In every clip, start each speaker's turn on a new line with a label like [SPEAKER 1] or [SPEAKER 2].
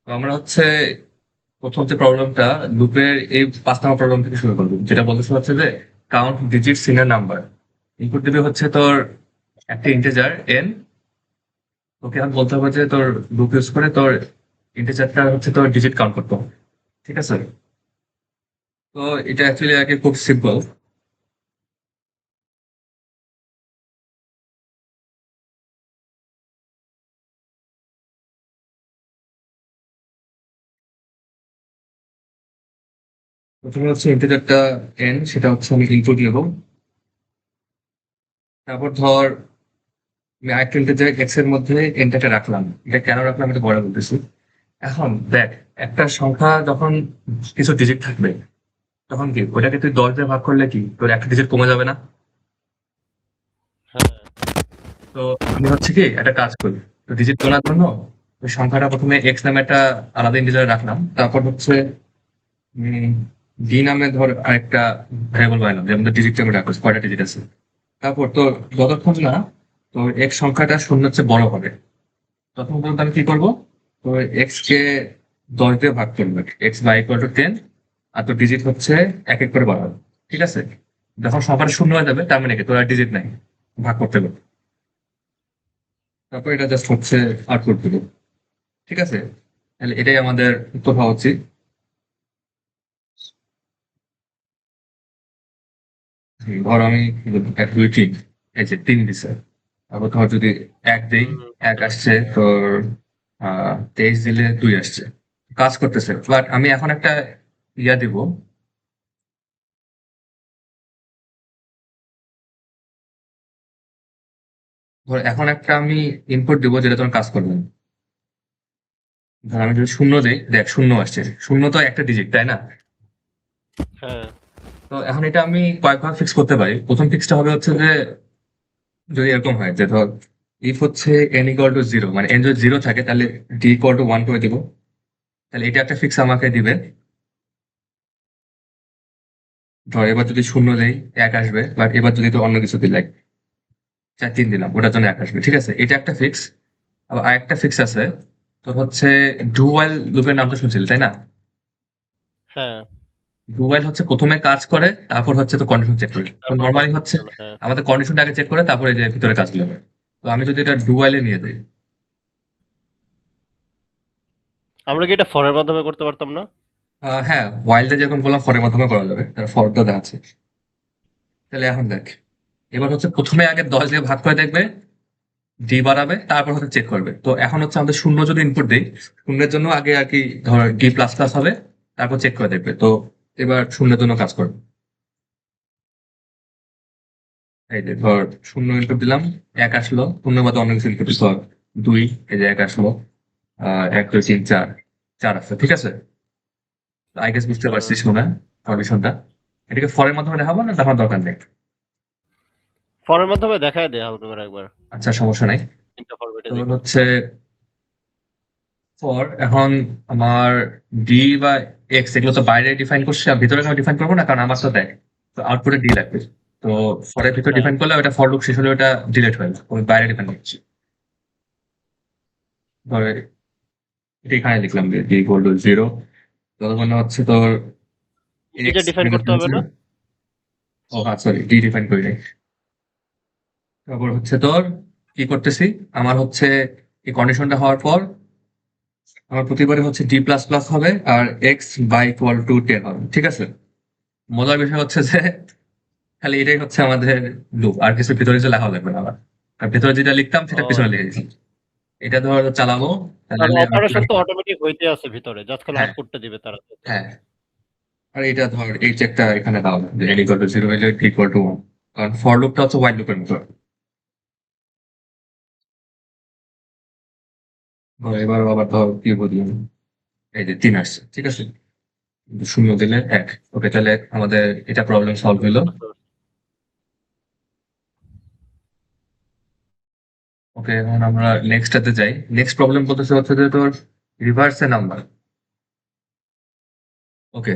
[SPEAKER 1] তো আমরা হচ্ছে প্রথম যে প্রবলেমটা লুপের এই 5 নম্বর প্রবলেম থেকে শুরু করবো, যেটা বলতেছে হচ্ছে যে count digits in a number. Input দিবে হচ্ছে তোর একটা ইন্টিজার এন। তোকে আর বলতে হবে যে তোর লুপ ইউজ করে তোর ইন্টিজারটা হচ্ছে তোর ডিজিট কাউন্ট করতে হবে। ঠিক আছে? তো এটা অ্যাকচুয়ালি আগে খুব সিম্পল। প্রথমে হচ্ছে ইন্টিজারটা এন, সেটা হচ্ছে আমি ইনপুট নেব। তারপর ধর আমি আরেকটা ইন্টিজার এক্স এর মধ্যে এনটাকে রাখলাম। এটা কেন রাখলাম এটা পরে বলতেছি। এখন দেখ, একটা সংখ্যা যখন কিছু ডিজিট থাকবে তখন কি ওটাকে তুই 10 দিয়ে ভাগ করলে কি তোর একটা ডিজিট কমে যাবে না?
[SPEAKER 2] হ্যাঁ।
[SPEAKER 1] তো আমি হচ্ছে কি একটা কাজ করি, তো ডিজিট গোনার জন্য ওই সংখ্যাটা প্রথমে এক্স নামে একটা আলাদা ইন্টিজার রাখলাম। তারপর হচ্ছে ডি নামে ধর আরেকটা ভ্যারিয়েবল বানালাম, যেমন ডিজিট আমি রাখবো কয়টা ডিজিট আছে। তারপর তো যতক্ষণ না তো এক্স সংখ্যাটা শূন্যের চেয়ে বড় হবে তখন পর্যন্ত আমি কি করবো, তো এক্স কে 10 দিয়ে ভাগ করবো। এক্স বাই ইকুয়াল টু 10, আর তো ডিজিট হচ্ছে এক এক করে বাড়াবো। ঠিক আছে? যখন সংখ্যাটা শূন্য হয়ে যাবে তার মানে কি তোর আর ডিজিট নাই ভাগ করতে হবে। তারপর এটা জাস্ট হচ্ছে আউটপুট দিব। ঠিক আছে? তাহলে এটাই আমাদের উত্তর হওয়া উচিত। ধর আমি 1 2 3, এই যে 3 দিছে। তারপর ধর যদি 1 দেই, এক
[SPEAKER 2] বুঝতে পারছি।
[SPEAKER 1] আসছে তোর 23 দিলে 2 আসছে। কাজ করতেছে, বাট আমি এখন একটা ইয়া দিব। ধর এখন একটা আমি ইনপুট দিব যেটা তোমার কাজ করবে না। ধর আমি যদি শূন্য দেই, দেখ শূন্য আসছে। শূন্য তো একটা ডিজিট, তাই না?
[SPEAKER 2] হ্যাঁ।
[SPEAKER 1] তো এখন এটা আমি কয়েকভাবে ফিক্স করতে পারি। প্রথম ফিক্সটা হবে হচ্ছে যে যদি এরকম হয় যে ধর ইফ হচ্ছে এন ইকুয়াল টু জিরো, মানে এন যদি জিরো থাকে তাহলে ডি ইকুয়াল টু 1 করে দিব। তাহলে এটা একটা ফিক্স আমাকে দিবে। ধর এবার যদি শূন্য দেই, 1 আসবে। বাট এবার যদি তো অন্য কিছু দিই, লাইক 4 3 দিলাম, ওটার জন্য 1 আসবে। ঠিক আছে, এটা একটা ফিক্স। আবার আরেকটা ফিক্স আছে, তো হচ্ছে ডু ওয়াইল লুপের নাম তো শুনছিলি, তাই না?
[SPEAKER 2] হ্যাঁ।
[SPEAKER 1] ডু ওয়াইল হচ্ছে প্রথমে কাজ করে, তারপর হচ্ছে তো কন্ডিশন চেক করে। তো
[SPEAKER 2] তারপর
[SPEAKER 1] নর্মালি হচ্ছে
[SPEAKER 2] কন্ডিশনাল, হ্যাঁ।
[SPEAKER 1] আমাদের কন্ডিশনটা আগে চেক করে তারপরে যে ভিতরে কাজগুলো হবে। তো আমি যদি এটা ডু ওয়াইলে নিয়ে যাই,
[SPEAKER 2] আমরা কি এটা ফরের মাধ্যমে করতে পারতাম না?
[SPEAKER 1] হ্যাঁ, ওয়াইল্ডে যেরকম বললাম ফরের মাধ্যমে করা যাবে, তার ফরটা দেওয়া আছে। তাহলে এখন দেখ, এবার হচ্ছে প্রথমে আগে 10 দিয়ে ভাগ করে দেখবে, ডি বাড়াবে, তারপর হচ্ছে চেক করবে। তো এখন হচ্ছে আমাদের শূন্য যদি ইনপুট দিই, শূন্যের জন্য আগে আর কি ধর ডি প্লাস প্লাস হবে, তারপর চেক করে দেখবে। তো এবার শূন্যের জন্য কাজ করবে। এই যে ধর শূন্য ইনপুট দিলাম, 1 আসলো। শূন্য বাদে অন্য কিছু ইনপুট ধর 2, এই যে 1 আসলো। 1 2 3 4, 4 আছে। ঠিক আছে? আই গেস বুঝতে
[SPEAKER 2] হ্যাঁ।
[SPEAKER 1] পারছিস মনে হয় কন্ডিশনটা। এটাকে ফরের মাধ্যমে দেখাবো না দেখার দরকার নেই?
[SPEAKER 2] ফরের মাধ্যমে দেখায় দে হালকা করে একবার।
[SPEAKER 1] আচ্ছা, সমস্যা নাই।
[SPEAKER 2] তিনটা ফরম্যাটে
[SPEAKER 1] তো
[SPEAKER 2] দেখি।
[SPEAKER 1] হচ্ছে ফর এখন আমার ডি বা এক্স এগুলো তো বাইরে ডিফাইন করছে, আর ভিতরে কেন ডিফাইন করবো না, কারণ আমার তো দেখ তো আউটপুটে ডি লাগবে। তো ফরের ভিতরে
[SPEAKER 2] হ্যাঁ।
[SPEAKER 1] ডিফাইন করলে ওটা ফর লুপ শেষ হলে ওটা ডিলেট হয়ে যাবে, ওই বাইরে ডিফাইন করছি। ধর এটা এখানে লিখলাম যে ডি ইকুয়াল টু জিরো, তত মানে হচ্ছে তোর
[SPEAKER 2] এটা
[SPEAKER 1] এক্স
[SPEAKER 2] ডিফাইন
[SPEAKER 1] গ্রেটার
[SPEAKER 2] করতে
[SPEAKER 1] দেন
[SPEAKER 2] হবে না?
[SPEAKER 1] জিরো। ও হ্যাঁ, সরি, ডি ডিফাইন করি নাই। তারপর হচ্ছে তোর কি করতেছি, আমার হচ্ছে এই কন্ডিশনটা হওয়ার পর আমার প্রতিবারে হচ্ছে ডি প্লাস প্লাস হবে আর এক্স বাই ইকুয়াল টু 10 হবে। ঠিক আছে? মজার বিষয় হচ্ছে যে খালি এটাই হচ্ছে আমাদের লুপ, আর কিছু ভিতরে কিছু লেখা লাগবে না আবার। আর ভিতরে যেটা লিখতাম
[SPEAKER 2] ও
[SPEAKER 1] সেটা পিছনে লিখে
[SPEAKER 2] আচ্ছা।
[SPEAKER 1] দিচ্ছি। এটা ধর চালাবো,
[SPEAKER 2] আর
[SPEAKER 1] তাহলে
[SPEAKER 2] অপারেশন তো অটোমেটিক হইতে আছে ভিতরে, জাস্ট খালি
[SPEAKER 1] হ্যাঁ,
[SPEAKER 2] আউটপুটটা দিবে তারা।
[SPEAKER 1] হ্যাঁ। আর এটা ধর এই চেকটা এখানে দাও যে n ইকুয়াল টু জিরো হইলে t ইকুয়াল টু ওয়ান, কারণ ফর লুপটা হচ্ছে হোয়াইল লুপের মতো। এবার আবার ধর কি বললাম, এই যে 3 আসছে। ঠিক আছে? শূন্য দিলে 1। ওকে, তাহলে আমাদের এটা প্রবলেম সলভ হইলো। ওকে, এখন আমরা নেক্সটটাতে যাই। নেক্সট প্রবলেম বলতেছে হচ্ছে যে তোর রিভার্স এ নাম্বার। ওকে,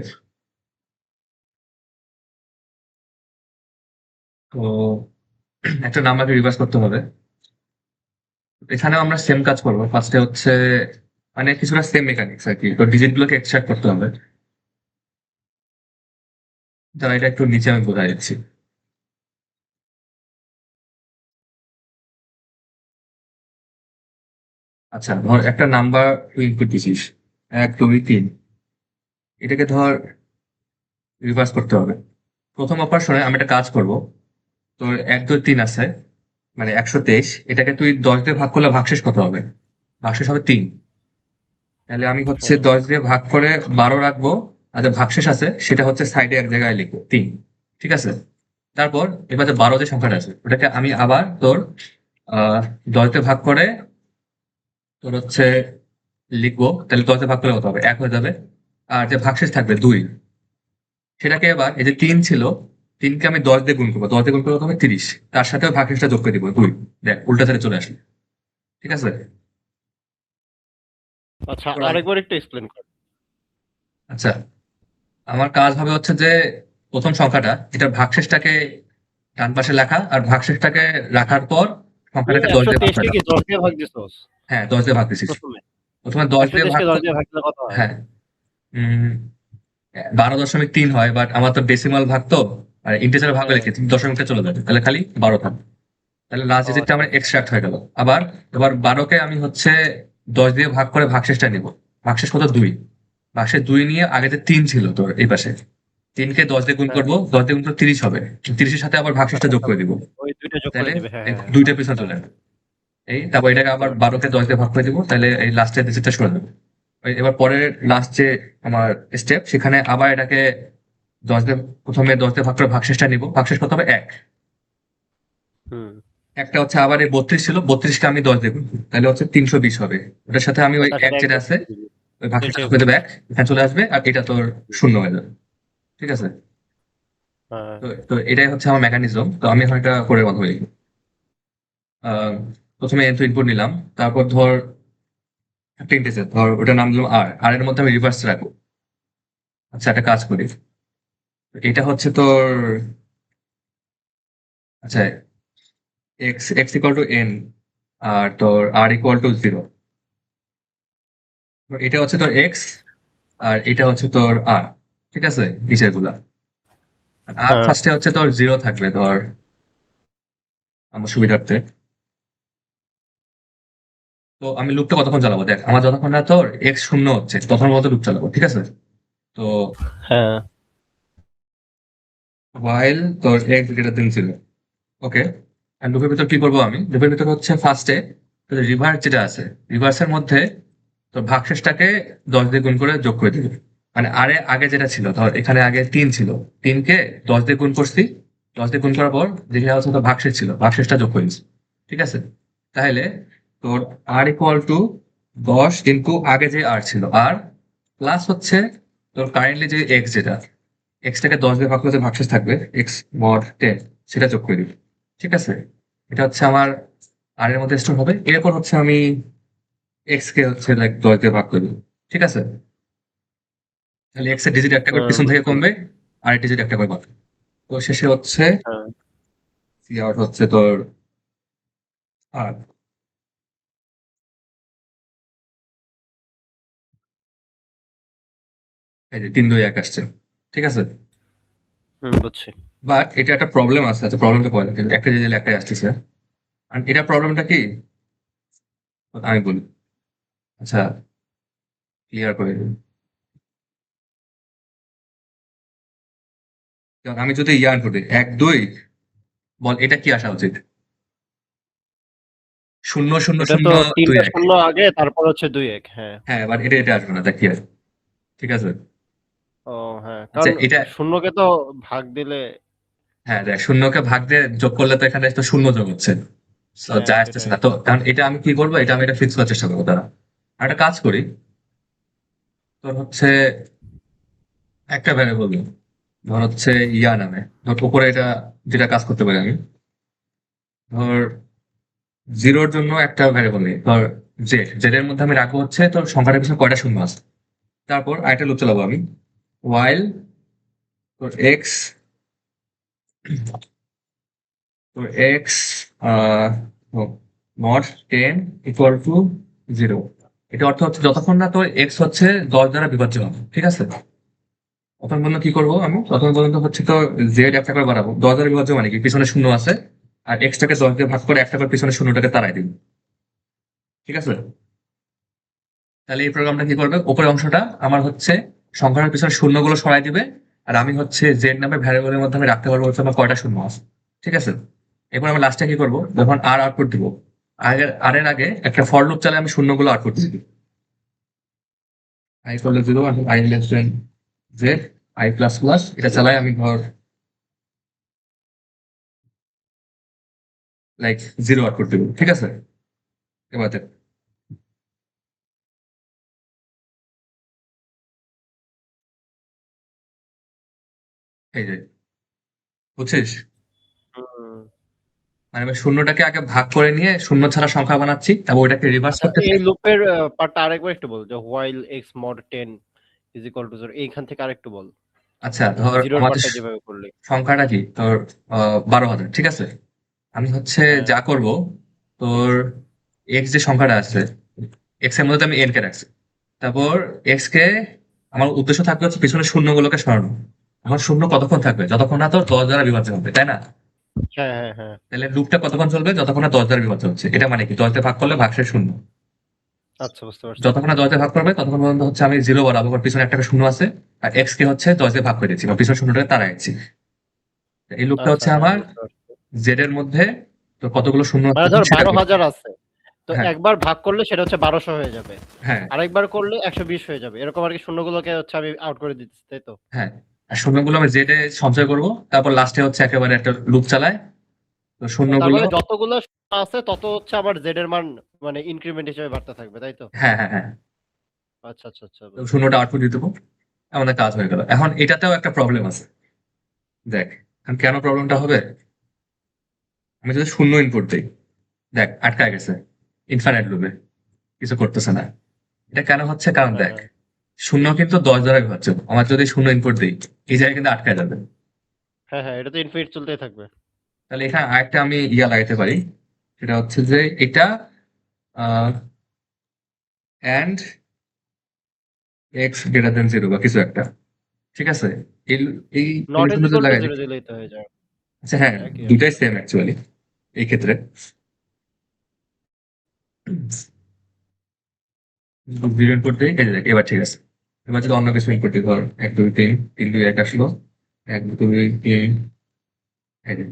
[SPEAKER 1] তো একটা নাম্বারকে রিভার্স করতে হবে। এখানে আমরা সেম কাজ করবো। ফার্স্টে হচ্ছে মানে কিছুটা সেম মেকানিক্স আর কি। তো ডিজিট গুলোকে এক্সট্রাক্ট করতে হবে। তাহলে এটা একটু নিচে আমি বোঝাই দিচ্ছি। আচ্ছা, ধর একটা নাম্বার তুই ইনপুট দিছিস, 1 2 3। এটাকে ধর রিভার্স করতে হবে। প্রথম অপারেশনে আমি একটা কাজ করব। তোর 1 2 3 আছে, মানে 123। এটাকে তুই 10 দিয়ে ভাগ করলে ভাগশেষ কত হবে? ভাগশেষ হবে 3। তাহলে আমি হচ্ছে
[SPEAKER 2] হ্যাঁ
[SPEAKER 1] 10 দিয়ে ভাগ করে 12 রাখবো। আর যে ভাগশেষ আছে সেটা হচ্ছে সাইডে এক জায়গায় লিখবো 3। ঠিক আছে। তারপর এবার যে 12 যে সংখ্যাটা আছে ওটাকে আমি আবার তোর আহ 10 দিয়ে ভাগ করে তোর হচ্ছে লিখবো। তাহলে 10 দিয়ে ভাগ করলে কত হবে? 1 হয়ে যাবে। আর যে ভাগশেষ থাকবে 2, সেটাকে এবার এই যে 3 ছিল, 3কে আমি 10 দিয়ে গুণ করবো। 10 দিয়ে গুণ করবো কত হবে? 30। তার সাথেও ভাগশেষটা যোগ করে দিব 2। দেখ উল্টা সাইডে চলে আসবে। ঠিক আছে।
[SPEAKER 2] আচ্ছা,
[SPEAKER 1] এবার
[SPEAKER 2] আরেকবার একটু এক্সপ্লেন কর।
[SPEAKER 1] আচ্ছা, আমার কাজ হবে হচ্ছে যে প্রথম সংখ্যাটা এটার ভাগশেষটাকে ডান পাশে লেখা, আর ভাগশেষটাকে রাখার পর
[SPEAKER 2] তুই
[SPEAKER 1] সংখ্যাটাকে 10
[SPEAKER 2] একশো
[SPEAKER 1] দিয়ে ভাগ করে
[SPEAKER 2] তেইশকে
[SPEAKER 1] দাও।
[SPEAKER 2] কি 10 দিয়ে ভাগ দিছস
[SPEAKER 1] হ্যাঁ, 10 দিয়ে ভাগ দিছিস।
[SPEAKER 2] প্রথমে?
[SPEAKER 1] প্রথমে 10
[SPEAKER 2] একশো
[SPEAKER 1] দিয়ে ভাগ
[SPEAKER 2] তেইশকে 10 দিয়ে ভাগ দিলে কত হয়?
[SPEAKER 1] হ্যাঁ, 12.3 হয়, বাট আমার তো ডেসিমাল ভাগ তো, আর ইন্টিজার ভাগ হলে
[SPEAKER 2] হ্যাঁ।
[SPEAKER 1] কি দশমিকটা চলে যাবে, তাহলে খালি 12 থাকবে। তাহলে লাস্ট
[SPEAKER 2] ও
[SPEAKER 1] ডিজিটটা
[SPEAKER 2] আচ্ছা
[SPEAKER 1] আমার
[SPEAKER 2] আচ্ছা।
[SPEAKER 1] এক্সট্রাক্ট হয়ে গেল। আবার এবার 12কে আমি হচ্ছে 10 দিয়ে ভাগ করে ভাগশেষটা নিব। ভাগশেষ কত? 2। ভাগশেষ 2 নিয়ে আগে যে 3 ছিল তোর এই পাশে, 3কে 10 দিয়ে গুণ
[SPEAKER 2] হ্যাঁ
[SPEAKER 1] করবো। 10 দিয়ে গুণ করে 30 হবে। 30-এর সাথে আবার ভাগশেষটা
[SPEAKER 2] আচ্ছা
[SPEAKER 1] যোগ
[SPEAKER 2] আচ্ছা,
[SPEAKER 1] করে দিব।
[SPEAKER 2] ওই দুইটা যোগ করে
[SPEAKER 1] তাহলে
[SPEAKER 2] দিবে, হ্যাঁ
[SPEAKER 1] এই
[SPEAKER 2] হ্যাঁ হ্যাঁ।
[SPEAKER 1] দুইটা পিছনে চলে আসবে। এই তারপর এটাকে
[SPEAKER 2] বুঝতে
[SPEAKER 1] আবার
[SPEAKER 2] পারছি।
[SPEAKER 1] 12কে 10 দিয়ে ভাগ করে দিব, তাহলে এই লাস্টের ডিজিটটা সরে যাবে। এবার পরের লাস্ট যে আমার স্টেপ, সেখানে আবার এটাকে 10 দিয়ে, প্রথমে 10 দিয়ে ভাগ করে ভাগশেষটা নিব। ভাগশেষ কত হবে? 1।
[SPEAKER 2] হুম।
[SPEAKER 1] একটা হচ্ছে আবার এই 32 ছিল, 32কে আমি 10 দিয়ে গুণ করব। তাহলে হচ্ছে 320 হবে। ওটার সাথে আমি ওই
[SPEAKER 2] তার
[SPEAKER 1] এক
[SPEAKER 2] সাথে এক
[SPEAKER 1] যেটা
[SPEAKER 2] যোগ
[SPEAKER 1] আছে
[SPEAKER 2] করে দিবি।
[SPEAKER 1] ওই ভাগশেষটা
[SPEAKER 2] শেষে
[SPEAKER 1] যোগ করে দেবে 1, এখানে চলে আসবে, আর এটা তোর শূন্য হয়ে যাবে। ঠিক আছে।
[SPEAKER 2] হ্যাঁ
[SPEAKER 1] তো তো এটাই হচ্ছে আমার মেকানিজম। তো আমি এখন এটা করে কথা বলি। আহ, প্রথমে এন ইনপুট নিলাম। তারপর ধর একটা ইন্টিজার, ধর ওটার নাম দিলাম আর। আর এর মধ্যে আমি রিভার্স রাখবো। আচ্ছা, একটা কাজ করি। এটা হচ্ছে তোর, আচ্ছা, এক্স ইকুয়াল টু এন, আর তোর আর ইকুয়াল টু 0। এটা হচ্ছে তোর এক্স, আর এটা হচ্ছে তোর আর। ঠিক আছে, নিচের গুলা। আর
[SPEAKER 2] হ্যাঁ।
[SPEAKER 1] ফার্স্টে হচ্ছে তোর 0 থাকবে ধর, আমার সুবিধার্থে। তো আমি লুপটা কতক্ষণ চালাবো? দেখ, আমার যতক্ষণ না তোর এক্স শূন্য হচ্ছে তখন মতো লুপ চালাবো। ঠিক আছে। তো
[SPEAKER 2] হ্যাঁ
[SPEAKER 1] while তোর এক্স গ্রেটার দেন 0। ওকে। আর লুপের ভিতর কি করবো? আমি লুপের ভিতর হচ্ছে ফার্স্টে রিভার্স যেটা আছে, রিভার্সের মধ্যে তো ভাগশেষটাকে 10 দিয়ে গুণ করে যোগ করে দিবি। মানে আরে আগে যেটা ছিল, ধর এখানে আগে 3 ছিল, 3কে 10 দিয়ে গুণ করছি। 10 দিয়ে গুণ করার পর যেটা হচ্ছে তো ভাগশেষ ছিল, ভাগশেষটা যোগ করে দিচ্ছি। ঠিক আছে। তাহলে তোর আর ইকুয়াল টু 10 কিন্তু আগে যে আর ছিল আর, প্লাস হচ্ছে তোর কারেন্টলি যে এক্স যেটা, এক্সটাকে 10 দিয়ে ভাগ করলে যে ভাগশেষ থাকবে এক্স মড 10, সেটা যোগ করে দিবি। ঠিক আছে। এটা হচ্ছে আমার আর এর মধ্যে স্টোর হবে। এরপর হচ্ছে আমি এক্স কে হচ্ছে লাইক 10 দিয়ে ভাগ করে দিবো। ঠিক আছে। তাহলে এক্স এর ডিজিট একটা করে
[SPEAKER 2] হ্যাঁ,
[SPEAKER 1] পিছন থেকে
[SPEAKER 2] বুঝতে
[SPEAKER 1] কমবে,
[SPEAKER 2] পারছি।
[SPEAKER 1] আর ডিজিট একটা করে বাড়বে। তো শেষে হচ্ছে
[SPEAKER 2] হ্যাঁ
[SPEAKER 1] সি আউট হচ্ছে তোর আর। এই যে 3 2 1 আসছে। ঠিক আছে।
[SPEAKER 2] হুম, বুঝছি।
[SPEAKER 1] বাট এটা একটা প্রবলেম আছে। আচ্ছা, প্রবলেমটা পরে, কিন্তু একটা ডিজিট একটাই আসতেছে। আর এটা প্রবলেমটা কি আমি বলি। আচ্ছা, ক্লিয়ার করে দিই। কারণ আমি যদি ইয়ান করি 1 2, বল এটা কি আসা উচিত? 0 0
[SPEAKER 2] এটা
[SPEAKER 1] 0
[SPEAKER 2] তো
[SPEAKER 1] 2
[SPEAKER 2] 3টা
[SPEAKER 1] 1।
[SPEAKER 2] শূন্য আগে, তারপর হচ্ছে 2 1। হ্যাঁ।
[SPEAKER 1] হ্যাঁ, বাট এটা আসবে না, দেখ কি আসবে। ঠিক আছে।
[SPEAKER 2] ও হ্যাঁ,
[SPEAKER 1] আচ্ছা,
[SPEAKER 2] কারণ
[SPEAKER 1] এটা,
[SPEAKER 2] শূন্যকে তো ভাগ দিলে।
[SPEAKER 1] হ্যাঁ দেখ, শূন্যকে ভাগ দিয়ে যোগ করলে তো এখানে তো শূন্য যোগ হচ্ছে। So,
[SPEAKER 2] হ্যাঁ
[SPEAKER 1] যা আসতেছে
[SPEAKER 2] সেটাই।
[SPEAKER 1] না তো, কারণ এটা আমি কি করবো, এটা আমি এটা ফিক্স করার চেষ্টা করবো। তারা আর একটা কাজ করি। তোর হচ্ছে একটা ভ্যারিয়েবল ধর হচ্ছে ইয়া নামে, ধর উপরে এটা যেটা কাজ করতে পারি আমি, ধর 0-র জন্য একটা ভ্যারিয়েবল নেই, ধর জেড। জেড এর মধ্যে আমি রাখবো হচ্ছে তোর সংখ্যাটার পিছনে কয়টা শূন্য আছে। তারপর আরেকটা লুপ চালাবো আমি, while তোর এক্স, তোর এক্স নট 10 ইকুয়াল টু 0। এটা অর্থ হচ্ছে যতক্ষণ না তোর এক্স হচ্ছে 10 দ্বারা বিভাজ্য হবে, ঠিক আছে? ততক্ষণ পর্যন্ত কি করবো আমি, ততক্ষণ পর্যন্ত হচ্ছে তো জেড একটা করে বাড়াবো। 10 দ্বারা বিভাজ্য মানে কি, পিছনে শূন্য আছে আর এক্সটাকে 10 দিয়ে ভাগ করে একটা করে পিছনে শূন্যটাকে তাড়াই দিব, ঠিক আছে? তাহলে এই প্রোগ্রামটা কি করবে, উপরের অংশটা আমার হচ্ছে সংখ্যাটার পিছনে শূন্যগুলো সরাই দিবে, আর আমি হচ্ছে জেড নামে ভ্যারিয়েবলের মধ্যে আমি রাখতে পারবো হচ্ছে আমার কয়টা শূন্য আছে, ঠিক আছে? এরপর আমি লাস্টে কি করবো, যখন আর আউটপুট দিব, আর এর আগে একটা ফর লুপ চালে আমি শূন্যগুলো আউটপুট দিব। আই করলে 0, i less then Z, I plus plus, এটা চালাই আমি ধর লাইক 0 আউটপুট দিব, ঠিক আছে? এবার দেখ, এই যে, বুঝছিস?
[SPEAKER 2] হুম।
[SPEAKER 1] মানে আমি শূন্যটাকে আগে ভাগ করে নিয়ে শূন্য ছাড়া সংখ্যা বানাচ্ছি, তারপর ওইটাকে রিভার্স
[SPEAKER 2] আচ্ছা,
[SPEAKER 1] করতেছি।
[SPEAKER 2] এই লুপের পার্টটা আরেকবার একটু বল, যে while x mod 10 is equal to 0, এইখান থেকে আরেকটু বল,
[SPEAKER 1] আচ্ছা ধর
[SPEAKER 2] জিরোর
[SPEAKER 1] আমাদের
[SPEAKER 2] পার্টটা যেভাবে করলি।
[SPEAKER 1] সংখ্যাটা কি তোর 12,000, ঠিক আছে? আমি হচ্ছে
[SPEAKER 2] হ্যাঁ,
[SPEAKER 1] যা করব, তোর এক্স যে সংখ্যাটা আছে, এক্স এর মধ্যে আমি এন কে রাখছি। তারপর এক্স কে, আমার উদ্দেশ্য থাকবে হচ্ছে পিছনে শূন্যগুলোকে সরানো। এখন শূন্য কতক্ষণ থাকবে, যতক্ষণ না তোর 10 দ্বারা বিভাজ্য হবে, তাই না?
[SPEAKER 2] হ্যাঁ, হ্যাঁ, হ্যাঁ।
[SPEAKER 1] তাহলে লুপটা কতক্ষণ চলবে, যতক্ষণ না 10 দ্বারা বিভাজ্য হচ্ছে। এটা মানে কি, 10 দিয়ে ভাগ করলে ভাগশেষ শূন্য।
[SPEAKER 2] আচ্ছা, বুঝতে পারছি।
[SPEAKER 1] যতক্ষণ না 10 দিয়ে ভাগ করবে ততক্ষণ পর্যন্ত হচ্ছে আমি 0 বাড়াবো, আবার পিছনে একটা শূন্য আছে, আর এক্স কে হচ্ছে 10 দিয়ে ভাগ করে দিচ্ছি বা পিছনে শূন্যটাকে তাড়াইছি। এই লুপটা
[SPEAKER 2] আচ্ছা,
[SPEAKER 1] হচ্ছে
[SPEAKER 2] হ্যাঁ,
[SPEAKER 1] আমার
[SPEAKER 2] বুঝতে পারছি।
[SPEAKER 1] জেড এর মধ্যে তো কতগুলো শূন্য আছে
[SPEAKER 2] মানে ধর
[SPEAKER 1] সেটা করবে।
[SPEAKER 2] 12,000 আছে, তো
[SPEAKER 1] হ্যাঁ,
[SPEAKER 2] একবার ভাগ করলে সেটা হচ্ছে 1200 হয়ে যাবে,
[SPEAKER 1] হ্যাঁ,
[SPEAKER 2] আরেকবার করলে 120 হয়ে যাবে, এরকম আর কি। শূন্যগুলোকে হচ্ছে আমি আউট করে দিচ্ছি, তাই তো?
[SPEAKER 1] হ্যাঁ। আর শূন্যগুলো আমি জেডে সঞ্চয় করব, তারপর লাস্টে হচ্ছে একেবারে একটা লুপ চালায়, তো
[SPEAKER 2] তার
[SPEAKER 1] শূন্যগুলো।
[SPEAKER 2] মানে যতগুলো শূন্য আছে তত হচ্ছে আমার জেড এর মান মানে ইনক্রিমেন্ট হিসেবে বাড়তে থাকবে, তাই তো?
[SPEAKER 1] হ্যাঁ, হ্যাঁ, হ্যাঁ।
[SPEAKER 2] আচ্ছা, আচ্ছা, আচ্ছা,
[SPEAKER 1] তো
[SPEAKER 2] বুঝতে
[SPEAKER 1] শূন্যটা
[SPEAKER 2] পারছি।
[SPEAKER 1] আউটপুট দিয়ে দেবো, আমাদের কাজ হয়ে গেল। এখন এটাতেও একটা প্রবলেম আছে, দেখ। এখন কেন প্রবলেমটা হবে, আমি যদি শূন্য ইনপুট দিই, দেখ আটকায় গেছে ইনফাইনাইট লুপে, কিছু করতেছে না। এটা কেন হচ্ছে, কারণ
[SPEAKER 2] হ্যাঁ,
[SPEAKER 1] দেখ,
[SPEAKER 2] হ্যাঁ,
[SPEAKER 1] শূন্য কিন্তু 10 দ্বারা বিভাজ্য। আমার যদি শূন্য ইনপুট দিই, এই জায়গায় কিন্তু আটকায় যাবে।
[SPEAKER 2] হ্যাঁ, হ্যাঁ, এটা তো ইনফিনিট চলতেই থাকবে।
[SPEAKER 1] তাহলে এখানে আরেকটা আমি লাগাইতে পারি, সেটা হচ্ছে যে এটা অ্যান্ড এক্স গ্রেটার দেন 0 বা কিছু একটা, ঠিক আছে? এই এই
[SPEAKER 2] নট ইজ
[SPEAKER 1] কন্ডিশনটা যদি
[SPEAKER 2] ইকুয়াল টু
[SPEAKER 1] লাগাই দিই,
[SPEAKER 2] জিরো দিলেই তো হয়ে যায়।
[SPEAKER 1] আচ্ছা হ্যাঁ,
[SPEAKER 2] একই আর
[SPEAKER 1] দুইটাই
[SPEAKER 2] কি।
[SPEAKER 1] সেম অ্যাকচুয়ালি এই ক্ষেত্রে। জিরো ইনপুট দিই, এই যে দেখ, এবার ঠিক আছে। এবার যদি অন্য কিছু ইনপুট দিই, ধর 1 2 3, 3 2 1 আসলো, 1 2 3, এই যে,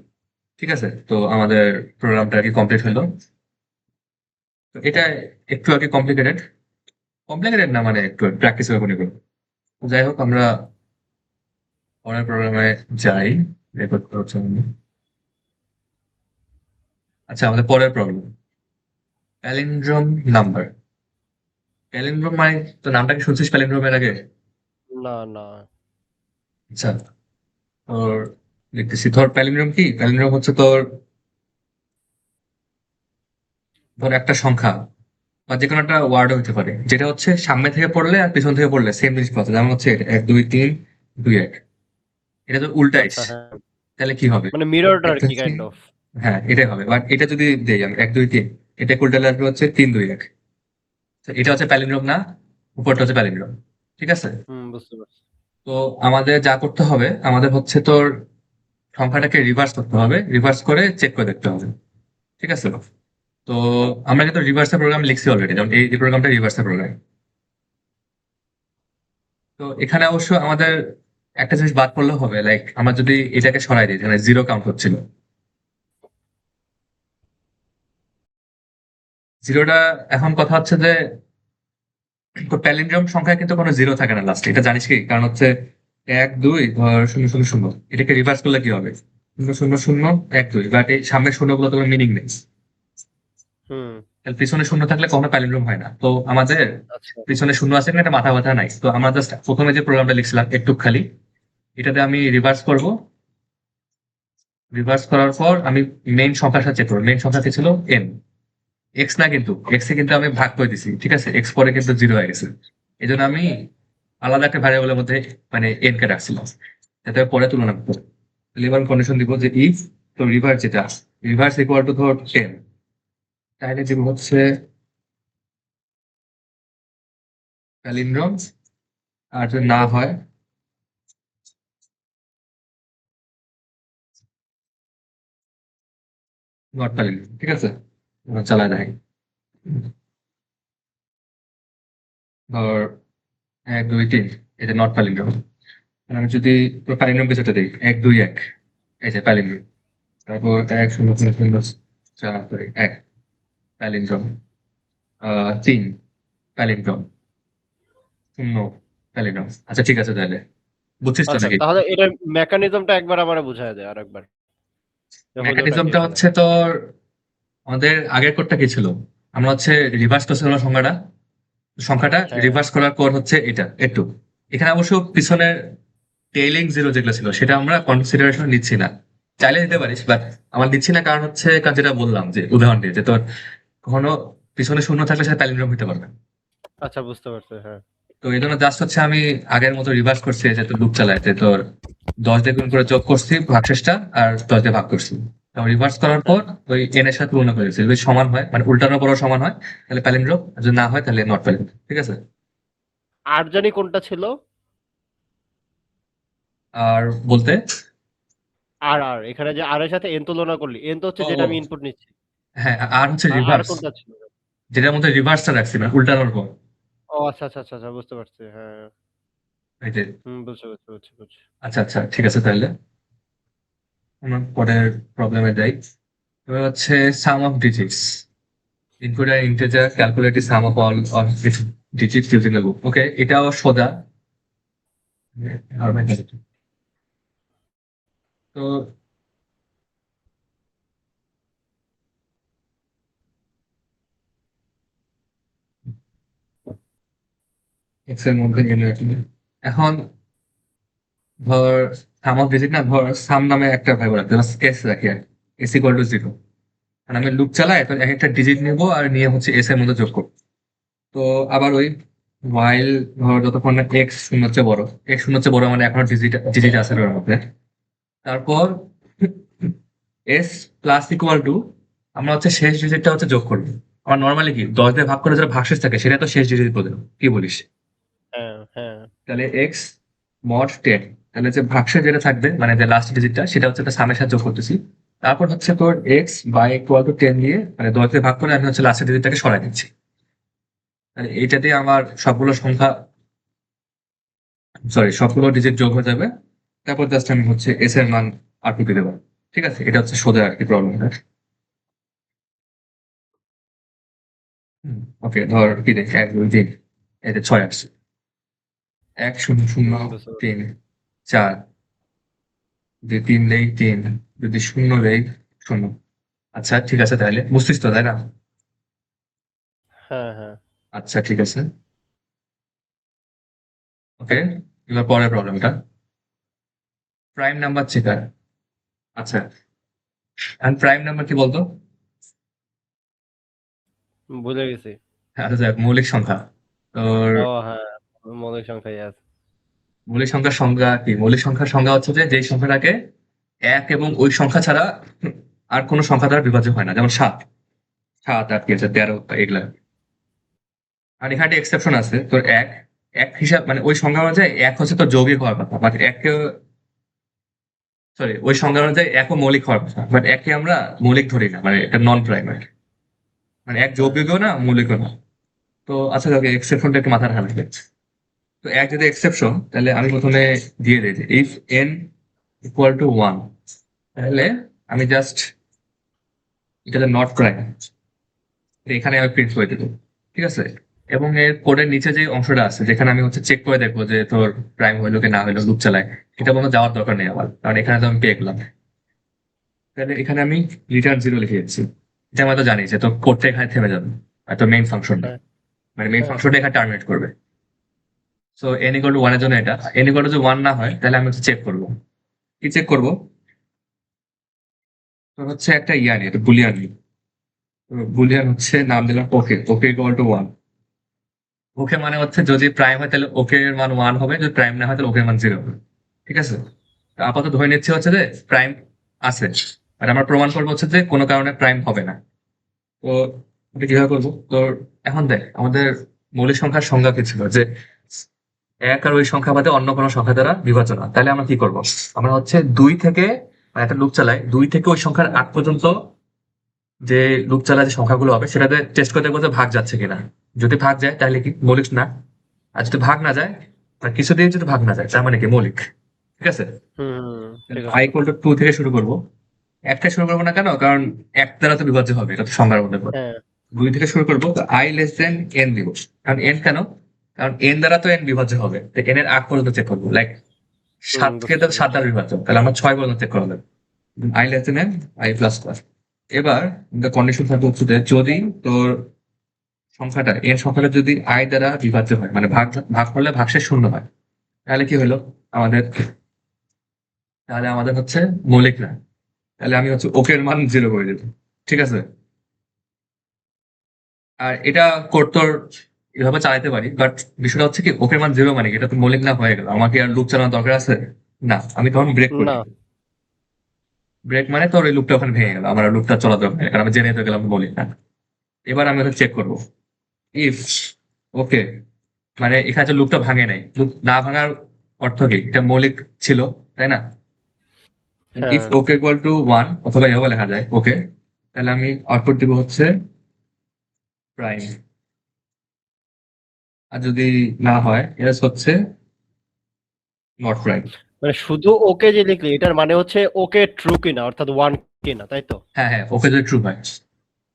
[SPEAKER 1] ঠিক আছে? তো আমাদের প্রোগ্রামটা আর কি কমপ্লিট হলো। তো এটা একটু আর কি কমপ্লিকেটেড, কমপ্লিকেটেড না মানে একটু প্র্যাকটিস করে মনে করবো। যাই হোক, আমরা পরের প্রোগ্রামে যাই, রেকর্ড করছি আমি। আচ্ছা, আমাদের পরের প্রবলেম, প্যালিন্ড্রোম নাম্বার। প্যালিন্ড্রোম মানে, তো নামটা কি শুনছিস প্যালিন্ড্রোমের আগে?
[SPEAKER 2] না, না।
[SPEAKER 1] আচ্ছা, তোর দেখতেছি, ধর প্যালিন্ড্রোম কি, প্যালিন্ড্রোম হচ্ছে তোর, ধর একটা সংখ্যা বা যে কোনো একটা ওয়ার্ড হতে পারে, যেটা হচ্ছে সামনে থেকে পড়লে আর পিছন থেকে পড়লে সেম জিনিস পাচ্ছে। যেমন হচ্ছে 1 2 3 2 1, এটা তো উল্টাইস,
[SPEAKER 2] আচ্ছা, হ্যাঁ,
[SPEAKER 1] তাহলে কি হবে?
[SPEAKER 2] মানে মিররড আর কি,
[SPEAKER 1] দেখতেছি,
[SPEAKER 2] কাইন্ড অফ।
[SPEAKER 1] হ্যাঁ এটাই হবে। বাট এটা যদি দেই আমি 1 2 3, এটা উল্টালে আসবে হচ্ছে 3 2 1। তো এটা হচ্ছে প্যালিন্ড্রোম না, উপরটা হচ্ছে প্যালিন্ড্রোম, ঠিক আছে?
[SPEAKER 2] হুম, বুঝতে পারছি।
[SPEAKER 1] তো আমাদের যা করতে হবে, আমাদের হচ্ছে তোর সংখ্যাটাকে রিভার্স করতে হবে, রিভার্স করে চেক করে দেখতে হবে, ঠিক আছে? তো আমরা কিন্তু রিভার্সের প্রোগ্রাম লিখছি অলরেডি, যেমন এই প্রোগ্রামটা রিভার্সের প্রোগ্রাম। তো এখানে অবশ্য আমাদের একটা জিনিস বাদ পড়লেও হবে, লাইক আমরা যদি এটাকে সরাই দিই, এখানে 0 কাউন্ট হচ্ছিল, জিরোটা। এখন কথা হচ্ছে যে প্যালিন্ড্রোম সংখ্যায় কিন্তু কোনো জিরো থাকে না লাস্টে, এটা জানিস কি? কারণ হচ্ছে 1 2 0 0 0, এটাকে রিভার্স করলে কি হবে, 0 0 0 1 2, বাট এই সামনের শূন্যগুলো তো মিনিং নেই।
[SPEAKER 2] হুম।
[SPEAKER 1] তাহলে পিছনে শূন্য থাকলে কখনো প্যালিন্ড্রোম হয় না। তো আমাদের
[SPEAKER 2] আচ্ছা।
[SPEAKER 1] পিছনে শূন্য আছে কিনা এটা মাথা ব্যথা নাই। তো আমরা জাস্ট প্রথমে যে প্রোগ্রামটা লিখছিলাম একটু খালি, এটাতে আমি রিভার্স করব। রিভার্স করার পর আমি মেইন সংখ্যার সাথে চেক করবো, মেইন সংখ্যা কি ছিল, এন। এক্স না, কিন্তু এক্স এ কিন্তু আমি ভাগ করে দিছি, ঠিক আছে? এক্স পরে কিন্তু 0 হয়ে গেছে, এই জন্য আমি আলাদা একটা ভ্যারিয়েবলের মধ্যে মানে এন কে রাখছিলাম, যাতে পরে তুলনা করতে পারি। তাহলে এবার কন্ডিশন দিব যে ইফ, তো রিভার্স যেটা, রিভার্স ইকুয়াল টু ধর 10, তাহলে দিব হচ্ছে প্যালিন্ড্রোম, আর যদি না হয় নট প্যালিন্ড্রোম। ঠিক আছে, চালায় দেয়। ধর 1 2 3, এটা নট প্যালিন্ড্রোম। আমি যদি প্যালিন্ড্রোম কিছুটা দিই 1 2 1, এই যে প্যালিন্ড্রোম। তারপর 1 0 0 4 1 প্যালিন্ড্রোম, 3 প্যালিন্ড্রোম, 0 প্যালিন্ড্রোম। আচ্ছা ঠিক আছে তাহলে, বুঝছিস তো
[SPEAKER 2] আচ্ছা
[SPEAKER 1] নাকি?
[SPEAKER 2] তাহলে এটা মেকানিজমটা একবার আমার বুঝায় দেয় আরেকবার, যে হলোটা কি
[SPEAKER 1] মেকানিজমটা
[SPEAKER 2] আসলে।
[SPEAKER 1] হচ্ছে তোর, আমাদের আগের কোডটা কি ছিল? আমরা হচ্ছে রিভার্স করছিলাম সংখ্যাটা
[SPEAKER 2] হ্যাঁ
[SPEAKER 1] রিভার্স করার পর হচ্ছে এটা একটু, এখানে অবশ্য পিছনের টেইলিং জিরো যেগুলো ছিল সেটা আমরা কনসিডারেশন নিচ্ছি না। চাইলে দিতে পারিস, বাট আমার দিচ্ছি না, কারণ হচ্ছে কারণ যেটা বললাম যে উদাহরণ দিয়ে যে তোর কখনো পিছনে শূন্য থাকলে সেটা প্যালিন্ড্রোম হতে পারবে।
[SPEAKER 2] আচ্ছা বুঝতে পারছি হ্যাঁ।
[SPEAKER 1] তো এই জন্য জাস্ট হচ্ছে আমি আগের মতো রিভার্স করছি, যে তোর লুপ চালায় যে তোর 10 দিয়ে গুণ করে যোগ করছি ভাগশেষটা, আর 10 দিয়ে ভাগ করছি। রিভার্স করার
[SPEAKER 2] হ্যাঁ
[SPEAKER 1] পর ওই এন এর সাথে তুলনা করেছি, যদি সমান হয় মানে উল্টানোর পরও সমান হয় তাহলে প্যালিন্ড্রোম, আর যদি না হয় তাহলে নট প্যালিন্ড্রোম। ঠিক আছে।
[SPEAKER 2] আর জানি কোনটা ছিল?
[SPEAKER 1] আর বলতে,
[SPEAKER 2] আর এখানে যে আর এর সাথে এন তুলনা করলি, এন তো হচ্ছে যেটা আমি
[SPEAKER 1] ও
[SPEAKER 2] ইনপুট নিচ্ছি।
[SPEAKER 1] হ্যাঁ, আর হচ্ছে
[SPEAKER 2] আর
[SPEAKER 1] রিভার্স,
[SPEAKER 2] কোনটা ছিল?
[SPEAKER 1] যেটার মধ্যে রিভার্সটা রাখছি মানে উল্টানোর পর।
[SPEAKER 2] ও আচ্ছা আচ্ছা আচ্ছা আচ্ছা, বুঝতে পারছি হ্যাঁ।
[SPEAKER 1] এই যে,
[SPEAKER 2] বুঝছি বুঝছি বুঝছি বুঝছি।
[SPEAKER 1] আচ্ছা আচ্ছা ঠিক আছে তাহলে আমরা পরের প্রবলেমে যাই। এবার হচ্ছে সাম অফ ডিজিটস, ইনপুট আর integer calculate sum of all of digits using the book. Okay, এটাও সোজা। আর তো এক্স এর মধ্যে গেলে এখন ধর সাম অফ ডিজিট না, ধর সাম নামে একটা ভ্যারিয়েবল আছে, এস রাখি আর এস ইকুয়াল টু 0। মানে আমি লুপ চালাই, তো এক একটা ডিজিট নিবো আর নিয়ে হচ্ছে এস এর মধ্যে যোগ করবো। তো আবার ওই while ধর যতক্ষণ না এক্স শূন্য হচ্ছে বড়, এক্স শূন্য হচ্ছে বড় মানে এখনো ডিজিট ডিজিট আছে ওর মধ্যে। তারপর এস প্লাস ইকুয়াল টু, আমরা হচ্ছে শেষ ডিজিটটা হচ্ছে যোগ করবো। আমার নর্মালি কি 10 দিয়ে ভাগ করে যারা ভাগশেষ থাকে সেটা তো শেষ ডিজিট বলে দেবো। কি বলিস?
[SPEAKER 2] হ্যাঁ হ্যাঁ
[SPEAKER 1] তাহলে এক্স মড 10, তাহলে যে ভাগশেষ যেটা থাকবে মানে যে লাস্ট ডিজিটটা সেটা হচ্ছে একটা সামের সাথে যোগ করতেছি। তারপর হচ্ছে তোর এক্স বাই ইকুয়াল টু 10 দিয়ে মানে 10 দিয়ে ভাগ করে আমি হচ্ছে লাস্টের ডিজিটটাকে সরাই দিচ্ছি। তাহলে এইটা দিয়ে আমার সবগুলো সংখ্যা, সরি সবগুলো ডিজিট যোগ হয়ে যাবে। তারপর জাস্ট আমি হচ্ছে এস এর মান আর টুকে দেবো। ঠিক আছে, এটা হচ্ছে সোজা আর কি প্রবলেমটা। ওকে, ধর কি দেখি 1 2 3, এতে 6 আসছে। 1 0 0
[SPEAKER 2] বুঝতে পারছি।
[SPEAKER 1] 3 4, যদি 3 দেই 3, যদি 0 দেই 0। আচ্ছা ঠিক আছে তাহলে, বুঝছিস তো তাই না?
[SPEAKER 2] হ্যাঁ হ্যাঁ
[SPEAKER 1] আচ্ছা ঠিক আছে। ওকে, এবার পরের প্রবলেমটা, প্রাইম নাম্বার চেকার। আচ্ছা, আর প্রাইম নাম্বার কি বলতো?
[SPEAKER 2] বুঝে গেছি।
[SPEAKER 1] আচ্ছা যাক, মৌলিক সংখ্যা। তোর
[SPEAKER 2] ও হ্যাঁ, মৌলিক সংখ্যাই আছে।
[SPEAKER 1] মৌলিক সংখ্যার সংজ্ঞা কি? মৌলিক সংখ্যার সংজ্ঞা হচ্ছে যে যেই সংখ্যাটাকে এক এবং ওই সংখ্যা ছাড়া আর কোনো সংখ্যা দ্বারা বিভাজ্য হয় না, যেমন 7 7 8 কি আছে 13 এগুলা। আর এখানে একটা এক্সেপশন আছে, তোর এক এক হিসাব মানে ওই সংখ্যা অনুযায়ী এক হচ্ছে তোর যৌগিক হওয়ার কথা, বাট এককে, সরি ওই সংখ্যা অনুযায়ী একও মৌলিক হওয়ার কথা, বাট একে আমরা মৌলিক ধরি না, মানে এটা নন প্রাইমারি, মানে এক
[SPEAKER 2] হ্যাঁ
[SPEAKER 1] যৌগিকও না মৌলিকও না। তো আচ্ছা ওকে, এক্সেপশনটা একটু মাথায় রাখা লাগবে। তো এক যদি এক্সেপশন, তাহলে আমি প্রথমে দিয়ে দিই যে ইফ এন ইকুয়াল টু 1, তাহলে আমি জাস্ট এটা নট প্রাইম এখানে আমি প্রিন্ট করে দেবো। ঠিক আছে, এবং এর কোডের নিচে যে অংশটা আছে যেখানে আমি হচ্ছে চেক করে দেখবো যে তোর প্রাইম হইলো কি না হইলো লুপ চালায়, এটা কোনো যাওয়ার দরকার নেই আমার, কারণ এখানে তো আমি পেয়ে গেলাম। তাহলে এখানে আমি রিটার্ন 0 লিখে দিচ্ছি। এটা আমরা তো জানি যে তোর কোডটা এখানে থেমে যাবে, আর তোর মেইন ফাংশনটা,
[SPEAKER 2] হ্যাঁ
[SPEAKER 1] মানে মেইন
[SPEAKER 2] হ্যাঁ
[SPEAKER 1] ফাংশনটা এখানে টার্মিনেট করবে। সো এন ইকুয়াল টু 1 এর জন্য এটা, এন ইকুয়াল টু যদি 1 না হয় তাহলে আমি হচ্ছে চেক করবো। কি চেক করবো? তোর হচ্ছে একটা ইয়া নিয়ে, বুলিয়ান নিয়ে। বুলিয়ান হচ্ছে নাম দিলাম ওকে, ওকে ইকুয়াল টু 1। ওকে মানে হচ্ছে যদি প্রাইম হয় তাহলে ওকে এর মান 1 হবে, যদি প্রাইম না হয় তাহলে ওকে এর মান 0 হবে। ঠিক আছে, তো আপাতত ধরে নিচ্ছে হচ্ছে যে প্রাইম আছে, আর আমরা প্রমাণ করবো হচ্ছে যে কোনো কারণে প্রাইম হবে না। তো এটা কিভাবে করবো? তো এখন দেখ আমাদের মৌলিক সংখ্যার সংজ্ঞা কি ছিল যে এক আর ওই সংখ্যা বাদে অন্য কোনো সংখ্যা দ্বারা বিভাজ্য না। তাহলে আমরা কি করব? আমরা হচ্ছে দুই থেকে মানে একটা লুপ চালাই, দুই থেকে ওই সংখ্যার আগ পর্যন্ত যে লুপ চালা যে সংখ্যাগুলো হবে সেটাতে টেস্ট করে দেখবো যে ভাগ যাচ্ছে কিনা। যদি ভাগ যায় তাহলে কি মৌলিক না, আর যদি ভাগ না যায় আর কিছু দিয়ে যদি ভাগ না যায় তার মানে কি মৌলিক। ঠিক আছে,
[SPEAKER 2] ঠিক
[SPEAKER 1] আই
[SPEAKER 2] আছে।
[SPEAKER 1] ইকুয়াল টু টু থেকে শুরু করবো। এক থেকে শুরু করবো না কেন? কারণ এক দ্বারা তো বিভাজ্য হবে, এটা তো সংখ্যার মধ্যে পড়ে।
[SPEAKER 2] হ্যাঁ।
[SPEAKER 1] দুই থেকে শুরু করবো, তো আই লেস দেন এন দিব। কারণ এন কেন? কারণ এন দ্বারা তো এন বিভাজ্য হবে, তো এন এর আগ পর্যন্ত চেক করবো। লাইক সাতকে
[SPEAKER 2] বুঝতে
[SPEAKER 1] তো সাত
[SPEAKER 2] পেরেছি।
[SPEAKER 1] দ্বারা বিভাজ্য, তাহলে আমরা ছয় পর্যন্ত চেক করা হবে। I less than n, I plus plus. এবার কন্ডিশন থাকবে হচ্ছে যে যদি তোর সংখ্যাটা এর সংখ্যাটা যদি আই দ্বারা বিভাজ্য হয়, মানে ভাগ ভাগ করলে ভাগশেষ শূন্য হয়, তাহলে কি হলো আমাদের? তাহলে আমাদের হচ্ছে মৌলিক না। তাহলে আমি হচ্ছে ওকে এর মান জিরো করে দেবো। ঠিক আছে, আর এটা কোড তোর এভাবে চালাতে পারি, বাট বিষয়টা হচ্ছে কি ওকে মান জিরো মানে কি? এটা তো মৌলিক না হয়ে গেল, আমাকে আর লুপ চালানোর দরকার আছে? না, আমি তখন ব্রেক করি।
[SPEAKER 2] না।
[SPEAKER 1] ব্রেক মানে তোর ওই লুপটা ওখানে ভেঙে গেল, আমার লুপটা চলা দরকার নেই, কারণ আমি জেনে তো গেলাম মৌলিক না। এবার আমি ওটা চেক করবো ইফ ওকে, মানে এখানে যে লুপটা ভাঙে নাই, লুপ না ভাঙার অর্থ কি? এটা মৌলিক ছিল, তাই না? ইফ
[SPEAKER 2] হ্যাঁ।
[SPEAKER 1] ওকে ইকুয়াল টু ওয়ান, অথবা এভাবে লেখা যায় ওকে, তাহলে আমি আউটপুট দিব হচ্ছে প্রাইম। আর যদি না হয় এস হচ্ছে নট প্রাইম।
[SPEAKER 2] মানে শুধু ওকে যে লিখলি এটার মানে হচ্ছে ওকে ট্রু কিনা, অর্থাৎ ওয়ান কিনা, তাই তো?
[SPEAKER 1] হ্যাঁ হ্যাঁ, ওকে যদি ট্রু হয়।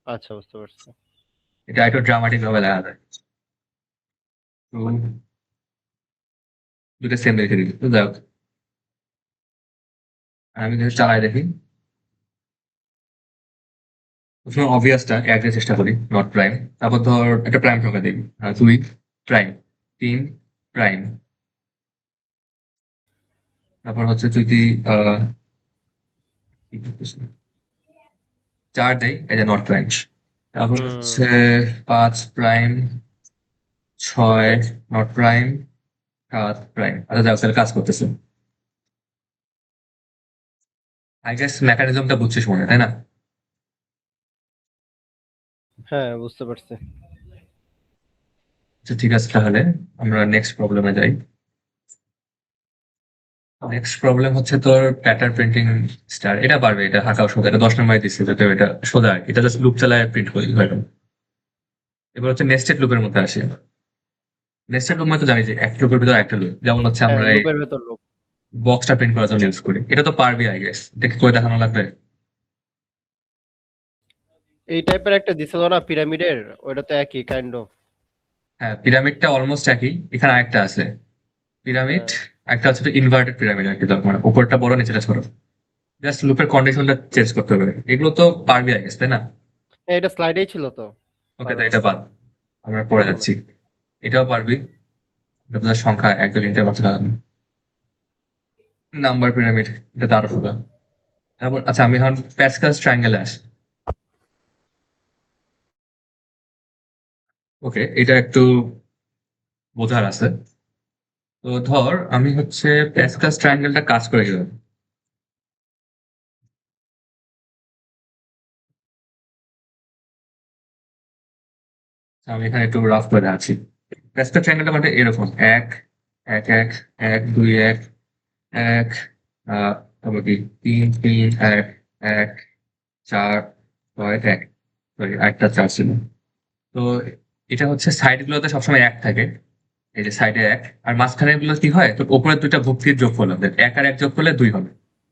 [SPEAKER 2] আচ্ছা, বুঝতে পারছি।
[SPEAKER 1] এটা একটু ড্রামাটিক ভাবে লেখা যায়। তো দুটো সেম রেখে দিবি, তো যাই হোক, আমি যদি চালাই দেখি, প্রথমে অবভিয়াসটা এক দিয়ে চেষ্টা করি, নট প্রাইম। তারপর ধর একটা প্রাইম সংখ্যা দিবি, দুই প্রাইম, তিন প্রাইম। তারপর হচ্ছে যদি আহ কি করতেছি? চার দেই, এই যে নট প্রাইম। তারপর
[SPEAKER 2] হুম।
[SPEAKER 1] হচ্ছে পাঁচ প্রাইম, ছয় নট প্রাইম, সাত প্রাইম। আচ্ছা যাও, তাহলে কাজ করতেছে। আই গেস মেকানিজমটা বুঝছিস মনে হয়, তাই না?
[SPEAKER 2] হ্যাঁ, বুঝতে পারছি।
[SPEAKER 1] আচ্ছা ঠিক আছে, তাহলে আমরা নেক্সট প্রবলেমে যাই। নেক্সট প্রবলেম হচ্ছে তোর প্যাটার্ন প্রিন্টিং স্টার। এটা পারবে, এটা হালকা সোজা, এটা 10 নম্বরে দিচ্ছে, যাতে এটা সোজা আর কি। এটা জাস্ট লুপ চালায় প্রিন্ট করি হয়তো। এবার হচ্ছে নেস্টেড লুপের মধ্যে আসে। নেস্টেড লুপ মানে তো জানি যে একটা লুপের ভিতরে একটা লুপ, যেমন হচ্ছে
[SPEAKER 2] হ্যাঁ,
[SPEAKER 1] আমরা এই
[SPEAKER 2] লুপের ভেতর লুপ।
[SPEAKER 1] বক্সটা প্রিন্ট করার জন্য ইউজ করি। এটা তো পারবি আই গেস, দেখে করে দেখানো লাগবে।
[SPEAKER 2] এই টাইপের একটা দিছিল না পিরামিডের, ওইটা তো একই কাইন্ড অফ।
[SPEAKER 1] হ্যাঁ, পিরামিডটা অলমোস্ট একই। এখানে আরেকটা আছে পিরামিড,
[SPEAKER 2] হ্যাঁ।
[SPEAKER 1] একটা হচ্ছে ইনভার্টেড পিরামিড আর কি, মানে উপরটা বড় নিচেটা ছোট। জাস্ট লুপের কন্ডিশনটা চেঞ্জ করতে হবে। এগুলো তো পারবি আই গেস, তাই না?
[SPEAKER 2] হ্যাঁ, এটা স্লাইডেই ছিল তো।
[SPEAKER 1] ওকে, তো
[SPEAKER 2] পারার
[SPEAKER 1] এটা বাদ, আমরা পড়ে
[SPEAKER 2] সমস্যা
[SPEAKER 1] যাচ্ছি।
[SPEAKER 2] নাই।
[SPEAKER 1] এটাও পারবি। এটা বোধহয় সংখ্যা এক দুই তিনটে পাঁচটা নাম্বার পিরামিড, এটা তো আরো সোজা। তারপর আচ্ছা, আমি এখন প্যাসকালস ট্রায়াঙ্গেলে আসি। ওকে, এটা একটু বোঝার আছে। তো ধর আমি হচ্ছে প্যাসকালস ট্রায়াঙ্গেলটা কাজ করে গেলাম। আমি এখানে একটু রাফ করে আছি। প্যাসকাল ট্রায়াঙ্গেলটা মানে এরকম এক এক এক এক দুই এক এক, তারপর কি তিন তিন এক এক চার ছয় এক, সরি একটা চার ছিল। তো এটা হচ্ছে সাইড গুলোতে সবসময় এক থাকে, এই যে সাইডে এক। আর মাঝখানের গুলো কি হয়, তো উপরের দুইটা ভুক্তির যোগ করলাম, এক আর এক যোগ করলে দুই হবে।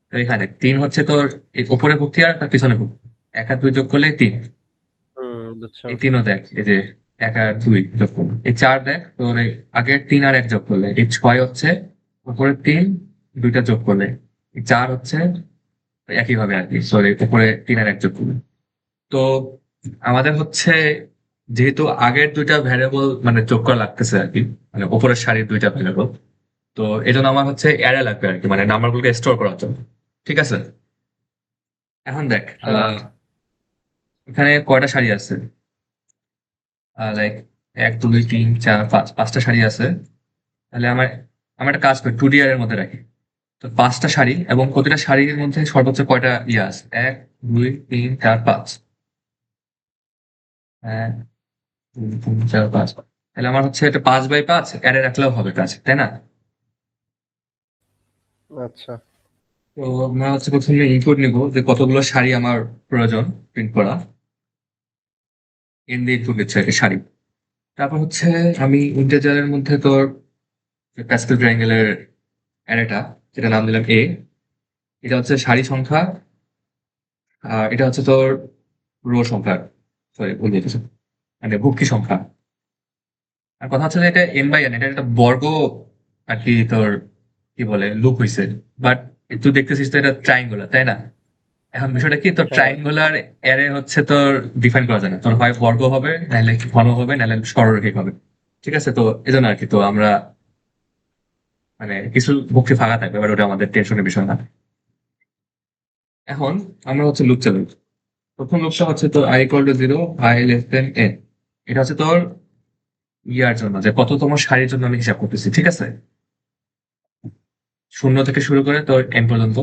[SPEAKER 1] তো এখানে তিন হচ্ছে তোর এই উপরে ভুক্তি আর তার পিছনে ভুক্তি, এক আর দুই যোগ করলে তিন।
[SPEAKER 2] বুঝছো।
[SPEAKER 1] এই তিনও দেখ, এই যে এক আর দুই যোগ করলে এই চার, দেখ তোর এই আগের তিন আর এক যোগ করলে এই ছয় হচ্ছে, উপরের তিন দুইটা যোগ করলে এই চার হচ্ছে, একই ভাবে আর কি, সরি উপরে তিন আর এক যোগ করলে। তো আমাদের হচ্ছে যেহেতু আগের দুইটা ভ্যারিয়েবল মানে যোগ করা লাগতেছে আর কি, মানে উপরের সারির দুইটা ভ্যারিয়েবল, তো এই জন্য আমার হচ্ছে অ্যারে লাগবে আর কি, মানে নাম্বারগুলোকে স্টোর করার জন্য। ঠিক আছে, এখন দেখ
[SPEAKER 2] হ্যাঁ।
[SPEAKER 1] এখানে কয়টা সারি আছে? লাইক এক দুই তিন চার পাঁচ, পাঁচটা সারি আছে। তাহলে আমার আমরা একটা কাজ করি, 2D এর মধ্যে রাখি। তো পাঁচটা সারি, এবং প্রতিটা সারির মধ্যে সর্বোচ্চ কয়টা ইয়ে আছে? এক দুই তিন চার পাঁচ, এক দুই তিন চার পাঁচ। তাহলে আমার হচ্ছে এটা 5/5 অ্যারে রাখলেও হবে কাজ, তাই না?
[SPEAKER 2] আচ্ছা।
[SPEAKER 1] তো আমরা হচ্ছে প্রথমে ইনপুট নিব যে কতগুলো শাড়ি আমার প্রয়োজন প্রিন্ট করা, এন দিয়ে ইনপুট নিচ্ছে আর কি শাড়ি। তারপর হচ্ছে আমি ইন্টিজারের মধ্যে তোর প্যাসকেল ট্রায়াঙ্গেলের অ্যারেটা, যেটা নাম দিলাম এ, এটা হচ্ছে শাড়ি সংখ্যা, আর এটা হচ্ছে তোর রো সংখ্যা, সরি ভুল বলতেছি, মানে ভুক্তি সংখ্যা। আর কথা হচ্ছে যে এটা এন বাই এন, এটা একটা বর্গ আর কি তোর কি বলে লুপ হয়েছে, বাট তুই দেখতেছিস তো এটা ট্রাইঙ্গুলার, তাই না? এখন বিষয়টা কি, তোর
[SPEAKER 2] হ্যাঁ।
[SPEAKER 1] ট্রাইঙ্গুলার অ্যারে হচ্ছে তোর ডিফাইন করা যায় না, তোর হয় বর্গ হবে, নাহলে ঘন হবে, নাহলে সরলরেখিক হবে। ঠিক আছে, তো এই জন্য আর কি তো আমরা মানে কিছু ভুক্তি ফাঁকা থাকবে, এবার ওটা আমাদের টেনশনের বিষয় না। এখন আমরা হচ্ছে লুপ চালু। প্রথম লুপটা হচ্ছে তোর i = 0, i n। এটা হচ্ছে তোর ইয়ার জন্য, যে কততম সারির জন্য আমি হিসাব করতেছি, ঠিক আছে? 0 থেকে শুরু করে তোর n পর্যন্ত।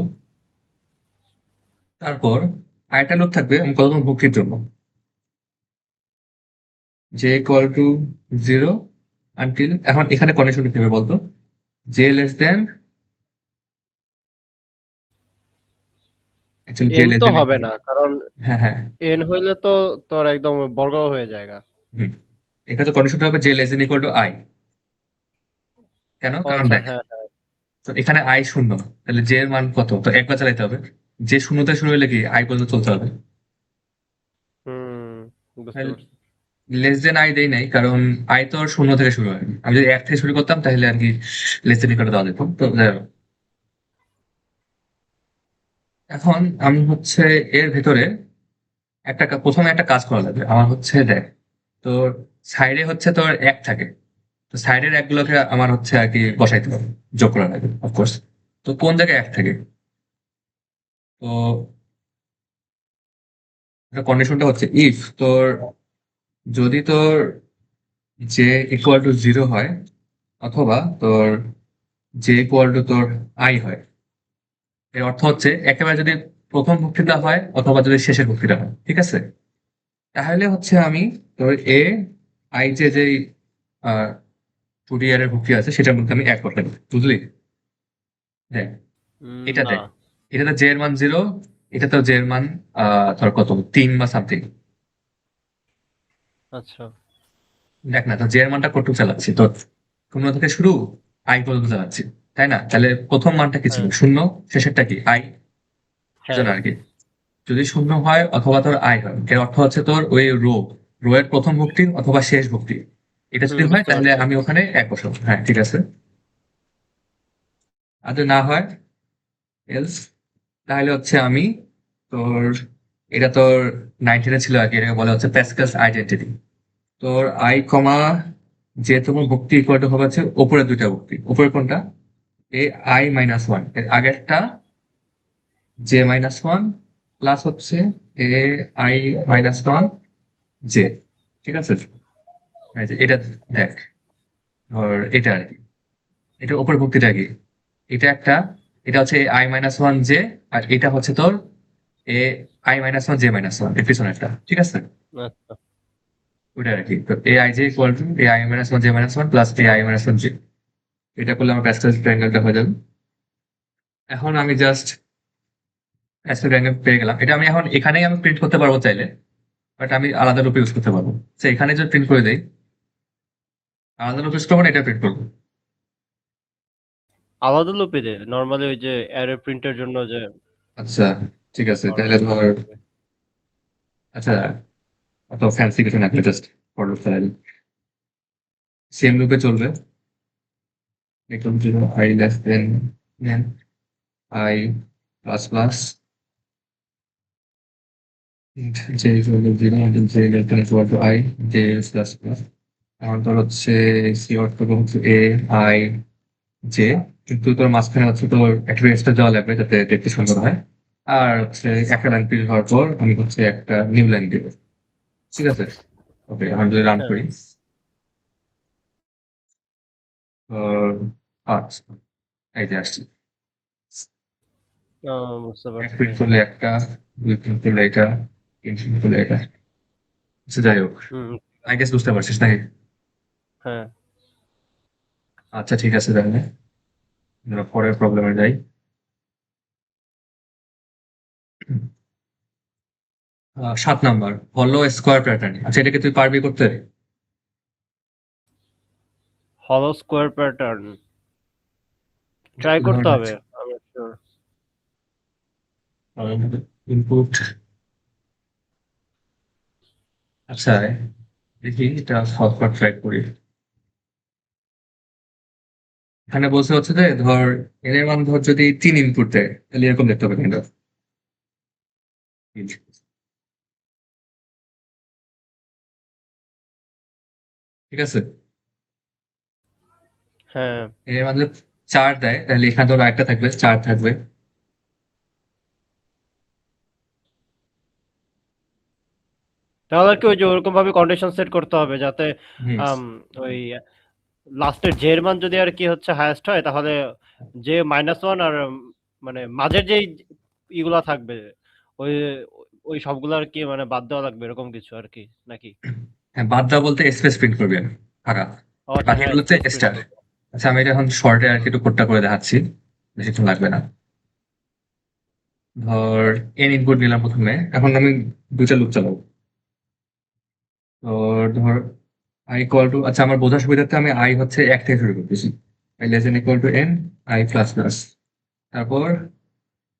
[SPEAKER 1] তারপর আরেকটা লুপ থাকবে আমি কততম ভুক্তির জন্য, j = 0 আনটিল, এখন এখানে কন্ডিশন লিখতে হবে বলতো, j less than, actually j
[SPEAKER 2] N
[SPEAKER 1] less
[SPEAKER 2] তো
[SPEAKER 1] দেন,
[SPEAKER 2] হবে না, কারণ
[SPEAKER 1] হ্যাঁ হ্যাঁ,
[SPEAKER 2] এন হইলে তো তোর একদম বর্গ হয়ে যায়।
[SPEAKER 1] হুম, এখানে তো কন্ডিশনটা হবে j less than equal two i। কেন?
[SPEAKER 2] ও
[SPEAKER 1] কারণ
[SPEAKER 2] আচ্ছা,
[SPEAKER 1] দেখ,
[SPEAKER 2] হ্যাঁ হ্যাঁ।
[SPEAKER 1] তো এখানে i শূন্য, তাহলে j এর মান কত, তো একবার চালাইতে হবে, যে শূন্যতে শুরু হলে কি i পর্যন্ত চলতে হবে।
[SPEAKER 2] হুম, বুঝতে পারছি।
[SPEAKER 1] লেস দেন আই দেই নাই, কারণ আই তো আর 0 থেকে শুরু হয়, আমি যদি 1 থেকে শুরু করতাম তাহলে আর কি লেস দেন করে দেওয়া যেত, তো যাই হোক। এখন আমি হচ্ছে এর ভেতরে প্রথমে একটা কাজ করা লাগবে আমার, হচ্ছে দেখ, তোর সাইডে হচ্ছে তোর 1 থাকে, তো সাইডের 1 গুলোকে আমার হচ্ছে আর কি বসাইতে হবে, যোগ করা লাগবে অফকোর্স। তো কোন জায়গায় 1 থাকে, তো কন্ডিশনটা হচ্ছে ইফ তোর, যদি তোর j = 0 হয়, অথবা তোর j = তোর i হয়, এর অর্থ হচ্ছে একেবারে যদি প্রথম ভুক্তিটা হয় অথবা যদি শেষের ভুক্তিটা হয়, ঠিক আছে? তাহলে হচ্ছে আমি তোর এ আই যে টু ডি এর ভুক্তি আছে সেটার মধ্যে আমি এক করতে পারি, বুঝলি? দেখ, এটা
[SPEAKER 2] না।
[SPEAKER 1] দেখ, এটাতে জে এর মান 0, এটাতেও জে এর মান ধর কত 3 বা সামথিং।
[SPEAKER 2] আচ্ছা।
[SPEAKER 1] দেখ না, তো জে এর মানটা কতটুকু চালাচ্ছি, তো 0 থেকে শুরু, আই পর্যন্ত চালাচ্ছি, তাই না? তাহলে প্রথম মানটা কি ছিল,
[SPEAKER 2] হ্যাঁ
[SPEAKER 1] 0, শেষেরটা কি আই,
[SPEAKER 2] হ্যাঁ।
[SPEAKER 1] আর কি। যদি 0 হয় অথবা তোর আই হয়, এর অর্থ হচ্ছে তোর ওই রো এর প্রথম ভুক্তি অথবা শেষ ভুক্তি, এটা
[SPEAKER 2] হুম,
[SPEAKER 1] যদি হয়
[SPEAKER 2] বুঝতে
[SPEAKER 1] তাহলে
[SPEAKER 2] পারছি।
[SPEAKER 1] আমি ওখানে এক বসাবো, হ্যাঁ ঠিক আছে। আর যদি না হয়, এলস, তাহলে হচ্ছে আমি তোর, এটা তোর 19-এ ছিল আর কি, এটাকে বলা হচ্ছে প্যাসকেলস আইডেন্টিটি। তোর যে তোমার ভুক্তি ইকুয়াল টু হবে হচ্ছে উপরের দুইটা ভুক্তি, উপরের কোনটা, ai - 1, এর আগেরটা j - 1 প্লাস হচ্ছে ai - 1 জে, ঠিক আছে? এই যে এটা দেখ, ধর এটা আর কি, এটা উপর ভুক্তিটা কি, এটা একটা, এটা হচ্ছে i - 1 জে, আর এটা হচ্ছে তোর এ i - 1 j - 1 এর পিছনে একটা, ঠিক আছে?
[SPEAKER 2] আচ্ছা।
[SPEAKER 1] ওইটা আর কি, তো ai j = ai - 1 j - 1 plus ai - 1 j, এটা করলে আমার প্যাসকেল ট্রায়াঙ্গেলটা হয়ে যাবে। এখন আমি জাস্ট প্যাসকেল ট্রায়াঙ্গেল পেয়ে গেলাম, এটা আমি এখন এখানেই আমি প্রিন্ট করতে পারবো চাইলে, বাট আমি আলাদা রূপে ইউজ করতে পারবো। তো এখানে যদি প্রিন্ট করে দেই, আলাদা রূপে ইউজ করবো না, এটা প্রিন্ট করবো।
[SPEAKER 2] আলাদা লুপে দে, নর্মালি ওই যে অ্যারে প্রিন্টের জন্য যে
[SPEAKER 1] আচ্ছা, ঠিক আছে, তাহলে
[SPEAKER 2] নর্মাল
[SPEAKER 1] ধর, আচ্ছা, অত ফ্যান্সি কিছু না, জাস্ট ফর স্টাইল, সেম লুপে চলবে, একদম 0 i less than then i plus plus j = 0 until j less than equal to I, j plus plus. এখন তোর হচ্ছে সি অর্থ হচ্ছে এ আই জে, কিন্তু তোর মাঝখানে হচ্ছে তোর একটা এক্সট্রা দেওয়া লাগবে যাতে দেখতে সুন্দর হয়। আর হচ্ছে একটা লাইন প্রিন্ট হওয়ার পর আমি হচ্ছে একটা নিউ লাইন দিব, ঠিক আছে? ওকে, আমি যদি রান
[SPEAKER 2] হ্যাঁ।
[SPEAKER 1] করি, আচ্ছা, এই যে আসছি,
[SPEAKER 2] বুঝতে
[SPEAKER 1] এক
[SPEAKER 2] পারছি।
[SPEAKER 1] প্রিন্ট করলে একটা, দুই প্রিন্ট করলে এটা, তিন প্রিন্ট করলে এটা। আচ্ছা যাই হোক,
[SPEAKER 2] হুম।
[SPEAKER 1] আই গেস বুঝতে পারছিস নাকি?
[SPEAKER 2] হ্যাঁ,
[SPEAKER 1] আচ্ছা ঠিক আছে, তাহলে আমরা পরের প্রবলেমে যাই। 7 নাম্বার, হলো স্কোয়ার প্যাটার্ন। আচ্ছা, এটাকে তুই পারবি করতে?
[SPEAKER 2] হলো স্কোয়ার প্যাটার্ন ট্রাই করতে হবে। আমি sure।
[SPEAKER 1] ইনপুট, আচ্ছা দেখি এটা সলভ ট্রাই করি। এখানে বলছে হচ্ছে যে ধর এর এর মান ধর যদি 3 ইনপুট দেয় তাহলে এরকম দেখতে হবে কিন্তু। ঠিক আছে,
[SPEAKER 2] হ্যাঁ,
[SPEAKER 1] এর এর মান যদি 4 দেয় তাহলে এখানে ধর একটা থাকবে, 4 থাকবে।
[SPEAKER 2] তাহলে কি ওই যে ওরকম ভাবে কন্ডিশন সেট করতে হবে যাতে
[SPEAKER 1] হুম।
[SPEAKER 2] আম, ওই লাস্টের জে এর মান যদি আর কি হচ্ছে হায়েস্ট হয় তাহলে জে -1 আর মানে মাঝের যেই ইগুলা থাকবে ওই ওই সবগুলো আর কি মানে বাদ দেওয়া লাগবে এরকম কিছু আর কি নাকি?
[SPEAKER 1] হ্যাঁ, বাদ দেওয়া বলতে স্পেস প্রিন্ট করবি আমি, ফাঁকা।
[SPEAKER 2] ও
[SPEAKER 1] আর
[SPEAKER 2] আচ্ছা, হ্যাঁ,
[SPEAKER 1] বাকিগুলোতে
[SPEAKER 2] স্পেস প্রিন্ট
[SPEAKER 1] স্টার।
[SPEAKER 2] করবো।
[SPEAKER 1] আচ্ছা, আমি এটা এখন শর্টে আর কি একটু কোডটা করে দেখাচ্ছি, বেশিক্ষণ লাগবে না। ধর এন ইনপুট নিলাম প্রথমে, এখন আমি দুইটা লুপ চালাবো। তো ধর আই ইকুয়াল টু, আচ্ছা আমার বোঝার সুবিধার্থে আমি আই হচ্ছে 1 থেকে শুরু করতেছি। I less than equal two N, I plus plus. তারপর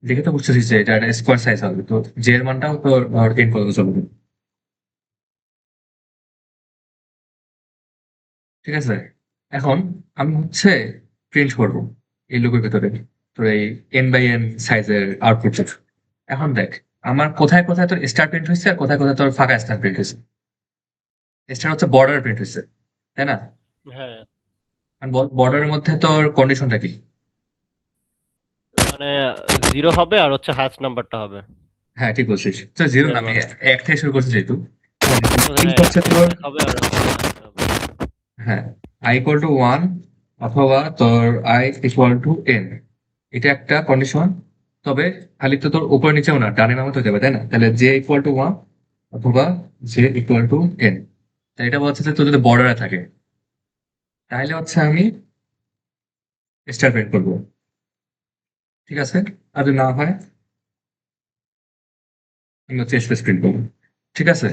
[SPEAKER 1] দেখে তো বুঝতেছিস যে এটা একটা স্কোয়ার সাইজ হবে, তো জে এর মানটাও তো ধর এন পর্যন্ত চলবে। ঠিক আছে, এখন আমি হচ্ছে প্রিন্ট করবো এই লুপের ভেতরে তোর এই এন বাই এন সাইজের আউটপুট। এখন দেখ আমার কোথায় কোথায় তোর স্টার প্রিন্ট হয়েছে আর কোথায় কোথায় তোর ফাঁকা স্টার প্রিন্ট হয়েছে। স্টার হচ্ছে বর্ডার প্রিন্ট হয়েছে, তাই না?
[SPEAKER 2] হ্যাঁ,
[SPEAKER 1] বর্ডারের মধ্যে তোর কন্ডিশনটা কি?
[SPEAKER 2] মানে 0 হবে আর হচ্ছে হায়েস্ট নাম্বারটা হবে
[SPEAKER 1] হ্যাঁ ঠিক বলছিস, তো জিরো না,
[SPEAKER 2] এর
[SPEAKER 1] আমি
[SPEAKER 2] মান।
[SPEAKER 1] 1 থেকে শুরু করছি যেহেতু। প্রিন্ট
[SPEAKER 2] হ্যাঁ,
[SPEAKER 1] হচ্ছে তোর,
[SPEAKER 2] হবে আর হচ্ছে highest হবে।
[SPEAKER 1] হ্যাঁ, আই ইকুয়াল টু 1 অথবা তোর আই ইকুয়াল টু এন, এটা একটা কন্ডিশন। তবে খালি তো তোর উপর নিচেও না, ডানে বামে তো যাবে, তাই না? তাহলে জে ইকুয়াল টু 1 অথবা জে ইকুয়াল টু এন। তাই এটা বলছে যে তোর যদি বর্ডারে থাকে তাহলে হচ্ছে আমি স্টার প্রিন্ট করবো। ঠিক আছে, আর যদি না হয় আমি হচ্ছে স্পেস প্রিন্ট করবো। ঠিক আছে,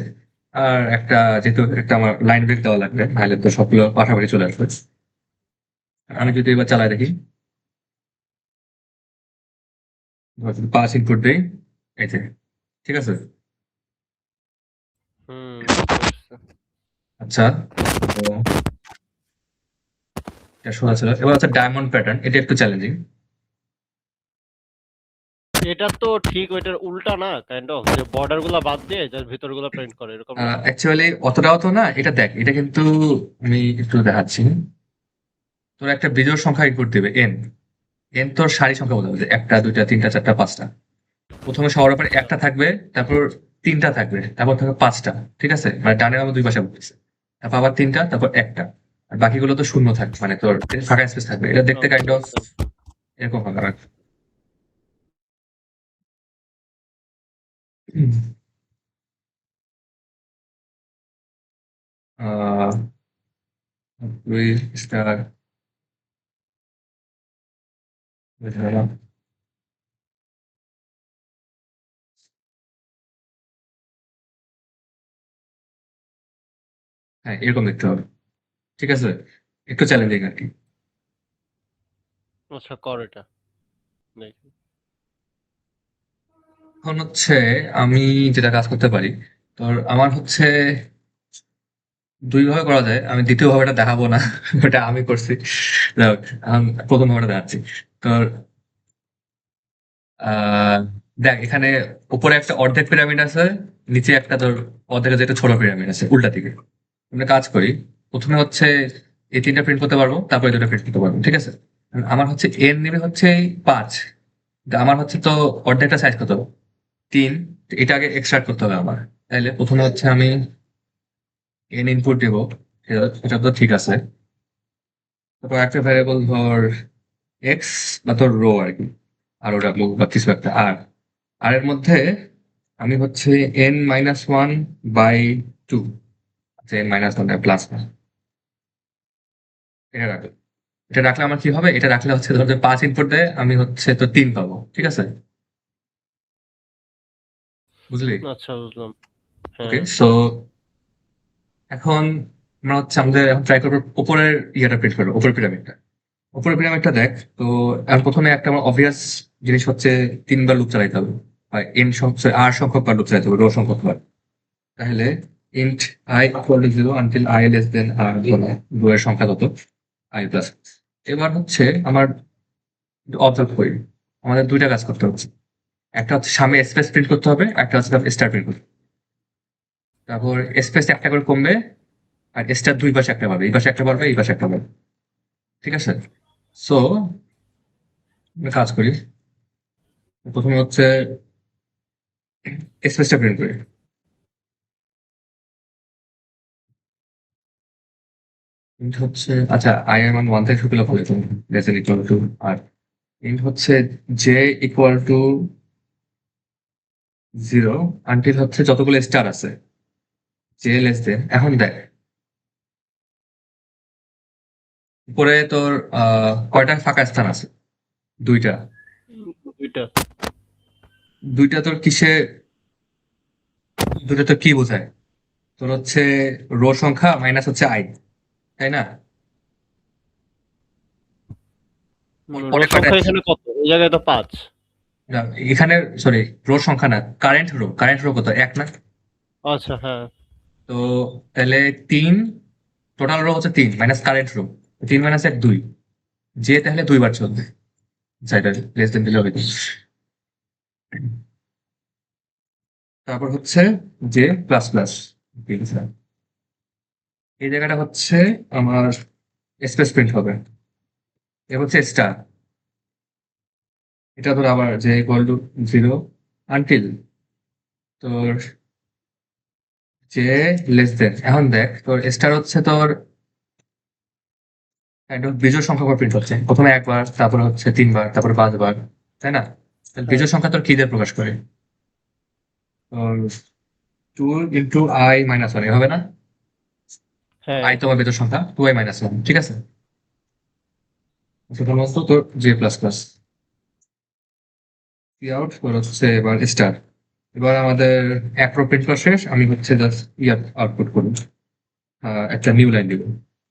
[SPEAKER 1] আর একটা যেহেতু একটা আমার লাইন ব্রেক দেওয়া লাগবে, নাহলে তো সবগুলো পাশাপাশি চলে আসবে। আমি যদি এবার চালাই দেখি, 5 ইনপুট দেই, এই যে, ঠিক আছে।
[SPEAKER 2] বুঝতে পারছি।
[SPEAKER 1] আচ্ছা, তো এটা শোনা ছিল। এবার হচ্ছে ডায়মন্ড প্যাটার্ন, এটা একটু চ্যালেঞ্জিং।
[SPEAKER 2] এটা তো ঠিক ওইটার উল্টা না, কাইন্ড অফ যে বর্ডার গুলা বাদ দিয়ে যার ভিতর গুলা প্রিন্ট করে এরকম না?
[SPEAKER 1] অ্যাকচুয়ালি অতটাও তো না, এটা দেখ, এটা কিন্তু আমি একটু দেখাচ্ছি। তোর একটা বিজোড় সংখ্যা ইনপুট দিবে এন। এন তোর সারি সংখ্যা বলা হচ্ছে, একটা দুইটা তিনটা চারটা পাঁচটা। প্রথমে সবার উপরে
[SPEAKER 2] আচ্ছা,
[SPEAKER 1] একটা থাকবে, তারপর তিনটা থাকবে, তারপর থাকবে পাঁচটা। ঠিক আছে, মানে ডানে বামে দুই পাশে বলতেছে। তারপর আবার তিনটা, তারপর একটা। আর বাকিগুলো তো শূন্য থাকবে, মানে তোর ফাঁকা স্পেস থাকবে। এটা দেখতে
[SPEAKER 2] ওকে,
[SPEAKER 1] কাইন্ড অফ
[SPEAKER 2] বুঝতে পারছি।
[SPEAKER 1] এরকম হবে আর কি। আহ, দুই স্টার, ধরলাম। হ্যাঁ এরকম দেখতে হবে। ঠিক আছে, একটু চ্যালেঞ্জিং আর কি।
[SPEAKER 2] আচ্ছা, কর এটা দেখি।
[SPEAKER 1] এখন হচ্ছে আমি যেটা কাজ করতে পারি, তোর আমার হচ্ছে দুই ভাবে করা যায়, আমি দ্বিতীয় ভাবেটা দেখাবো না। ওটা আমি করছি। যাই হোক, এখন প্রথম ভাবেটা দেখাচ্ছি। তোর আহ দেখ এখানে উপরে একটা অর্ধেক পিরামিড আছে, নিচে একটা তোর অর্ধেকের যে একটা ছোট পিরামিড আছে উল্টা দিকে। আমরা কাজ করি, প্রথমে হচ্ছে এই তিনটা প্রিন্ট করতে পারবো, তারপরে দুটো প্রিন্ট করতে পারবো। ঠিক আছে, আমার হচ্ছে এন নেবে হচ্ছে 5। আমার হচ্ছে তো অর্ধেকটা সাইজ কত, 3। এটা আগে এক্সট্রাক্ট করতে হবে আমার। তাইলে প্রথমে হচ্ছে আমি এন ইনপুট দিব, এটা এটা তো ঠিক আছে। তারপর একটা ভ্যারিয়েবল ধর এক্স বা তোর রো আর কি, আর ওটা বা কিছু একটা আর। আর এর মধ্যে আমি হচ্ছে n-1 বাই 2, আচ্ছা n-1 প্লাস না, এটা রাখলাম। এটা রাখলে আমার কি হবে? এটা রাখলে হচ্ছে ধর যে 5 ইনপুট দেয়, আমি হচ্ছে তো 3 পাবো। ঠিক আছে? বুঝলি?
[SPEAKER 2] আচ্ছা, বুঝলাম।
[SPEAKER 1] ওকে,
[SPEAKER 2] হ্যাঁ।
[SPEAKER 1] সো এখন আমরা হচ্ছে আমাদের এখন ট্রাই করবো উপরের ইয়েটা প্রিন্ট করবো, উপরের পিরামিডটা। উপরের পিরামিডটা দেখ। তো এখন প্রথমে একটা আমার অবভিয়াস জিনিস হচ্ছে 3 বার লুপ চালাইতে হবে, এন সংখ্যক আর সংখ্যক বার লুপ চালাইতে হবে, রো সংখ্যক বার। তাহলে int i equal to 0 until i less than r হলো রো এর সংখ্যা কত, আই প্লাস। এবার হচ্ছে আমার অবজার্ভ করি, আমাদের দুইটা কাজ করতে হচ্ছে। একটা হচ্ছে সামনে স্পেস প্রিন্ট করতে হবে, একটা হচ্ছে স্টার প্রিন্ট করতে হবে। তারপর স্পেস একটা করে কমবে, আর স্টার দুই পাশে একটা পাবে, এই পাশে একটা পারবে, এই পাশে একটা পাবে। ঠিক আছে? সো কাজ করি, প্রথমে হচ্ছে স্পেসটা প্রিন্ট করি। ইন্ট হচ্ছে, আচ্ছা, আই এর মান 1 থেকে শুরু করলে ভালো হতো, লেস দেন ইকুয়াল টু। আর ইন্ট হচ্ছে জে ইকুয়াল টু 0 আনটিল হচ্ছে যতগুলো স্টার আছে, জে লেস দেন। এখন দেখ উপরে তোর কয়টা ফাঁকা স্থান আছে? দুইটা।
[SPEAKER 2] দুইটা।
[SPEAKER 1] দুইটা তোর কিসে, দুইটা তোর কি বোঝায়? তোর হচ্ছে রো সংখ্যা মাইনাস হচ্ছে আই, তাই না?
[SPEAKER 2] রো
[SPEAKER 1] পরে কয়টা
[SPEAKER 2] সংখ্যা
[SPEAKER 1] আছে?
[SPEAKER 2] এখানে কত? এই জায়গায় তো 5।
[SPEAKER 1] না, এখানে সরি, রো সংখ্যা না, কারেন্ট রো কত, এক না?
[SPEAKER 2] আচ্ছা, হ্যাঁ।
[SPEAKER 1] তো তাহলে 3, টোটাল রো হচ্ছে 3 মাইনাস কারেন্ট রো, 3 মাইনাস 1 2, যে তাহলে 2 বার চলবে, যেটা লেস দেন দিলে হইতো। তারপর হচ্ছে যে প্লাস প্লাস, এই জায়গাটা হচ্ছে আমার স্পেস প্রিন্ট হবে। এ হচ্ছে স্টার, এটা ধর আবার যে ইকুয়াল টু 0 আনটিল তোর যে লেস দেন। এখন দেখ তোর স্টার হচ্ছে তোর একদম বিজোড় সংখ্যা করে প্রিন্ট হচ্ছে, প্রথমে একবার, তারপরে হচ্ছে 3 বার, তারপরে 5 বার, তাই না? তাহলে
[SPEAKER 2] হ্যাঁ।
[SPEAKER 1] বিজোড় সংখ্যা তোর কি দিয়ে প্রকাশ করে? তোর 2 ইন্টু আই মাইনাস 1 হবে না?
[SPEAKER 2] হ্যাঁ।
[SPEAKER 1] আই তোমার বিজোড় সংখ্যা, 2i মাইনাস 1, ঠিক আছে? সেটা হচ্ছে তোর j plus plus. C out তোর হচ্ছে এবার স্টার। এবার আমাদের এক রো প্রিন্ট করা শেষ, আমি হচ্ছে জাস্ট ইয়ার আউটপুট করবো, একটা নিউ লাইন দিব।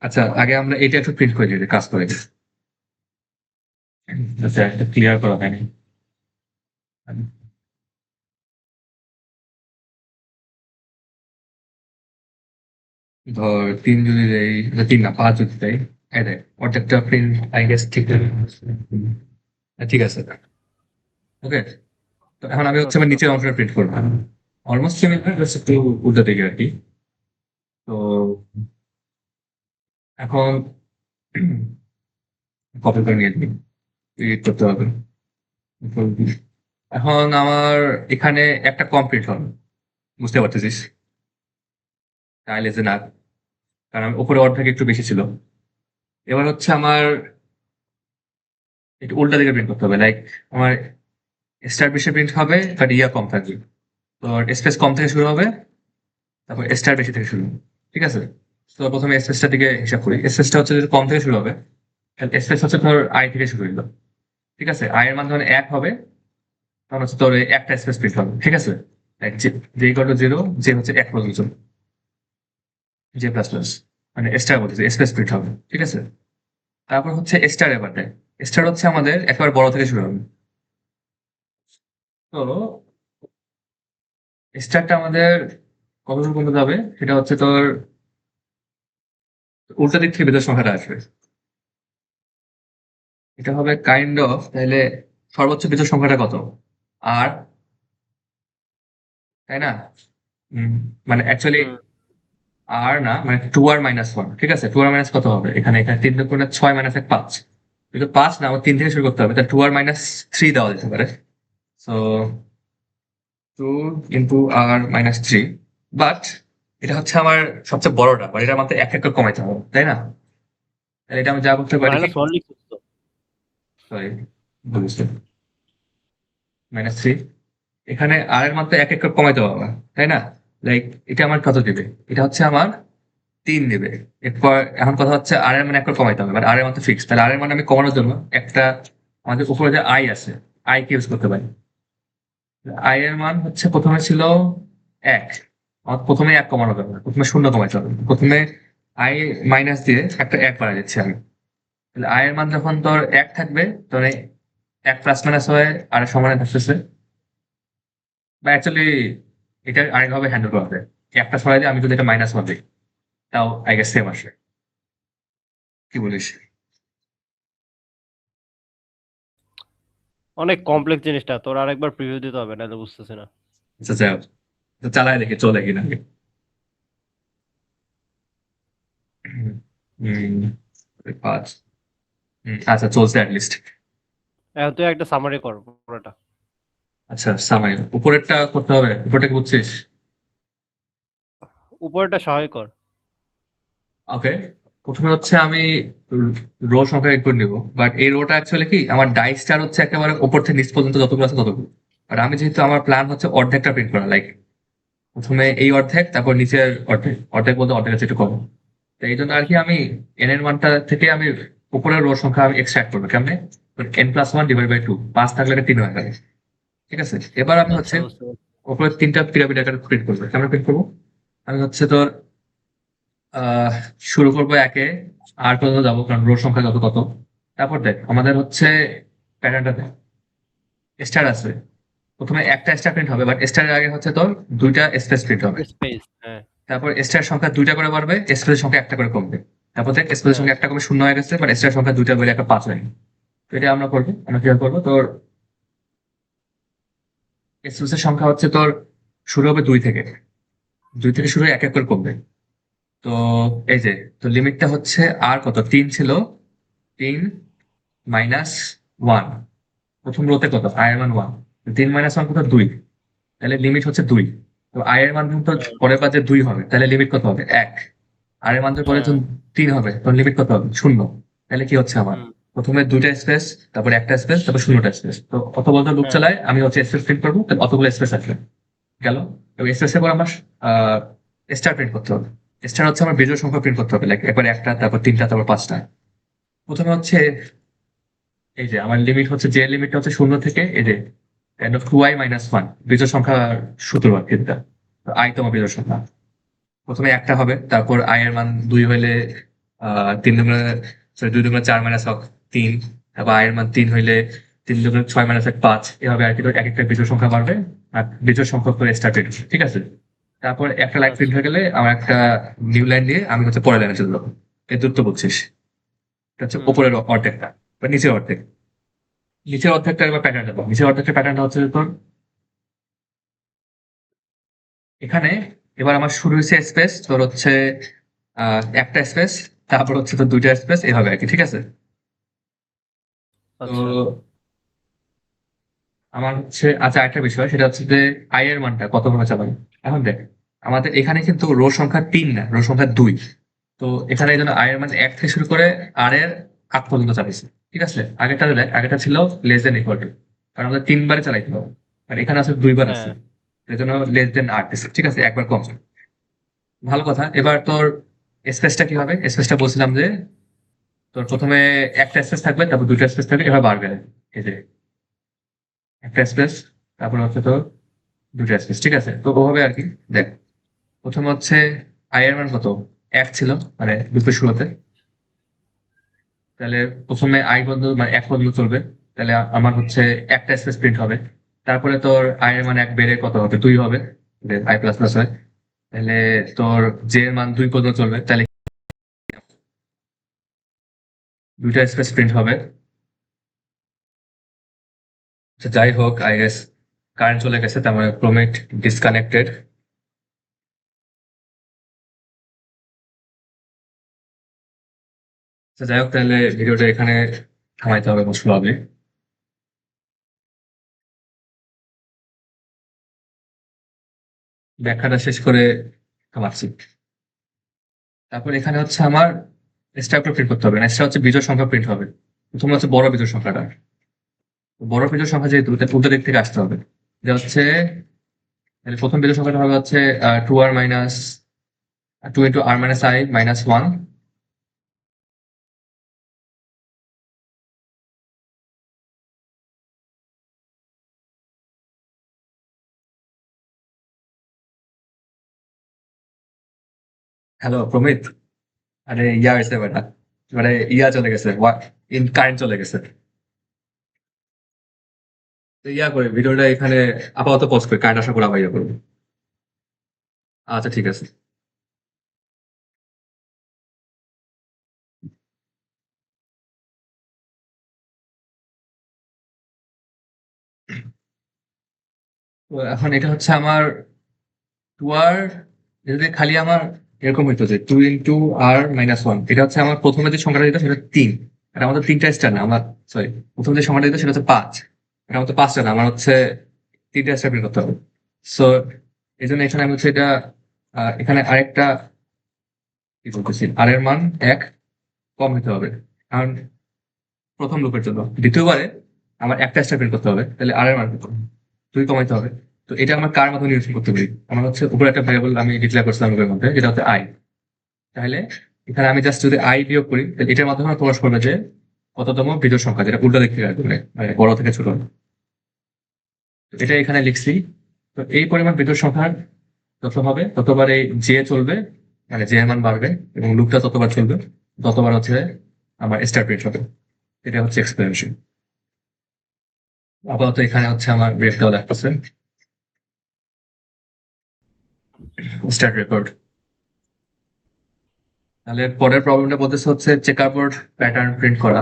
[SPEAKER 1] আচ্ছা, আগে আমরা এটা একটু প্রিন্ট করে দিই, কাজ করে দিই। আচ্ছা, এটা ক্লিয়ার করা হয়নি। ধর 3 যদি দেই, 3 না 5 যদি দেই, এই দেখ অর্ধেকটা প্রিন্ট আই গেস ঠিক আছে। ঠিক আছে, ওকে। তো এখন আমি হচ্ছে আমার
[SPEAKER 2] আচ্ছা।
[SPEAKER 1] নিচের অংশটা প্রিন্ট করবো, অলমোস্ট সিমিলার, জাস্ট একটু উল্টো দিকে আর কি। তো এখন কপি করে নিয়ে নিই, এডিট করতে হবে। এখন আমার এখানে একটা কমপ্লিট হবে, বুঝতে পারতেছিস? তাহলে যে না, কারণ উপরে অর্ধেক একটু বেশি ছিল। এবার হচ্ছে আমার একটু উল্টা দিকে প্রিন্ট করতে হবে, লাইক আমার স্টার বেশি প্রিন্ট হবে, বাট ইয়া কম থাকবে। তো স্পেস কম থেকে শুরু হবে, তারপর স্টার বেশি থেকে শুরু হবে। ঠিক আছে? তো প্রথমে স্পেসটা দিকে হিসাব করি। স্পেসটা হচ্ছে যদি কম থেকে শুরু হবে, তাহলে স্পেস হচ্ছে তোর আই থেকে শুরু হইলো। ঠিক আছে? আই এর মান যখন 1 হবে, তখন হচ্ছে তোর এই একটা স্পেস প্রিন্ট হবে। ঠিক আছে? Like যে ইকুয়াল টু 0, যে হচ্ছে 1 পর্যন্ত, জে প্লাস প্লাস, মানে স্টার বলতেছে স্পেস প্রিন্ট হবে। ঠিক আছে? তারপর হচ্ছে স্টার, এবার দেখ স্টার হচ্ছে আমাদের একেবারে বড় থেকে শুরু হবে। তো স্টারটা আমাদের কত দূর পর্যন্ত যাবে, সেটা হচ্ছে তোর উল্টা দিক থেকে ভেতর সংখ্যাটা আসবে। এটা হবে কাইন্ড অফ, তাহলে সর্বোচ্চ ভেতর সংখ্যাটা কত? আর, তাই না? উম, মানে অ্যাকচুয়ালি
[SPEAKER 2] হুম।
[SPEAKER 1] আর না, মানে 2r-1, ঠিক আছে? 2r- কত হবে এখানে? এখানে 3 দুগুণে 6 মাইনাস 1 5, কিন্তু 5 না, আমার 3 থেকে শুরু করতে হবে, তাহলে 2r-3 দেওয়া যেতে পারে। সো 2 × r-3, বাট এটা হচ্ছে আমার সবচেয়ে বড়টা, বা এটার মধ্যে এক এক করে কমাইতে হবে, তাই না? তাহলে এটা আমি যা করতে পারি কি,
[SPEAKER 2] -1 লিখছিস তো?
[SPEAKER 1] সরি বলিস, -3, এখানে আর এর মাত্রা এক এক করে কমাইতে হবে, তাই না? লাইক এটা আমার কত দেবে? এটা হচ্ছে আমার 3 নেবে। এরপর এখন কথা হচ্ছে আর এর মান 1 করে কমাইতে হবে, আর এর মান তো ফিক্স। তাহলে আর এর মান আমি কমানোর জন্য একটা আমাদের উপরে যে আই আছে, আই কে ইউজ করতে পারি। আই এর মান হচ্ছে প্রথমে ছিল 1, আমার প্রথমে 1 কমানো যাবে না, প্রথমে 0 কমাইতে হবে। প্রথমে আই মাইনাস দিয়ে একটা 1 বাড়া দিচ্ছি আমি। তাহলে আই এর মান যখন তোর 1 থাকবে, তোর 1 প্লাস মাইনাস হয়ে আর এর সমানে থাকতেছে। বা অ্যাকচুয়ালি এটা আরেকভাবে হ্যান্ডেল করা যায়। একটা সরাই দিয়ে আমি যদি এটা মাইনাস 1 দিই, তাও আই গেস সেম আসবে। কি বলিস?
[SPEAKER 2] অনেক কমপ্লেক্স জিনিসটা, তোর আরেকবার প্রিভিউ দিতে হবে, নাহলে বুঝতেছি না।
[SPEAKER 1] আচ্ছা যাই হোক, তো চালায় দেখি চলে কিনা। হুম, 5। আচ্ছা চলছে অ্যাটলিস্ট।
[SPEAKER 2] এখন তুই একটা সামারি কর পুরোটা।
[SPEAKER 1] আচ্ছা সামাই উপরেরটা করতে হবে, উপরটা কি বুঝছিস?
[SPEAKER 2] উপরেরটা সহায় কর।
[SPEAKER 1] ওকে, প্রথমে হচ্ছে আমি রো সংখ্যা এক করে নিবো, বাট এই রোটা অ্যাকচুয়ালি কি আমার ডাইসটার হচ্ছে একেবারে উপর থেকে নিচ পর্যন্ত যতগুলো আছে ততগুলো। আর আমি যেহেতু আমার প্ল্যান হচ্ছে অর্ধেকটা প্রিন্ট করা, লাইক প্রথমে এই অর্ধেক, তারপর নিচের অর্ধেক, অর্ধেক বলতে অর্ধেক আছে একটু কম। তো এই জন্য আর কি আমি এন এর মানটা থেকে আমি উপরের রো সংখ্যা আমি এক্সট্রাক্ট করবো কেমনে, n+1/2, 5 থাকলে এটা 3 হয়ে গেল। ঠিক আছে, এবার আমি
[SPEAKER 2] আচ্ছা,
[SPEAKER 1] হচ্ছে
[SPEAKER 2] বুঝতে পারছি।
[SPEAKER 1] উপরে 3টা পিরামিড আকারে প্রিন্ট করবো। কেমন প্রিন্ট করবো? আমি হচ্ছে তোর আহ শুরু করবো একে, আর পর্যন্ত যাবো, কারণ রোড সংখ্যা যত তত। তারপর দেখ আমাদের হচ্ছে প্যাটার্নটা দেখ, স্টার আছে। প্রথমে একটা স্টার প্রিন্ট হবে, বাট স্টারের আগে হচ্ছে তোর 2টা স্পেস প্রিন্ট হবে।
[SPEAKER 2] স্পেস, হ্যাঁ।
[SPEAKER 1] তারপর স্টার সংখ্যা 2টা করে বাড়বে, স্পেসের সংখ্যা একটা করে কমবে। তারপর দেখ স্পেসের
[SPEAKER 2] হ্যাঁ।
[SPEAKER 1] সংখ্যা একটা কমে 0 হয়ে গেছে, বাট স্টার সংখ্যা 2টা বেড়ে একটা 5 হয়ে গেছে। তো এটা আমরা করবো, আমরা কিভাবে করবো, তোর স্পেসের সংখ্যা হচ্ছে তোর শুরু হবে 2 থেকে, 2 থেকে শুরু হয়ে এক এক করে কমবে। তো এই যে, তো লিমিটটা হচ্ছে আর কত, 3 ছিল, 3-1। প্রথম রোতে কত, আই এর মান 1, 3-1 কত, 2। তাহলে লিমিট হচ্ছে 2। তো আই এর মান তো
[SPEAKER 2] হ্যাঁ।
[SPEAKER 1] পরের বার যে 2 হবে, তাহলে লিমিট কত হবে, 1। আর এর মান তো পরে
[SPEAKER 2] হ্যাঁ।
[SPEAKER 1] যখন 3 হবে, তখন লিমিট কত হবে, 0। তাহলে কি হচ্ছে আমার,
[SPEAKER 2] হুম।
[SPEAKER 1] প্রথমে 2টা স্পেস, তারপর একটা স্পেস, তারপর 0টা স্পেস। তো অত বলতে লুপ
[SPEAKER 2] হ্যাঁ।
[SPEAKER 1] চালায় আমি হচ্ছে স্পেস প্রিন্ট করবো, তাহলে অতগুলো স্পেস আসবে। গেল। এবং স্পেসের পর আমার স্টার প্রিন্ট করতে হবে। স্টার হচ্ছে আমার বিজোড় সংখ্যা প্রিন্ট করতে হবে, লাইক একবার একটা, তারপর 3টা, তারপর 5টা। প্রথমে হচ্ছে এই যে আমার লিমিট হচ্ছে, যে লিমিটটা হচ্ছে 0 থেকে এই যে n(2i-1) বিজোড় সংখ্যা সূত্র আর কি এটা। আই তোমার বিজোড় সংখ্যা। প্রথমে একটা হবে, তারপর আই এর মান 2 হইলে 3 দুগুণে, সরি 2 দুগুণে 4 মাইনাস 3। তারপর আই এর মান 3 হইলে 3 দুগুণে 6 মাইনাস 5। এভাবে আর কি, তো এক একটা বিজোড় সংখ্যা বাড়বে, আর বিজোড় সংখ্যক করে স্টার্ট প্রিন্ট, ঠিক আছে। তারপর একটা লাইন প্রিন্ট
[SPEAKER 2] আচ্ছা।
[SPEAKER 1] হয়ে গেলে আমার একটা নিউ লাইন দিয়ে আমি হচ্ছে পরের লাইনে চলে যাবো। এর দূরত্ব বুঝছিস? এটা হচ্ছে
[SPEAKER 2] হুম।
[SPEAKER 1] উপরের অর্ধেকটা বা নিচের অর্ধেক। নিচের অর্ধেকটা এবার প্যাটার্ন দেবো। নিচের অর্ধেকটা প্যাটার্নটা হচ্ছে তোর এখানে। এবার আমার শুরু হয়েছে স্পেস, তোর হচ্ছে একটা স্পেস, তারপর হচ্ছে তোর 2টা স্পেস, এভাবে আর কি, ঠিক আছে। তো
[SPEAKER 2] আচ্ছা।
[SPEAKER 1] আমার হচ্ছে, আচ্ছা একটা বিষয়, সেটা হচ্ছে যে আই এর মানটা কত ভাবে চালাবো। এখন দেখ, আমাদের এখানে কিন্তু রো সংখ্যা 3 না, রো সংখ্যা 2। তো এখানে এই জন্য আই এর মান 1 থেকে শুরু করে আর এর আগ পর্যন্ত চালাইছি, ঠিক আছে। আগেরটা দেখ, আগেরটা ছিল লেস দেন ইকুয়াল টু, কারণ আমাদের 3 বারে চালাইতে হবে, আর এখানে আছে 2 বার আছে।
[SPEAKER 2] হ্যাঁ।
[SPEAKER 1] এই জন্য লেস দেন 8 দিচ্ছে, ঠিক আছে, একবার কম। ভালো কথা। এবার তোর স্পেসটা কি হবে, স্পেসটা বলছিলাম যে তোর প্রথমে একটা স্পেস থাকবে, তারপর 2টা স্পেস থাকবে, এভাবে বাড়বে। এই যে একটা স্পেস, তারপর হচ্ছে তোর 2টা স্পেস, ঠিক আছে। তো ওভাবে আর কি। দেখ, প্রথমে হচ্ছে আই এর মান কত, 1 ছিল, মানে লুপের শুরুতে। তাহলে প্রথমে আই পর্যন্ত মানে 1 পর্যন্ত চলবে। তাহলে আমার হচ্ছে একটা স্পেস প্রিন্ট হবে। তারপরে তোর আই এর মান 1 বেড়ে কত হবে, 2 হবে, আই প্লাস প্লাস হয়। তাহলে তোর জে এর মান 2 পর্যন্ত চলবে, তাহলে 2টা স্পেস প্রিন্ট হবে। আচ্ছা, যাই হোক, আই গেস কারেন্ট চলে গেছে, তার মানে ক্রোমেট ডিসকানেক্টেড। যাই হোক, তাহলে ভিডিওটা এখানে থামাইতে হবে মোস্ট প্রবাবলি। ব্যাখ্যাটা শেষ করে থামাচ্ছি। তারপর এখানে হচ্ছে আমার স্টারটা প্রিন্ট করতে হবে না, স্টার হচ্ছে বিজোড় সংখ্যা প্রিন্ট হবে। প্রথমে হচ্ছে বড় বিজোড় সংখ্যাটা। বড় বিজোড় সংখ্যা যেহেতু উল্টো দিক থেকে আসতে হবে, যে হচ্ছে, তাহলে প্রথম বিজোড় সংখ্যাটা হবে হচ্ছে 2r minus 2 into r minus I minus 1 hello Pramit, আরে ইয়া হয়েছে বেটা, মানে ইয়া চলে গেছে, ইন কারেন্ট চলে গেছে। তো ইয়া করে ভিডিওটা এখানে আপাতত পজ করে কারেন্ট আসার পর আবার ইয়া করবো। আচ্ছা ঠিক আছে। তো এখন এটা হচ্ছে আমার 2r, যদি খালি আমার এরকম হইতো যে 2 ইন্টু আর মাইনাস 1, এটা হচ্ছে আমার প্রথমে যে সংখ্যাটা দিত সেটা 3। এটা আমাদের 3টা স্টার না, আমার সরি, প্রথম যে সংখ্যাটা দিত সেটা হচ্ছে 5। এটা আমাদের 5টা না, আমার হচ্ছে 3টা স্টার প্রিন্ট করতে হবে। সো এই জন্য এখানে আমি হচ্ছে এটা এখানে আরেকটা কি বলতেছি, আর এর মান 1 কম হতে হবে। কারণ প্রথম লুপের জন্য দ্বিতীয়বারে আমার একটা স্টার প্রিন্ট করতে হবে, তাহলে আর এর মান কত, 2 কমাইতে হবে। তো এটা আমার কার মাধ্যমে নিরীক্ষণ করতে পারি? আমার হচ্ছে উপরে একটা ভ্যারিয়েবল আমি ডিক্লেয়ার করছিলাম লুপের মধ্যে, যেটা হচ্ছে আই। তাহলে এখানে আমি জাস্ট যদি আই বিয়োগ করি, তাহলে এটার মাধ্যমে আমার প্রকাশ করবে যে কততম বিজোড় সংখ্যা, যেটা উল্টো দিক থেকে আসবে, মানে বড় থেকে ছোট। তো এটা এখানে লিখছি। তো এই পরিমাণ বিজোড় সংখ্যার যত হবে ততবার এই জে চলবে, মানে জে এর মান বাড়বে, এবং লুপটা ততবার চলবে ততবার হচ্ছে আমার স্টার প্রিন্ট হবে। এটা হচ্ছে এক্সপ্লেনেশন। আপাতত এখানে হচ্ছে আমার ব্রেক দেওয়া লাগতেছে, স্টার্ট রেকর্ড। তাহলে পরের প্রবলেমটা বলতেছে হচ্ছে চেকারবোর্ড প্যাটার্ন প্রিন্ট করা।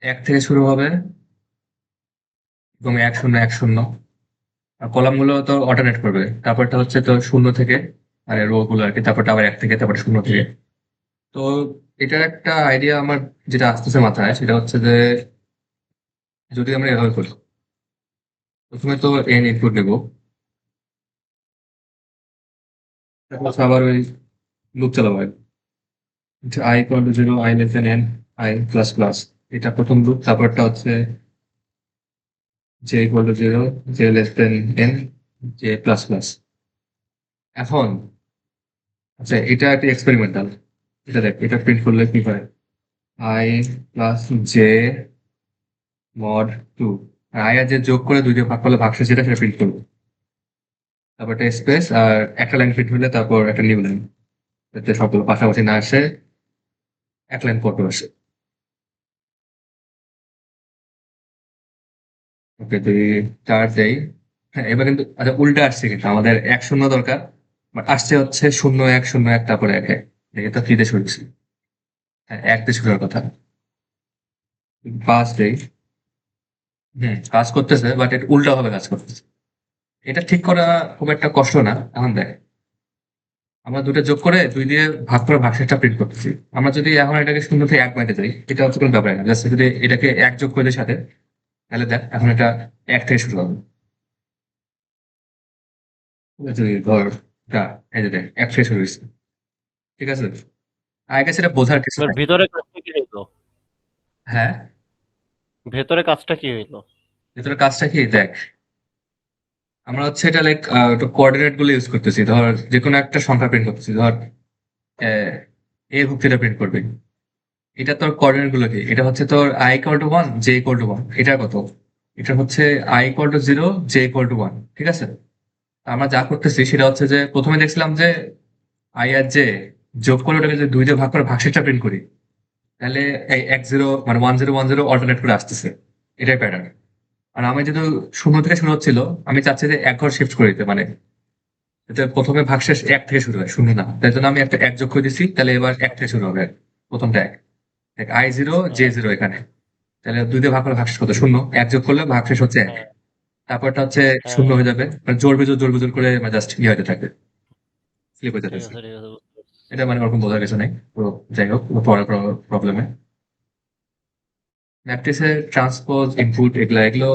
[SPEAKER 1] 1 থেকে শুরু হবে এবং 1 0 1 0, আর কলাম গুলো তো অল্টারনেট করবে। তারপরটা হচ্ছে তো 0 থেকে, মানে রো গুলো আর কি, তারপরটা আবার 1 থেকে, তারপরে 0 থেকে। তো এটার একটা আইডিয়া আমার যেটা আসতেছে মাথায়, সেটা হচ্ছে যে যদি আমরা এভাবে করি, প্রথমে তো এন ইনপুট নেবো, তারপর হচ্ছে আবার ওই লুপ চালাবো, I equal to 0, i less than n, I plus plus, এটা প্রথম লুপ। তারপরটা হচ্ছে j equal to 0, J less than n, J plus plus. এখন আচ্ছা, এটা একটা এক্সপেরিমেন্টাল, এটা দেখ, এটা প্রিন্ট করলে কি হয়, আই প্লাস জে মড 2, আর আই আর জে যোগ করে 2 দিয়ে ভাগ করলে ভাগশেষ যেটা সেটা প্রিন্ট করবো। তারপর একটা স্পেস আর একটা লাইন প্রিন্ট হলে তারপর একটা নিউ লাইন, যাতে সবগুলো পাশাপাশি না আসে, এক লাইন পর পর আসে। ওকে, তুই 4 দেই। হ্যাঁ, এবার কিন্তু আচ্ছা উল্টা আসছে, কিন্তু আমাদের 1 0 দরকার, বাট আসছে হচ্ছে 0 1 0 1, তারপরে 1 1। দেখে তো 3 দিয়ে শুরু হচ্ছে। হ্যাঁ, 1 দিয়ে শুরু হওয়ার কথা। 5 দেই। কাজ করতেছে, বাট এটা উল্টা ভাবে কাজ করতেছে। এটা ঠিক করা খুব একটা কষ্ট না। এখন দেখ, আমরা দুটো যোগ করে 2 দিয়ে ভাগ করে ভাগশেষটা প্রিন্ট করতেছি। আমরা যদি এখন এটাকে 0 থেকে 1 বানাতে চাই, এটা হচ্ছে কোনো ব্যাপার না। জাস্ট যদি এটাকে 1 যোগ করে দিই সাথে, তাহলে দেখ এখন এটা 1 থেকে শুরু হবে। যদি ধর এটা, এই যে দেখ 1 থেকে শুরু হয়েছে, ঠিক আছে? আগে সেটা বোঝার কিছু
[SPEAKER 2] এবার
[SPEAKER 1] নাই।
[SPEAKER 2] ভিতরে কাজটা কি হইলো?
[SPEAKER 1] হ্যাঁ,
[SPEAKER 2] ভেতরে কাজটা কি হইলো?
[SPEAKER 1] ভিতরে কাজটা কি দেখ, আমরা হচ্ছে এটা লাইক একটু কোঅর্ডিনেট গুলো ইউজ করতেছি। ধর যে কোনো একটা সংখ্যা প্রিন্ট করতেছি, ধর এ ভুক্তিটা প্রিন্ট করবে। এটা তোর কোঅর্ডিনেট গুলো কি, এটা হচ্ছে তোর I equal two 1, J equal two 1। এটা কত, এটা হচ্ছে I equal to 0, J equal two 1, ঠিক আছে? আমরা যা করতেছি সেটা হচ্ছে যে প্রথমে দেখছিলাম যে আই আর জে যোগ করে ওটাকে যদি 2 দিয়ে ভাগ করে ভাগশেষটা প্রিন্ট করি, তাহলে এই 1 0 মানে 1 0 1 0 অল্টারনেট করে আসতেছে। এটাই প্যাটার্ন। আর আমি যেহেতু 0 থেকে শুরু হচ্ছিল, আমি চাচ্ছি যে 1 ঘর শিফট করে দিতে, মানে যাতে প্রথমে ভাগশেষ 1 থেকে শুরু হয়, 0 না। তাই জন্য আমি একটা 1 যোগ করে দিচ্ছি, তাহলে এবার 1 থেকে শুরু হবে প্রথমটা 1। দেখ আই 0, জে
[SPEAKER 2] হুম,
[SPEAKER 1] 0 এখানে, তাহলে 2 দিয়ে ভাগ করলে ভাগশেষ কত, 0। 1 যোগ করলে ভাগশেষ হচ্ছে 1।
[SPEAKER 2] হ্যাঁ,
[SPEAKER 1] তারপরটা হচ্ছে
[SPEAKER 2] হ্যাঁ,
[SPEAKER 1] 0
[SPEAKER 2] হ্যাঁ।
[SPEAKER 1] হয়ে যাবে, মানে জোর বিজোর করে জাস্ট ইয়ে হতে থাকে, স্লিপ হতে
[SPEAKER 2] ঠিক
[SPEAKER 1] থাকে।
[SPEAKER 2] আছে, ঠিক আছে, বুঝতে পারছি।
[SPEAKER 1] এটা মানে ওরকম বোঝার কিছু নেই। তো যাই হোক, পরের প্রবলেমে ম্যাট্রিক্সের ট্রান্সপোজ ইনপুট এগুলো এগুলো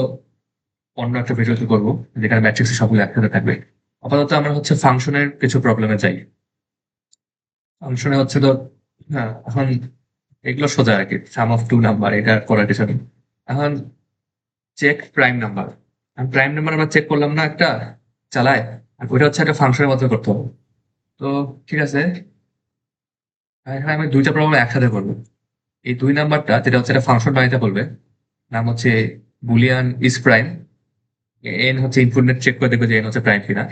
[SPEAKER 1] অন্য একটা ভিডিওতে করবো, যেখানে ম্যাট্রিক্সের সবগুলো একসাথে থাকবে। আপাতত আমরা হচ্ছে ফাংশনের কিছু প্রবলেমে যাই। ফাংশনে হচ্ছে তো, হ্যাঁ এখন এগুলো সোজা আর কি, সাম অফ টু নাম্বার, এটা করার কিছু নেই। এখন check prime number. Prime number আমরা চেক করলাম না একটা চালায়, আর ওইটা হচ্ছে একটা ফাংশনের মাধ্যমে করতে হবে। তো ঠিক আছে, এখানে আমি দুইটা প্রবলেম একসাথে করবো। এই 2 নাম্বারটা যেটা হচ্ছে একটা ফাংশন বানাইতে বলবে, নাম হচ্ছে বুলিয়ান ইজ প্রাইম। এন হচ্ছে ইনপুট চেক করে দেখবে যে এন হচ্ছে প্রাইম কিনা।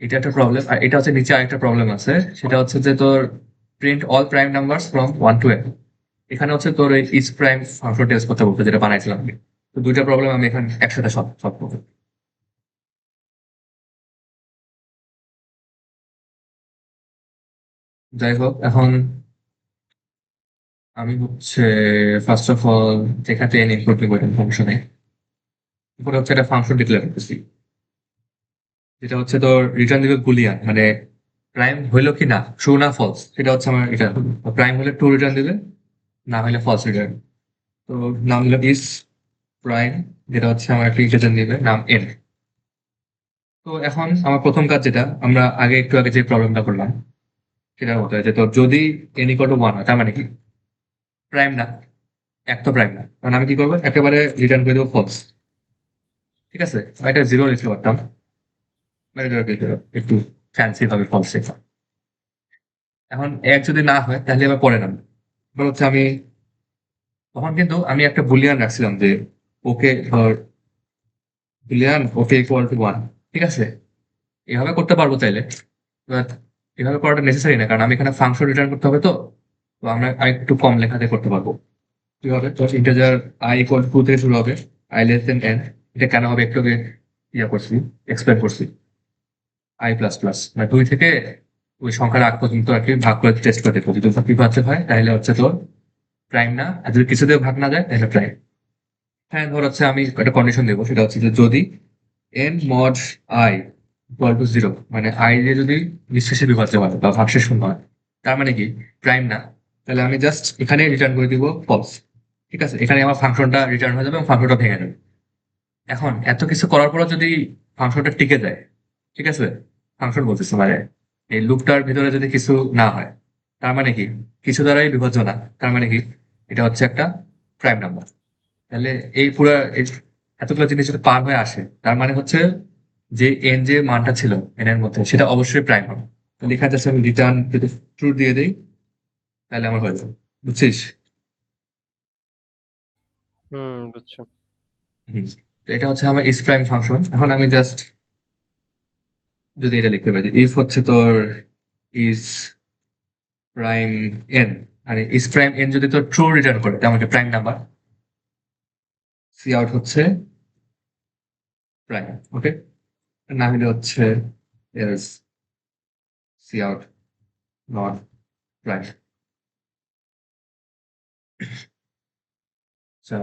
[SPEAKER 1] এটা একটা প্রবলেম। আর এটা হচ্ছে নিচে আরেকটা প্রবলেম আছে, সেটা হচ্ছে যে তোর print all prime numbers from 1 to n। এখানে হচ্ছে তোর এই ইজ প্রাইম ফাংশন টেস্ট করতে বলতে, যেটা বানাইছিলাম আমি। তো দুইটা প্রবলেম আমি এখানে একসাথে সলভ করবো। যাই হোক, এখন আমি হচ্ছে ফার্স্ট অফ অল যেখানে এন ইনপুট নিবো ফাংশনে, এরপরে হচ্ছে একটা ফাংশন ডিক্লেয়ার করতেছি, যেটা হচ্ছে তোর রিটার্ন দিবে বুলিয়ান, মানে প্রাইম হইলো কি না, ট্রু না ফলস, সেটা হচ্ছে আমার রিটার্ন। প্রাইম হলে ট্রু রিটার্ন দিবে, না হলে ফলস রিটার্ন। তো নাম দিলাম ইজ প্রাইম, যেটা হচ্ছে আমার একটা ইন্টিজার দিবে নাম এন। তো এখন আমার প্রথম কাজ, যেটা আমরা একটু আগে যে প্রবলেমটা করলাম, সেটার মতো যে তোর যদি এন ইকুয়াল টু 1 হয়, তার মানে কি প্রাইম না, এক তো প্রাইম না, কারণ আমি কি করবো, একেবারে রিটার্ন করে দেবো ফলস। ঠিক আছে, এটা 0 লিখতে পারতাম, মানে এটা একটু ফ্যান্সি ভাবে ফলস লেখা। এখন এক যদি না হয় তাহলে এবার পরে নাম, এবার হচ্ছে আমি তখন কিন্তু আমি একটা বুলিয়ান রাখছিলাম যে ওকে ধর বুলিয়ান ওকে ইকুয়াল টু 1। ঠিক আছে, এভাবে করতে পারবো চাইলে, বাট এভাবে করাটা নেসেসারি না, কারণ আমি এখানে ফাংশন রিটার্ন করতে হবে। তো তো আমরা আরেকটু কম লেখাতে করতে পারবো। কি হবে, তো ইন্টিজার আই ইকুয়াল টু থেকে শুরু হবে, আই লেস দেন এন। এটা কেন হবে একটু আগে ইয়া করছি, এক্সপ্লেন করছি। আই প্লাস প্লাস মানে 2 থেকে ওই সংখ্যার আগ পর্যন্ত আর কি ভাগ করে টেস্ট করে দেখবো, যদি বিভাজ্য হয় তাহলে হচ্ছে তোর প্রাইম না, আর যদি কিছু দিয়ে ভাগ না যায় তাহলে প্রাইম। হ্যাঁ, ধর হচ্ছে আমি একটা কন্ডিশন দেবো, সেটা হচ্ছে যে যদি N mod I equal to 0, মানে আই দিয়ে যদি নিঃশেষে বিভাজ্য হয় বা ভাগশেষ শূন্য হয়, তার মানে কি প্রাইম না, তাহলে আমি জাস্ট এখানে রিটার্ন করে দিব ফলস। ঠিক আছে, এখানে আমার ফাংশনটা রিটার্ন হয়ে যাবে এবং ফাংশনটা ভেঙে যাবে। এখন এত কিছু করার পরও যদি ফাংশনটা টিকে যায়, ঠিক আছে, ফাংশন বলতেছে মানে এই লুপটার ভিতরে যদি কিছু না হয়, তার মানে কি কিছু দ্বারাই বিভাজ্য না, তার মানে কি এটা হচ্ছে একটা প্রাইম নাম্বার। তাহলে এই পুরা এতগুলো জিনিস যদি পার হয়ে আসে, তার মানে হচ্ছে যে এন যে মানটা ছিল এন এর মধ্যে, সেটা অবশ্যই প্রাইম হবে। তাহলে এখানে just আমি রিটার্ন যদি ট্রু দিয়ে দিই, তাহলে আমার হয়ে যাবে। বুঝছিস?
[SPEAKER 2] বুঝছো।
[SPEAKER 1] হুম। তো এটা হচ্ছে আমার ইস প্রাইম ফাংশন। এখন আমি জাস্ট যদি এটা লিখতে পারি, ইফ হচ্ছে তোর ইজ প্রাইম এন, মানে ইজ প্রাইম এন যদি তোর ট্রু রিটার্ন করে, তার মানে প্রাইম নাম্বার, সি আউট হচ্ছে প্রাইম। ওকে, না হলে হচ্ছে else c out not prime. আচ্ছা,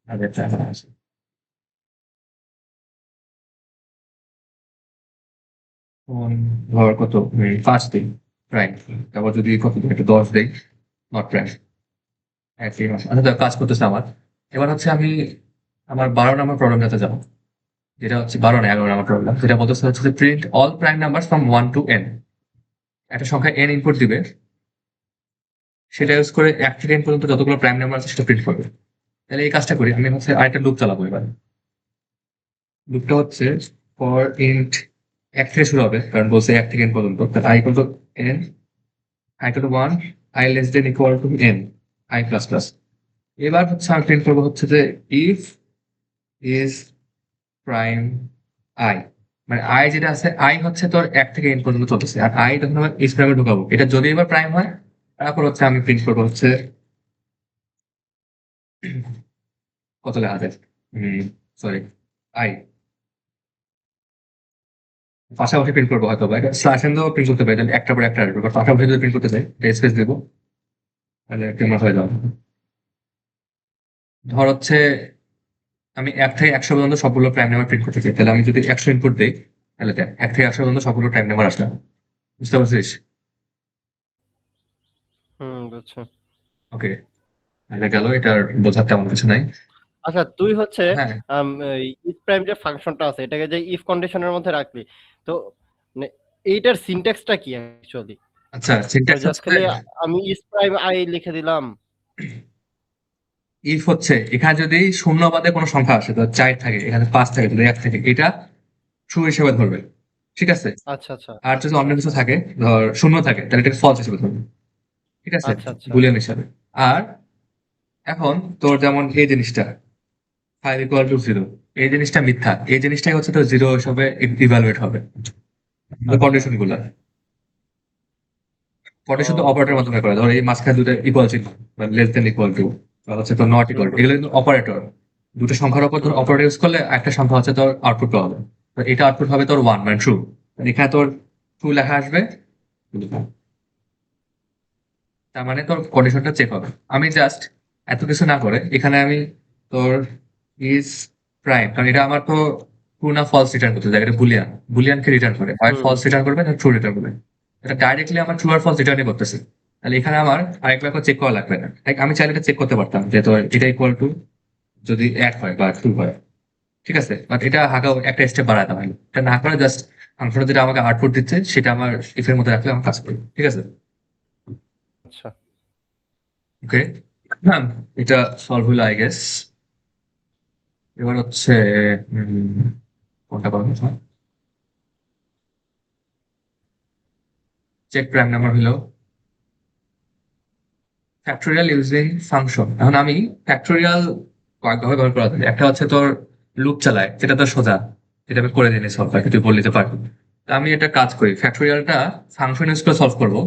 [SPEAKER 1] আগে প্রাইম আছে। ধর কত 5 দিই প্রাইম, তারপর যদি কত দিই, একটা 10 দিই নট প্রাইম। একই মাস আচ্ছা, কাজ করতেছে আমার। এবার হচ্ছে আমি আমার 12 নম্বর প্রবলেমটাতে যাবো, যেটা হচ্ছে 12 না 11 নম্বর প্রবলেম, যেটা বলতেছে হচ্ছে print all prime number from 1 to n। একটা সংখ্যা n ইনপুট দিবে, সেটা ইউজ করে 1 থেকে n পর্যন্ত যতগুলো প্রাইম নাম্বার আছে সেটা প্রিন্ট করবে। তাহলে এই কাজটা করি, আমি হচ্ছে আরেকটা লুপ চালাবো এবার। লুপটা হচ্ছে ফর ইন্ট 1 থেকে শুরু হবে, কারণ বলছে 1 থেকে n পর্যন্ত, তাহলে i equal to n, i equal to 1, i less than equal two n, i plus plus. এবার হচ্ছে আমি প্রিন্ট করবো হচ্ছে যে ইফ ইজ প্রাইম আই, মানে আই যেটা আছে, আই হচ্ছে তোর 1 থেকে n পর্যন্ত চলতেছে, আর আই তখন আমার ইজ প্রাইমে ঢুকাবো, এটা যদি এবার প্রাইম হয়, তারপর হচ্ছে আমি প্রিন্ট করবো হচ্ছে কত লেখা যায়, সরি, আই পাশাপাশি প্রিন্ট করবো, হয়তো বা এটা স্ল্যাশ এন দিয়েও প্রিন্ট করতে পারি, তাহলে একটা পর একটা আসবে, বাট পাশাপাশি যদি প্রিন্ট করতে চাই স্পেস দেবো, তাহলে প্রিন্ট হয়ে যাবে। ধর হচ্ছে আমি 1 থেকে 100 পর্যন্ত সবগুলো প্রাইম নাম্বার প্রিন্ট করতে চাই, তাহলে আমি যদি 100 ইনপুট দিই, তাহলে দেখ 1 থেকে 100 পর্যন্ত সবগুলো প্রাইম নাম্বার আসবে। বুঝতে পারছিস?
[SPEAKER 2] বুঝছো।
[SPEAKER 1] ওকে, তাহলে গেল, এটার বোঝার তেমন কিছু নাই।
[SPEAKER 2] আচ্ছা, তুই হচ্ছে
[SPEAKER 1] হ্যাঁ,
[SPEAKER 2] ইফ প্রাইম যে ফাংশনটা আছে এটাকে যে ইফ কন্ডিশনের মধ্যে রাখলি, তো মানে এইটার সিনট্যাক্সটা কি অ্যাকচুয়ালি?
[SPEAKER 1] আচ্ছা,
[SPEAKER 2] তো
[SPEAKER 1] সিনট্যাক্স
[SPEAKER 2] জাস্ট
[SPEAKER 1] হচ্ছে
[SPEAKER 2] খালি আমি ইফ প্রাইম আই লিখে দিলাম।
[SPEAKER 1] ইফ হচ্ছে এখানে যদি শূন্য বাদে কোনো সংখ্যা আসে, তো 4 থাকে, এখানে 5 থাকে, তাহলে 1 থাকে, এটা ট্রু হিসেবে ধরবে। ঠিক আছে?
[SPEAKER 2] আচ্ছা আচ্ছা
[SPEAKER 1] আর যদি অন্য কিছু থাকে, ধর শূন্য থাকে, তাহলে এটাকে ফলস হিসেবে ধরবে। ঠিক আছে?
[SPEAKER 2] আচ্ছা আচ্ছা
[SPEAKER 1] বুলিয়ান হিসাবে। আর এখন তোর যেমন এই জিনিসটা 5 ইকুয়াল টু 0, এই জিনিসটা মিথ্যা, এই জিনিসটাই হচ্ছে তোর 0 হিসাবে ইভালুয়েট হবে
[SPEAKER 2] আচ্ছা।
[SPEAKER 1] কন্ডিশন গুলা। কন্ডিশন তো
[SPEAKER 2] বুঝতে
[SPEAKER 1] অপারেটরের
[SPEAKER 2] পারছি।
[SPEAKER 1] মাধ্যমে করে, ধর এই মাঝখানে দুটো ইকুয়াল চিহ্ন, লেস দেন ইকুয়াল টু, বা হচ্ছে তোর নট ইকুয়াল টু,
[SPEAKER 2] হুম
[SPEAKER 1] এগুলো কিন্তু অপারেটর। দুটো সংখ্যার উপর তোর
[SPEAKER 2] হুম
[SPEAKER 1] অপারেটর ইউজ করলে একটা সংখ্যা হচ্ছে তোর আউটপুট হবে। তো এটা আউটপুট হবে তোর 1 মানে ট্রু। এখানে তোর ট্রু লেখা আসবে, তার মানে তোর কন্ডিশনটা চেক হবে। আমি জাস্ট এত কিছু না করে এখানে আমি তোর ইজ প্রাইম, কারণ এটা আমার তো ট্রু না ফলস রিটার্ন করতে যায়, এটা বুলিয়ান, বুলিয়ানকে রিটার্ন করে, হয়
[SPEAKER 2] হুম
[SPEAKER 1] ফলস রিটার্ন করবে না ট্রু রিটার্ন করবে। এটা ডাইরেক্টলি আমার ট্রু আর ফলস রিটার্নই করতেছে। তাহলে এখানে আমার আরেকবার চেক করা লাগবে না। Like আমি চাইলে এটা চেক করতে পারতাম যে তোর এটা ইকুয়াল টু যদি এক হয় বা ট্রু হয়, ঠিক আছে, বাট এটা হালকা একটা স্টেপ বাড়াতে হয়। এটা না করে জাস্ট ফাংশন যেটা আমাকে আউটপুট দিচ্ছে সেটা আমার ইফের মধ্যে রাখলে আমার কাজ করবে, ঠিক আছে?
[SPEAKER 2] আচ্ছা।
[SPEAKER 1] ওকে, এটা সলভ হলো আই গেস। এবার হচ্ছে উম, কোনটা করা কথা, চেক প্রাইম নাম্বার হলো ফ্যাক্টোরিয়াল ইউজিং ফাংশন। এখন আমি ফ্যাক্টোরিয়াল কয়েকভাবে ব্যবহার করা যায়। একটা হচ্ছে তোর লুপ চালায়, যেটা তো সোজা, যেটা আমি করে দিই সলভ হয়, তুই বললি তো পারবি। তা আমি একটা কাজ করি, ফ্যাক্টোরিয়ালটা ফাংশন ইউজ করে সলভ করবো,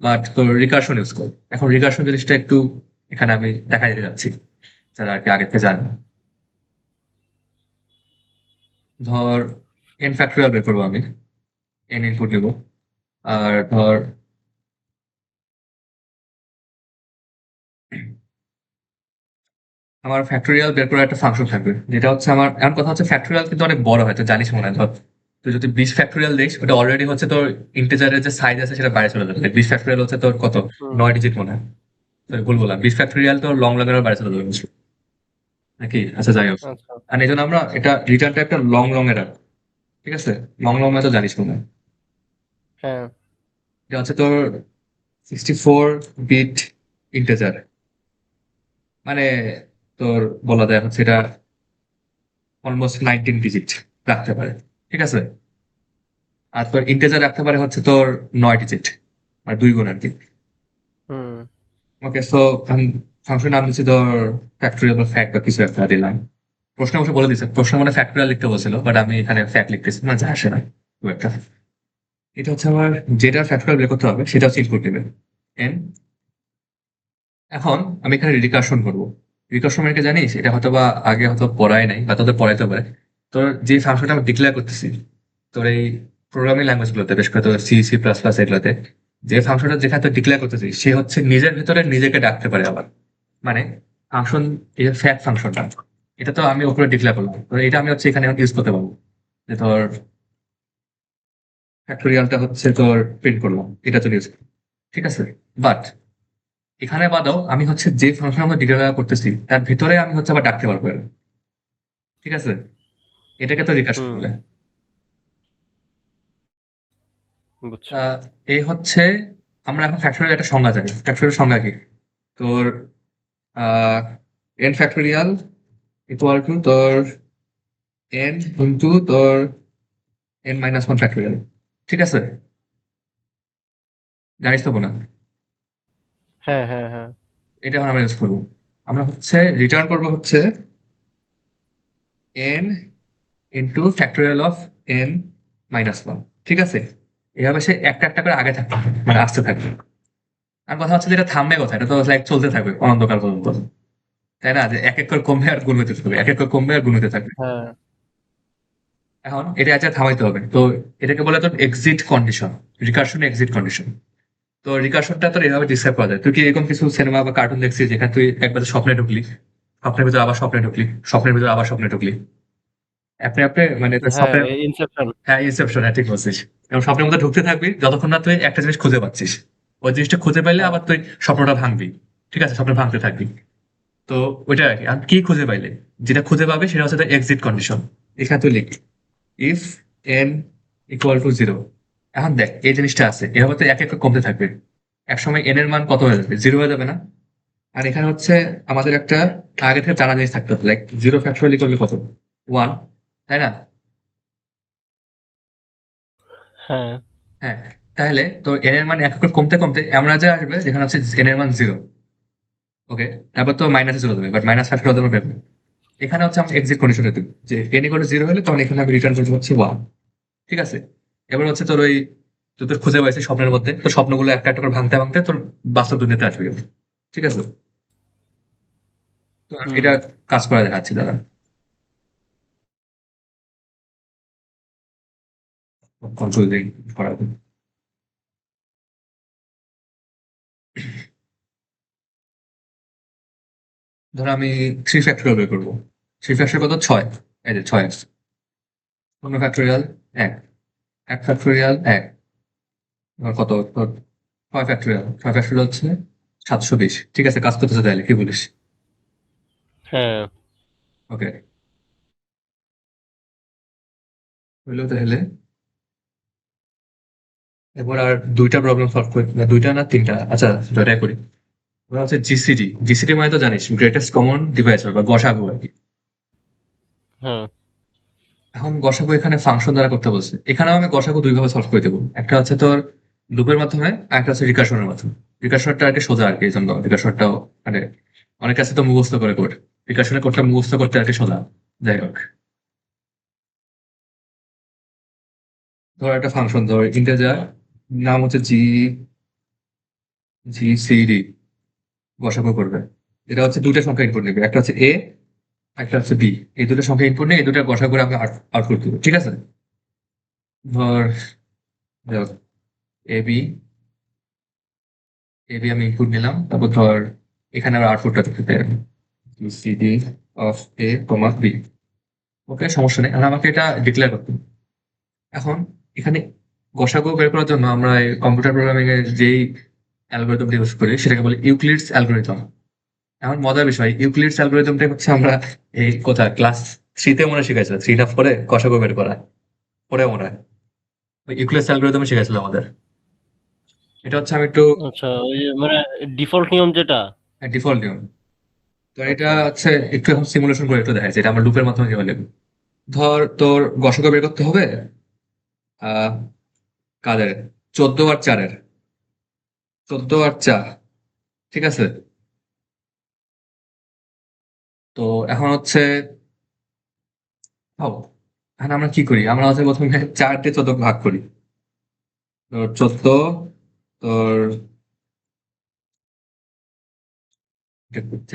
[SPEAKER 1] বাট তোর রিকার্শন ইউজ করবো। এখন রিকার্শন জিনিসটা একটু এখানে আমি দেখা দিতে যাচ্ছি, যারা আর কি আগে থেকে জানে। ধর এন ফ্যাক্টোরিয়াল বের করবো আমি, এন ইনপুট নিবো, আর ধর আমার ফ্যাক্টোরিয়াল বের করার একটা ফাংশন থাকবে, যেটা হচ্ছে আমার এমন কথা হচ্ছে ফ্যাক্টোরিয়াল কিন্তু অনেক বড় হয়, তো জানিস মনে হয়। ধর তুই যদি 20 ফ্যাক্টোরিয়াল দেখিস, ওটা অলরেডি হচ্ছে তোর ইন্টিজারের যে সাইজ আছে সেটা বাইরে চলে যাবে। 20 ফ্যাক্টোরিয়াল হচ্ছে তোর কত,
[SPEAKER 2] হুম
[SPEAKER 1] 9 ডিজিট মনে হয়। সরি, ভুল বললাম, 20 ফ্যাক্টোরিয়াল তো লং লং বাইরে চলে যাবে বুঝলি? নাকি? আচ্ছা যাই হোক।
[SPEAKER 2] আচ্ছা।
[SPEAKER 1] আর এই জন্য আমরা এটা রিটার্নটা একটা লং লং এর রাখবো, ঠিক আছে? লং লং মানে তো জানিস মনে হয়,
[SPEAKER 2] হ্যাঁ।
[SPEAKER 1] এটা হচ্ছে তোর 64 বিট ইন্টিজার, মানে তোর বলা যায় হচ্ছে এটা অলমোস্ট 19 ডিজিট রাখতে পারে, ঠিক আছে? আর তোর ইন্টেজার রাখতে পারে হচ্ছে তোর 9 ডিজিট, মানে 2 গুণ আর কি।
[SPEAKER 2] হুম
[SPEAKER 1] ওকে, সো ফাংশন নাম দিচ্ছি ধর ফ্যাক্টোরিয়াল বা ফ্যাক্ট বা কিছু একটা দিলাম। প্রশ্ন অবশ্য বলে দিচ্ছে, প্রশ্ন মানে ফ্যাক্টোরিয়াল লিখতে বলছিল, বাট আমি এখানে ফ্যাক্ট লিখতেছি না, যা আসে না খুব একটা। এটা হচ্ছে আমার যেটা ফ্যাক্টোরিয়াল বের করতে হবে সেটা হচ্ছে ইনপুট নেবেন এন। এখন আমি এখানে রিকার্শন করবো। রিকার্শন মানে কি জানিস? এটা হয়তো বা আগে হয়তো পড়াই নাই বা তোদের পড়াইতে পারে। তোর যে ফাংশনটা আমি ডিক্লেয়ার করতেছি তোর এই প্রোগ্রামিং ল্যাঙ্গুয়েজ গুলোতে, বিশেষ করে তোর সি সি প্লাস প্লাস এগুলোতে, যে ফাংশনটা যেখানে তুই ডিক্লেয়ার করতেছিস সে হচ্ছে নিজের ভিতরে নিজেকে ডাকতে পারে আবার। মানে ফাংশন, এই যে ফ্যাক্ট ফাংশনটা, এটা তো আমি ওপরে ডিক্লেয়ার করলাম, তো এটা আমি হচ্ছে এখানে ইউজ করতে পারবো। যে ধর ফ্যাক্টোরিয়ালটা হচ্ছে তোর প্রিন্ট করলাম, এটা তো ইউজ, ঠিক আছে? বাট এখানে বাদেও আমি হচ্ছে যে ফাংশন আমরা ডিক্লেয়ার করতেছি তার ভিতরে আমি হচ্ছে আবার ডাকতে পারবো এর, ঠিক আছে? এটাকে তো রিকার্শন
[SPEAKER 2] হুম
[SPEAKER 1] বলে।
[SPEAKER 2] বুঝছি।
[SPEAKER 1] আহ, এই হচ্ছে, আমরা এখন ফ্যাক্টোরিয়াল একটা সংজ্ঞা জানি। ফ্যাক্টোরিয়াল সংজ্ঞা কি? তোর এন ফ্যাক্টোরিয়াল ইকুয়াল টু তোর এন ইন্টু তোর এন মাইনাস ওয়ান ফ্যাক্টোরিয়াল, ঠিক আছে? জানিস তো না?
[SPEAKER 2] হ্যাঁ হ্যাঁ হ্যাঁ।
[SPEAKER 1] এটা এখন আমরা ইউজ করবো। আমরা হচ্ছে রিটার্ন করবো হচ্ছে N into factorial of N minus one, ঠিক আছে? এভাবে সে একটা একটা করে আগে থাকবে, মানে আসতে থাকবে। আর কথা হচ্ছে যেটা থামবে কথা, এটা তো লাইক চলতে থাকবে অনন্তকাল পর্যন্ত, তাই না? যে এক এক করে কমবে আর গুণ হতে থাকবে, এক এক করে কমবে আর গুণ হতে থাকবে।
[SPEAKER 2] হ্যাঁ
[SPEAKER 1] এখন এটা আচ্ছা থামাইতে হবে, তো এটাকে বলে তোর exit condition, recursion exit condition. তো রিকার্শনটা তোর এভাবে ডিসক্রাইব করা যায়। তুই কি এরকম কিছু সিনেমা বা কার্টুন দেখছিস যেখানে তুই একবার স্বপ্নে ঢুকলি, স্বপ্নের ভিতরে আবার স্বপ্নে ঢুকলি, স্বপ্নের ভিতরে আবার স্বপ্নে ঢুকলি, আপনি আপনি মানে তোর
[SPEAKER 2] হ্যাঁ
[SPEAKER 1] স্বপ্নের,
[SPEAKER 2] ইনসেপশন।
[SPEAKER 1] হ্যাঁ ইনসেপশন, হ্যাঁ ঠিক বলছিস। এবং স্বপ্নের মধ্যে ঢুকতে থাকবি যতক্ষণ না তুই একটা জিনিস খুঁজে পাচ্ছিস। ওই জিনিসটা খুঁজে পাইলে
[SPEAKER 2] হ্যাঁ
[SPEAKER 1] আবার তুই স্বপ্নটা ভাঙবি, ঠিক আছে? স্বপ্ন ভাঙতে থাকবি। তো ওইটা আর কি। আর কি খুঁজে পাইলে, যেটা খুঁজে পাবে সেটা হচ্ছে এক্সিট কন্ডিশন। এখানে তুই লিখ if N equal to zero. এখন দেখ এই জিনিসটা আছে, এভাবে তো এক এক করে কমতে থাকবে, একসময় এন এর মান কত হয়ে যাবে, জিরো হয়ে যাবে না? আর এখানে হচ্ছে আমাদের একটা আগে থেকে জানা জিনিস থাকতে হবে, লাইক জিরো ফ্যাক্টোরিয়াল ইকুয়াল কত, ওয়ান, তাই না?
[SPEAKER 2] হ্যাঁ।
[SPEAKER 1] হ্যাঁ, তাহলে তো n এর মান এক করে কমতে কমতে এমন যে আসবে যেখানে হচ্ছে n এর মান 0। ওকে, তারপর তো মাইনাসে চলে যাবে, বাট মাইনাস ফ্যাক্টর হতে পারবে। এখানে হচ্ছে আমরা এক্সিট কন্ডিশনে দেবো যে n ইকুয়াল টু 0 হলে তখন এখানে আমি রিটার্ন করতে হচ্ছে 1। ঠিক আছে, এবার হচ্ছে তোর ওই তোর খুঁজে পাইছি স্বপ্নের মধ্যে, তো স্বপ্নগুলো একটা একটা করে ভাঙতে ভাঙতে তোর বাস্তব দুনিয়াতে আসবে। ঠিক আছে, তো আমি
[SPEAKER 2] হুম।
[SPEAKER 1] এটা কাজ করে দেখাচ্ছি দাদা। কন্ট্রোল দিই করাবো। ধরো আমি 3 ফ্যাক্টরিয়াল বের করবো। 3 ফ্যাক্টরিয়াল কত? 6। এই যে 6 আসছে। 15 ফ্যাক্টরিয়াল 1, 1 ফ্যাক্টরিয়াল 1, এবার কত তোর 6 ফ্যাক্টরিয়াল, 6 ফ্যাক্টরিয়াল হচ্ছে 720। ঠিক আছে, কাজ করতেছে তাহলে, কি বলিস?
[SPEAKER 2] হ্যাঁ।
[SPEAKER 1] ওকে, হইলো তাহলে। এবার আর দুইটা প্রবলেম সলভ করি না, দুইটা না তিনটা, আচ্ছা দুইটাই করি। এবার হচ্ছে জিসিডি। জিসিডি মানে তো জানিস, গ্রেটেস্ট কমন ডিভাইস বা গসাগু আর কি।
[SPEAKER 2] হ্যাঁ।
[SPEAKER 1] এখন গসাগু এখানে ফাংশন দ্বারা করতে বলছে, এখানেও আমি গসাগু দুই ভাবে সলভ করে দেবো। একটা হচ্ছে তোর লুপের মাধ্যমে, আর একটা হচ্ছে রিকার্সনের মাধ্যমে। রিকার্সনটা আর কি সোজা আর কি, এই জন্য রিকার্সনটাও মানে অনেক কাছে তো মুখস্থ করে কোড, রিকার্সনের কোডটা মুখস্থ করতে আর কি সোজা। যাই হোক, ধর একটা ফাংশন, ধর ইন্টিজার, নাম হচ্ছে জিসিডি, গসাগু করবে। এটা হচ্ছে দুইটা সংখ্যা ইনপুট নেবে, একটা হচ্ছে এ, একটা হচ্ছে বি। এই দুটো সংখ্যা ইনপুট নিয়ে এই দুটো গসা করে আমি আউটপুট দেবো। ঠিক আছে, ধর এ বি, এ বি আমি ইনপুট নিলাম, তারপর ধর এখানে আবার আউটপুটটা দিতে CD of A comma B. Okay, সমস্যা নেই, আর আমাকে এটা ডিক্লেয়ার করতে হবে। এখন এখানে গসাগু বের করার জন্য আমরা কম্পিউটার প্রোগ্রামিং এর যেই অ্যালগোরিদম ইউজ করি সেটাকে বলি ইউক্লিডস অ্যালগোরিদম। এখন মজার বিষয়, ইউক্লিডস অ্যালগোরিদমটা হচ্ছে আমরা এই কোথায় ক্লাস 3-তে মনে হয় শিখেছিল, 3 না 4-এ গসাগু বের করা, পরে মনে হয় ওই ইউক্লিডস অ্যালগোরিদমে শিখেছিল আমাদের। এটা হচ্ছে আমি একটু
[SPEAKER 2] আচ্ছা, ওই যে মানে ডিফল্ট নিয়ম যেটা।
[SPEAKER 1] ডিফল্ট নিয়ম। তো এটা
[SPEAKER 2] আচ্ছা।
[SPEAKER 1] হচ্ছে একটু এখন সিমুলেশন করে একটু দেখায়, যেটা আমরা লুপের মাধ্যমে কিভাবে লিখবো। ধর তোর গসক বের করতে হবে আহ কাদের, 14 আর 4-এর, 14 আর 4। ঠিক আছে, তো এখন হচ্ছে ও, এখন আমরা কি করি, আমরা হচ্ছে প্রথমে 4 দিয়ে 14 ভাগ করি। তোর 14, তোর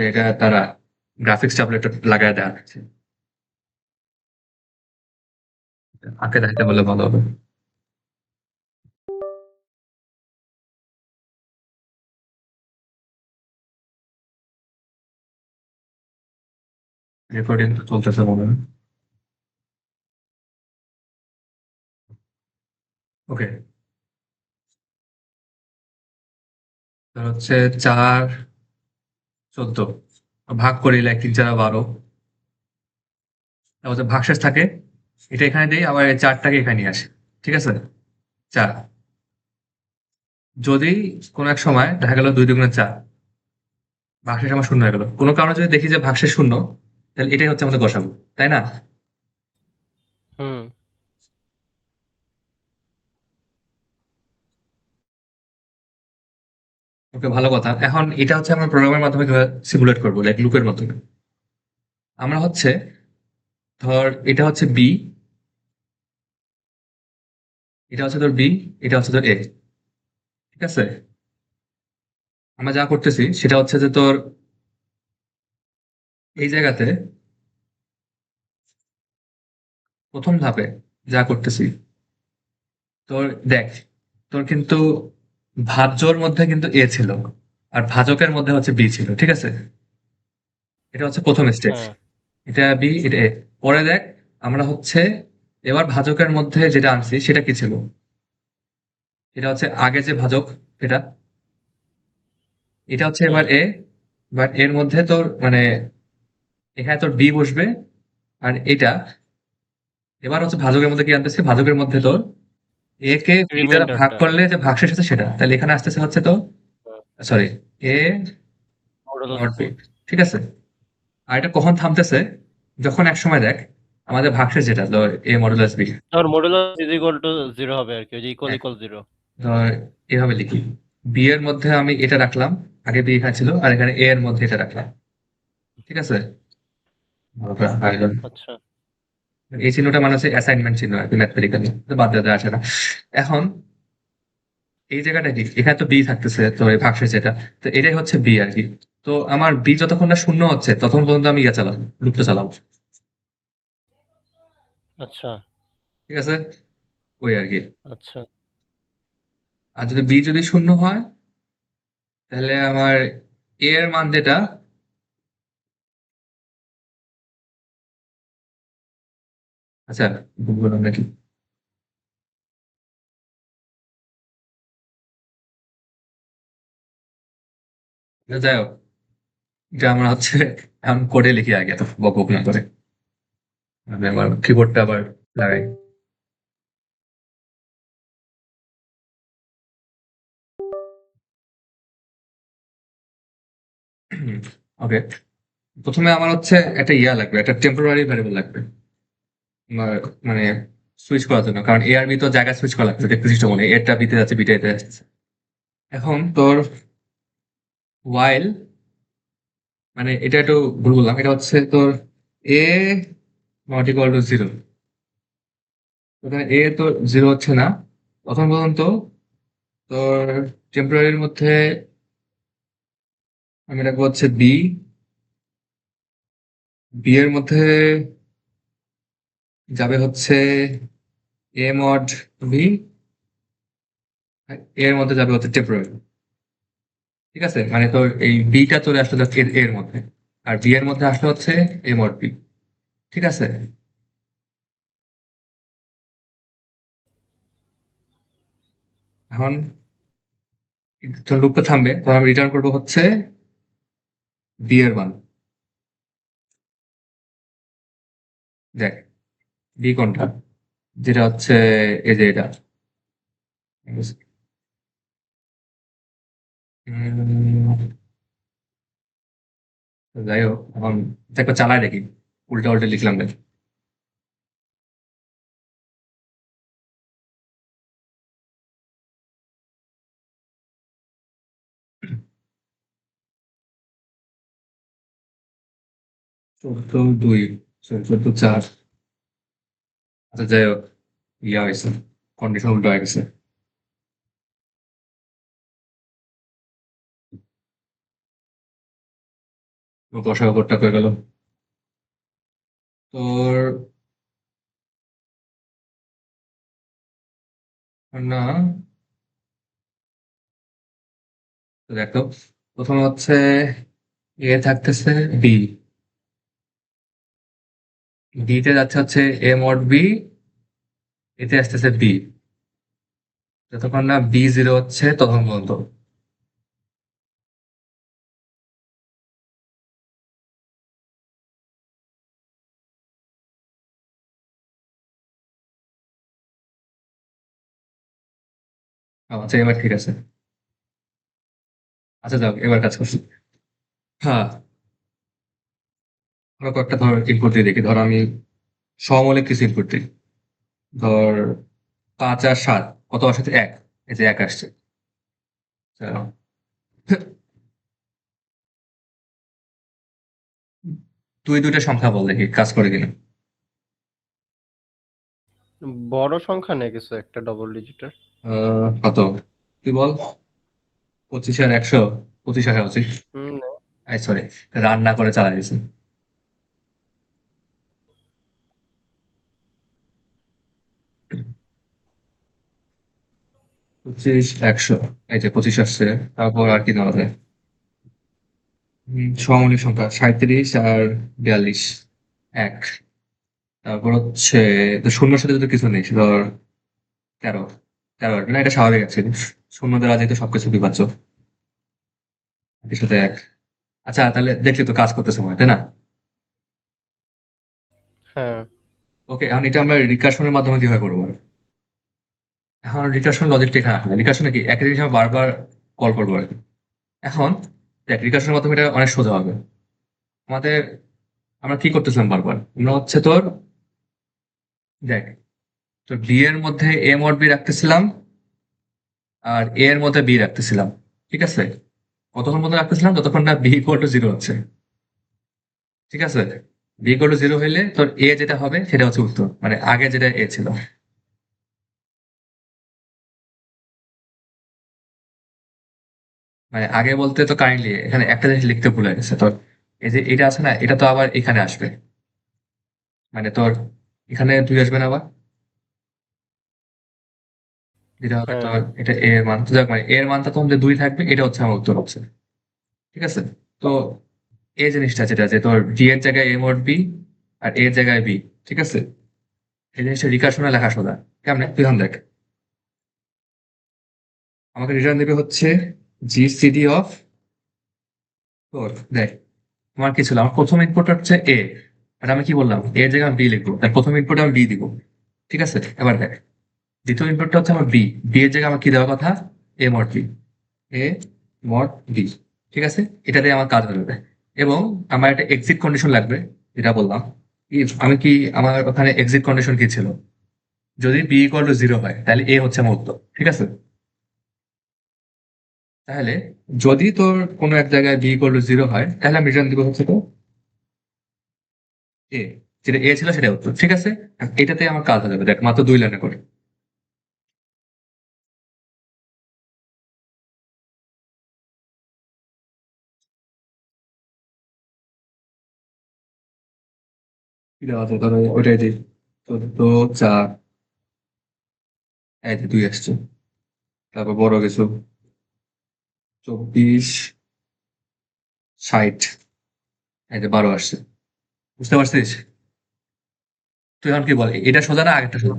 [SPEAKER 1] এটা তারা গ্রাফিক্স ট্যাবলেট লাগায় দেওয়া হচ্ছে, আঁকে দেখাতে বললে ভালো হবে। রেকর্ডিং তো চলতেছে মনে হয়। ওকে, তোর হচ্ছে 4, 14 ভাগ করি, লাইক 3 4 12। তারপর যে ভাগশেষ থাকে, এটা এখানে দিই, আবার এই 4টাকে এখানে নিয়ে আসি। ঠিক আছে, 4। যদি কোনো এক সময় দেখা গেল 2 2 গুণে 4, ভাগশেষ আমার শূন্য হয়ে গেল, কোনো কারণে যদি দেখি যে ভাগশেষ শূন্য, তাহলে এটাই হচ্ছে আমাদের গসাগু, তাই না?
[SPEAKER 2] হুম।
[SPEAKER 1] ওকে, ভালো কথা। এখন এটা হচ্ছে আমরা প্রোগ্রামের মাধ্যমে সিমুলেট করবো, লাইক লুপের মাধ্যমে। আমরা হচ্ছে ধর এটা হচ্ছে বি, এটা হচ্ছে তোর বি, এটা হচ্ছে তোর এ। ঠিক আছে, আমরা যা করতেছি সেটা হচ্ছে যে তোর এই জায়গাতে প্রথম ধাপে যা করতেছি, তোর দেখ, তোর কিন্তু ভাজ্যর মধ্যে কিন্তু এ ছিল, আর ভাজকের মধ্যে হচ্ছে বি ছিল। ঠিক আছে, এটা হচ্ছে প্রথম স্টেজ,
[SPEAKER 2] হ্যাঁ।
[SPEAKER 1] এটা বি এটা এ। পরে দেখ, আমরা হচ্ছে এবার ভাজকের মধ্যে যেটা আনছি সেটা কি ছিল, এটা হচ্ছে আগে যে ভাজক, এটা, এটা হচ্ছে এবার
[SPEAKER 2] হুম।
[SPEAKER 1] এ। বাট এর মধ্যে তোর মানে এখানে তোর বি বসবে, আর এটা এবার হচ্ছে ভাজকের মধ্যে কি আনতেছে, ভাজকের মধ্যে তোর এ কে বি দ্বারা ভাগ
[SPEAKER 2] রিমাইন্ডারটা।
[SPEAKER 1] করলে যে ভাগশেষ আছে সেটা, তাহলে এখানে আসতেছে হচ্ছে তো sorry a
[SPEAKER 2] modulus
[SPEAKER 1] not b.
[SPEAKER 2] Four.
[SPEAKER 1] ঠিক আছে, আর এটা কখন থামতেছে, যখন এক সময় দেখ আমাদের ভাগশেষ যেটা ধর এ মডুলাস বি,
[SPEAKER 2] ধর মডুলাস ইজ ইকুয়াল টু 0 হবে আর কি, ওই যে ইকুয়াল
[SPEAKER 1] হ্যাঁ
[SPEAKER 2] ইকুয়াল 0।
[SPEAKER 1] ধর এভাবে লিখি, বি এর মধ্যে আমি এটা রাখলাম, আগে বি এখানে ছিল আর এখানে এ এর মধ্যে এটা রাখলাম, ঠিক আছে?
[SPEAKER 2] আচ্ছা
[SPEAKER 1] এই চিহ্নটা মানে হচ্ছে অ্যাসাইনমেন্ট চিহ্ন আর কি, ম্যাথমেটিক্যালি বাদ দেওয়া আসে না। এখন এই জায়গাটা কি, এখানে তো বি থাকতেছে, তো এই ভাগশেষ যেটা, তো এটাই হচ্ছে বি আর কি। তো আমার বি যতক্ষণ না শূন্য হচ্ছে ততক্ষণ পর্যন্ত আমি ইয়ে চালাবো, লুপটা চালাবো,
[SPEAKER 2] আচ্ছা
[SPEAKER 1] ঠিক আছে? ওই আর কি।
[SPEAKER 2] আচ্ছা।
[SPEAKER 1] আর যদি বি যদি শূন্য হয়, তাহলে আমার এ এর মান যেটা, আচ্ছা ভুল বললাম নাকি? যাই হোক, এটা আমরা হচ্ছে এখন কোডে লিখি আগে, তো বক বক না করে আমি আমার কিবোর্ডটা আবার লাগাই। ওকে, প্রথমে আমার হচ্ছে একটা ইয়া লাগবে, একটা টেম্পোরারি ভ্যারিয়েবল লাগবে আমার, মানে সুইচ করার জন্য, কারণ এ আর বি তো জায়গা সুইচ করা লাগবে, দেখতেছিস তো, মনে এটা বিতে যাচ্ছে বিটা এতে যাচ্ছে। এখন তোর ওয়াইল, মানে এটা একটু ভুল বললাম, এটা হচ্ছে তোর এ নট ইকুয়াল টু জিরো, ওখানে এ তো জিরো হচ্ছে না প্রথম পর্যন্ত, তোর টেম্পোরারির মধ্যে আমি রাখবো হচ্ছে বি, বি এর মধ্যে যাবে হচ্ছে এ মড বি, এর মধ্যে যাবে হচ্ছে টেম্পোরারি, ঠিক আছে? মানে তোর এই বিটা চলে আসলো just এর এর মধ্যে, আর বি এর মধ্যে আসলে হচ্ছে এ মড বি, ঠিক আছে? এখন তোর লুপটা থামবে, তখন আমি রিটার্ন করবো হচ্ছে বি এর মান। দেখ বি কোনটা, যেটা হচ্ছে এই যে এটা, উম, যাই হোক, এখন একবার চালাই দেখি, উল্টা উল্টা লিখলাম দেখ। চোদ্দ দুই, চোদ্দ চার, আচ্ছা যাই হোক, ইয়া হয়েছে, কন্ডিশন উল্টো হয়ে গেছে। বসা ব্যাপারটা হয়ে গেল তোর, না তো দেখো, প্রথমে হচ্ছে এ থাকতেছে বি, বি তে যাচ্ছে হচ্ছে এ মড বি, এতে আসতেছে বি, যতক্ষণ না বি জিরো হচ্ছে তখন পর্যন্ত। আচ্ছা এবার ঠিক আছে, আচ্ছা যাও এবার কাজ করছি। হ্যাঁ, আমরা কয়েকটা ধর ইনপুট দিয়ে দেখি, ধর আমি সমমৌলিক কিছু ইনপুট দিই, ধর 5 আর 7 কত আসছে, এক, এই যে এক আসছে। আচ্ছা, তুই দুইটা সংখ্যা বল দেখি কাজ করে কিনা।
[SPEAKER 2] বড় সংখ্যা নেই কিছু একটা ডবল ডিজিটের।
[SPEAKER 1] কত তুই বল, 25 আর 100, 25 আসা উচিত,
[SPEAKER 2] হুম।
[SPEAKER 1] সরি, রান্না করে চালাই দিয়েছি। 25 100, এই যে 25 আসছে, তারপর আর কি দেওয়া যায়? সমমৌলিক সংখ্যা 37 আর 42, এক, তারপর হচ্ছে তো শূন্যর সাথে যদি কিছু নেই, ধর 13, 13 আর কি, না এটা স্বাভাবিক আছে, শূন্য দ্বারা যেহেতু সবকিছু বিভাজ্য, এর সাথে এক। আচ্ছা তাহলে দেখলি তো কাজ করতেছে মনে হয়, তাই না?
[SPEAKER 2] হ্যাঁ
[SPEAKER 1] ওকে, এখন এটা আমরা রিকার্শনের মাধ্যমে কিভাবে করবো? এখন রিকার্শন লজিকটা এখানে আসবে, রিকার্শনে কি একই জিনিস আমরা বারবার কল করবো আর কি। এখন দেখ রিকার্শনের মাধ্যমে এটা অনেক সোজা হবে আমাদের, আমরা কি করতেছিলাম বারবার, আমরা হচ্ছে তোর দেখ, তো বি এর মধ্যে এ মড বি রাখতেছিলাম আর এ এর মধ্যে বি রাখতেছিলাম, ঠিক আছে? কতক্ষণ মধ্যে রাখতেছিলাম? যতক্ষণ না বি ইকুয়াল টু জিরো হচ্ছে, ঠিক আছে? বি ইকুয়াল টু জিরো হইলে তোর এ যেটা হবে সেটা হচ্ছে উত্তর, মানে আগে যেটা এ ছিল। মানে আগে বলতে তো কাইন্ডলি এখানে একটা জিনিস লিখতে ভুলে গেছে তোর, এই যে এটা আছে না, এটা তো আবার এখানে আসবে, মানে তোর এখানে দুই আসবে না আবার, যেটা হবে
[SPEAKER 2] হ্যাঁ
[SPEAKER 1] তোর এটা এ এর মান, তো যাক মানে এ এর মানটা তখন যে দুই থাকবে, এটা হচ্ছে আমার উত্তর হচ্ছে, ঠিক আছে? তো এই জিনিসটা যেটা যে তোর ডি এর জায়গায় এ মড বি আর এর জায়গায় বি, ঠিক আছে? এই জিনিসটা রিকার্শনে লেখা সোজা। কেমনে তুই এখন দেখ, আমাকে রিটার্ন দেবে হচ্ছে জিসিডি অফ তোর, দেখ আমার কি ছিল, আমার প্রথম ইনপুট হচ্ছে এ, আর আমি কি বললাম এ এর জায়গায় বি লিখবো, তার প্রথম ইনপুটে আমি বি দিব, ঠিক আছে? এবার দেখ, দ্বিতীয় ইনপুটটা হচ্ছে আমার বি, বি এর জায়গায় আমার কি দেওয়ার কথা, a mod b, a mod b, ঠিক আছে? এটা দিয়ে আমার কাজ হয়ে যাবে। এবং আমার একটা এক্সিট কন্ডিশন লাগবে, যেটা বললাম if আমি কি, আমার ওখানে এক্সিট কন্ডিশন কি ছিল, যদি বি ইকুয়াল টু জিরো হয় তাহলে এ হচ্ছে আমার উত্তর, ঠিক আছে? তাহলে যদি তোর কোনো এক জায়গায় বি ইকুয়াল টু জিরো হয় তাহলে আমি রিটার্ন দিব হচ্ছে তো এ, যেটা এ ছিল সেটা উত্তর, ঠিক আছে? এটাতে আমার কাজ হয়ে যাবে, দেখ মাত্র দুই লাইনে করে। কি দেওয়া আছে ধরো, ওইটাই দিই, 14 4, এই যে দুই আসছে, তারপর বড় কিছু 24 60, এই যে 12 আসছে, বুঝতে পারছিস? তুই এখন কি বল, এটা সোজা না আগেরটা সোজা?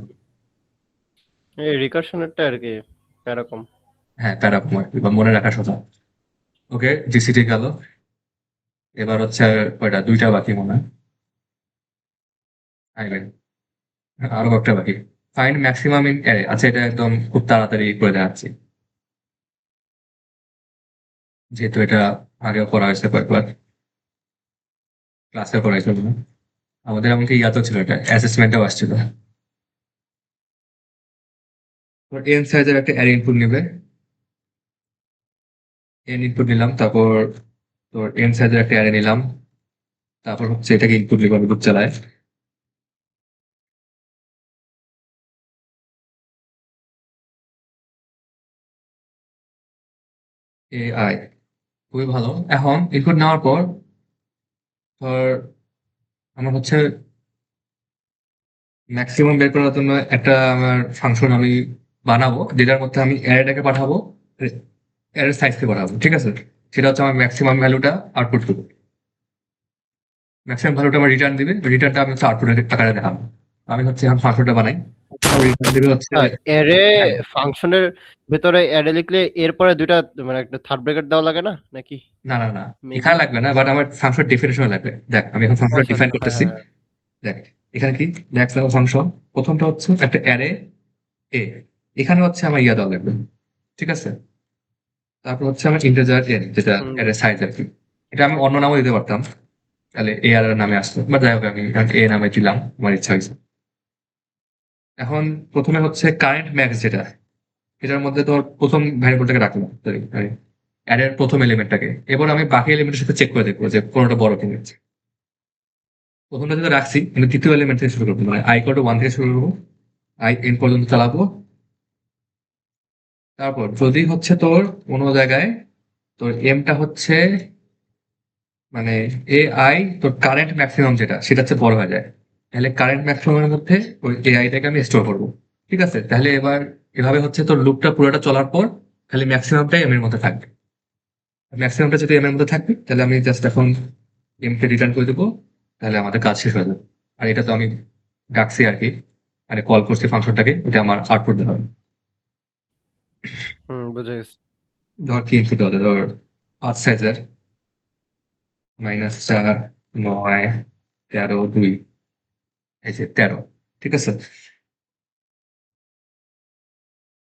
[SPEAKER 2] এই রিকার্শনেরটা আর কি এরকম।
[SPEAKER 1] হ্যাঁ প্যারাকম আর কি, বা মনে রাখা সোজা। ওকে, জিসিটি গেল। এবার হচ্ছে কয়টা, দুইটা বাকি মনে হয়। আইবেন, আরো একটা বাকি। ফাইন্ড ম্যাক্সিমাম ইন অ্যারে, আচ্ছা এটা একদম খুব তাড়াতাড়ি করে দেখাচ্ছি, যেহেতু এটা আগেও করা হয়েছে কয়েকবার, ক্লাসে করা হয়েছিল মনে হয়। আমাদের এমনকি ইয়াতেও ছিল, এটা অ্যাসেসমেন্টেও আসছিল। এন সাইজের একটা অ্যারে ইনপুট নিবে, এন ইনপুট নিলাম, তারপর তোর এন সাইজের একটা অ্যারে নিলাম, তারপর হচ্ছে এটাকে ইনপুট নিবে, লুপ চালায় এ আই, খুবই ভালো। এখন ইনপুট নেওয়ার পর ধর আমার হচ্ছে ম্যাক্সিমাম বের করার জন্য একটা আমার ফাংশন আমি বানাবো, যেটার মধ্যে আমি অ্যারেটাকে পাঠাবো, অ্যারের সাইজকে পাঠাবো, ঠিক আছে? সেটা হচ্ছে আমার ম্যাক্সিমাম ভ্যালুটা আউটপুট করবো, ম্যাক্সিমাম ভ্যালুটা আমার রিটার্ন দিবে, রিটার্নটা আমি হচ্ছে আউটপুটের আকারে দেখাবো। আমি হচ্ছে এখন ফাংশনটা বানাই, রিটার্ন দিবে হচ্ছে,
[SPEAKER 2] অ্যারে
[SPEAKER 1] হ্যাঁ,
[SPEAKER 2] ফাংশনের ভেতরে অ্যারে লিখলে এরপরে দুইটা মানে একটা থার্ড ব্র্যাকেট দেওয়া লাগে না নাকি?
[SPEAKER 1] না না না,
[SPEAKER 2] মেবি।
[SPEAKER 1] এখানে লাগবে না, বাট আমার ফাংশন ডেফিনেশনে লাগবে। দেখ আমি এখন
[SPEAKER 2] ও
[SPEAKER 1] ফাংশনটা
[SPEAKER 2] সরি,
[SPEAKER 1] ডিফাইন
[SPEAKER 2] হ্যাঁ
[SPEAKER 1] করতেছি।
[SPEAKER 2] হ্যাঁ।
[SPEAKER 1] দেখ এখানে কি, নেক্সট লেভেল ফাংশন, প্রথমটা হচ্ছে একটা অ্যারে এ, এখানে হচ্ছে আমার ইয়া দেওয়া লাগবে, ঠিক আছে? তারপর হচ্ছে আমার ইন্টিজার এন, যেটা
[SPEAKER 2] হুম,
[SPEAKER 1] অ্যারে সাইজ আর কি। এটা আমি অন্য নামও দিতে পারতাম, তাহলে এ আর নামে আসতো, বাট যাই হোক আমি এ নামে দিলাম, আমার ইচ্ছা হয়েছে। এখন প্রথমে হচ্ছে কারেন্ট ম্যাক্স, যেটা এটার মধ্যে তোর প্রথম ভ্যারিয়েবলটাকে রাখলাম, সরি অ্যারের প্রথম এলিমেন্টটাকে, এবার আমি বাকি এলিমেন্টের সাথে চেক করে দেখবো যে কোনোটা বড় কিনা। প্রথমটা যেটা রাখছি, কিন্তু তৃতীয় এলিমেন্ট থেকে শুরু করবো, মানে আই কট ওয়ান থেকে শুরু করবো, আই এন পর্যন্ত চালাবো। তারপর যদি হচ্ছে তোর কোনো জায়গায় তোর এমটা হচ্ছে মানে এ আই, তোর কারেন্ট ম্যাক্সিমাম যেটা সেটা হচ্ছে বড় হয়ে যায়, তাহলে কারেন্ট ম্যাক্সিমামের মধ্যে ওই এ আইটাকে আমি স্টোর করবো, ঠিক আছে? তাহলে এবার এভাবে হচ্ছে তোর লুপটা পুরোটা চলার পর খালি ম্যাক্সিমামটাই এম এর মধ্যে থাকবে, ম্যাক্সিমামটা যদি এম এর মধ্যে থাকবে তাহলে আমি জাস্ট এখন এম কে রিটার্ন করে দেবো, তাহলে আমাদের কাজ শেষ হয়ে যাবে। আর এটা তো আমি ডাকছি আর কি, মানে কল করছি ফাংশনটাকে, এটা আমার আউটপুট দেওয়া হবে।
[SPEAKER 2] হুম, বুঝে গেছি।
[SPEAKER 1] ধর কি ইনপুট হবে, ধর 5 সাইজের, -4 9 13 2, এই যে 13, ঠিক আছে?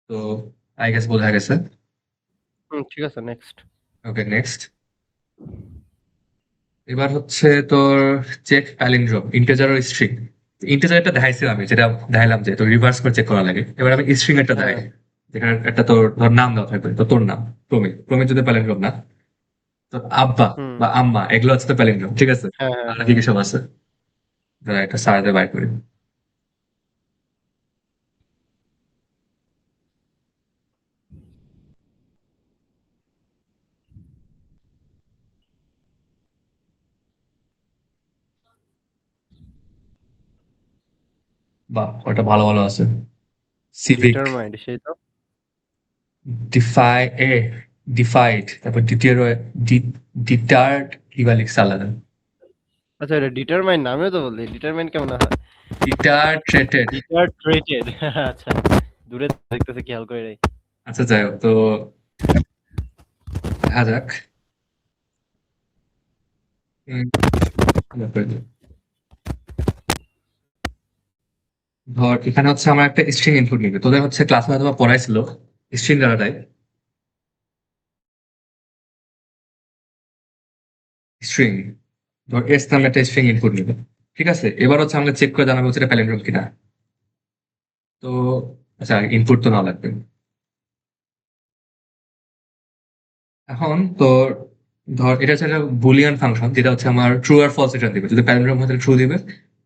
[SPEAKER 1] তো আই গেস বোঝা গেছে।
[SPEAKER 2] হুম, ঠিক আছে, নেক্সট।
[SPEAKER 1] ওকে নেক্সট, এবার হচ্ছে তোর চেক প্যালিন্ড্রোম, ইন্টিজার আর স্ট্রিং। ইন্টিজারটা দেখাইছিলাম আমি, যেটা দেখাইলাম যে তোর রিভার্স করে চেক করা লাগে। এবার আমি স্ট্রিং একটা দেখাই,
[SPEAKER 2] হ্যাঁ
[SPEAKER 1] যেখানে একটা তোর ধর নাম দেওয়া থাকবে, তো তোর নাম প্রমিত, প্রমিত যদি প্যালেন্ড্রোম না, তোর আব্বা
[SPEAKER 2] হুম
[SPEAKER 1] বা আম্মা এগুলো হচ্ছে তো প্যালেন্ড্রোম, ঠিক আছে?
[SPEAKER 2] হ্যাঁ হ্যাঁ
[SPEAKER 1] আর কি
[SPEAKER 2] হ্যাঁ
[SPEAKER 1] কি সব আছে, দাঁড়া একটা সারাতে বাইর করি। বাহ, ওটা ভালো ভালো আছে। সিভিক,
[SPEAKER 2] ডিটারমাইন্ড সেই তো।
[SPEAKER 1] ডিফাই এ ডিফাইড, তারপর দ্বিতীয় ডিটার্ড, কি বা লিখছে আলাদা,
[SPEAKER 2] আচ্ছা এটা ডিটারমাইন্ড না, আমিও তো বললি ডিটারমাইন্ড কেমন হয়?
[SPEAKER 1] ডিটারট্রেটেড।
[SPEAKER 2] ডিটারট্রেটেড আচ্ছা, দূরে দেখতেছে খেয়াল করে নাই।
[SPEAKER 1] আচ্ছা যাই হোক, তো দেখা যাক। উম, ধর এখানে হচ্ছে আমার একটা স্ট্রিং ইনপুট নিবে, তোদের হচ্ছে ক্লাসে হয়তো বা পড়াইছিল স্ট্রিং ডাটাটাই। স্ট্রিং, ধর এস নামে একটা স্ট্রিং ইনপুট নিবে, ঠিক আছে? এবার হচ্ছে আমাকে চেক করে জানাবে হচ্ছে এটা প্যালিন্ড্রোম কিনা। তো আচ্ছা, ইনপুট তো না লাগবে। এখন তো ধর এটা হচ্ছে একটা বুলিয়ান ফাংশন, যেটা হচ্ছে আমার ট্রু আর ফলস এটা দিবে, যদি প্যালিন্ড্রোম হলে ট্রু দিবে,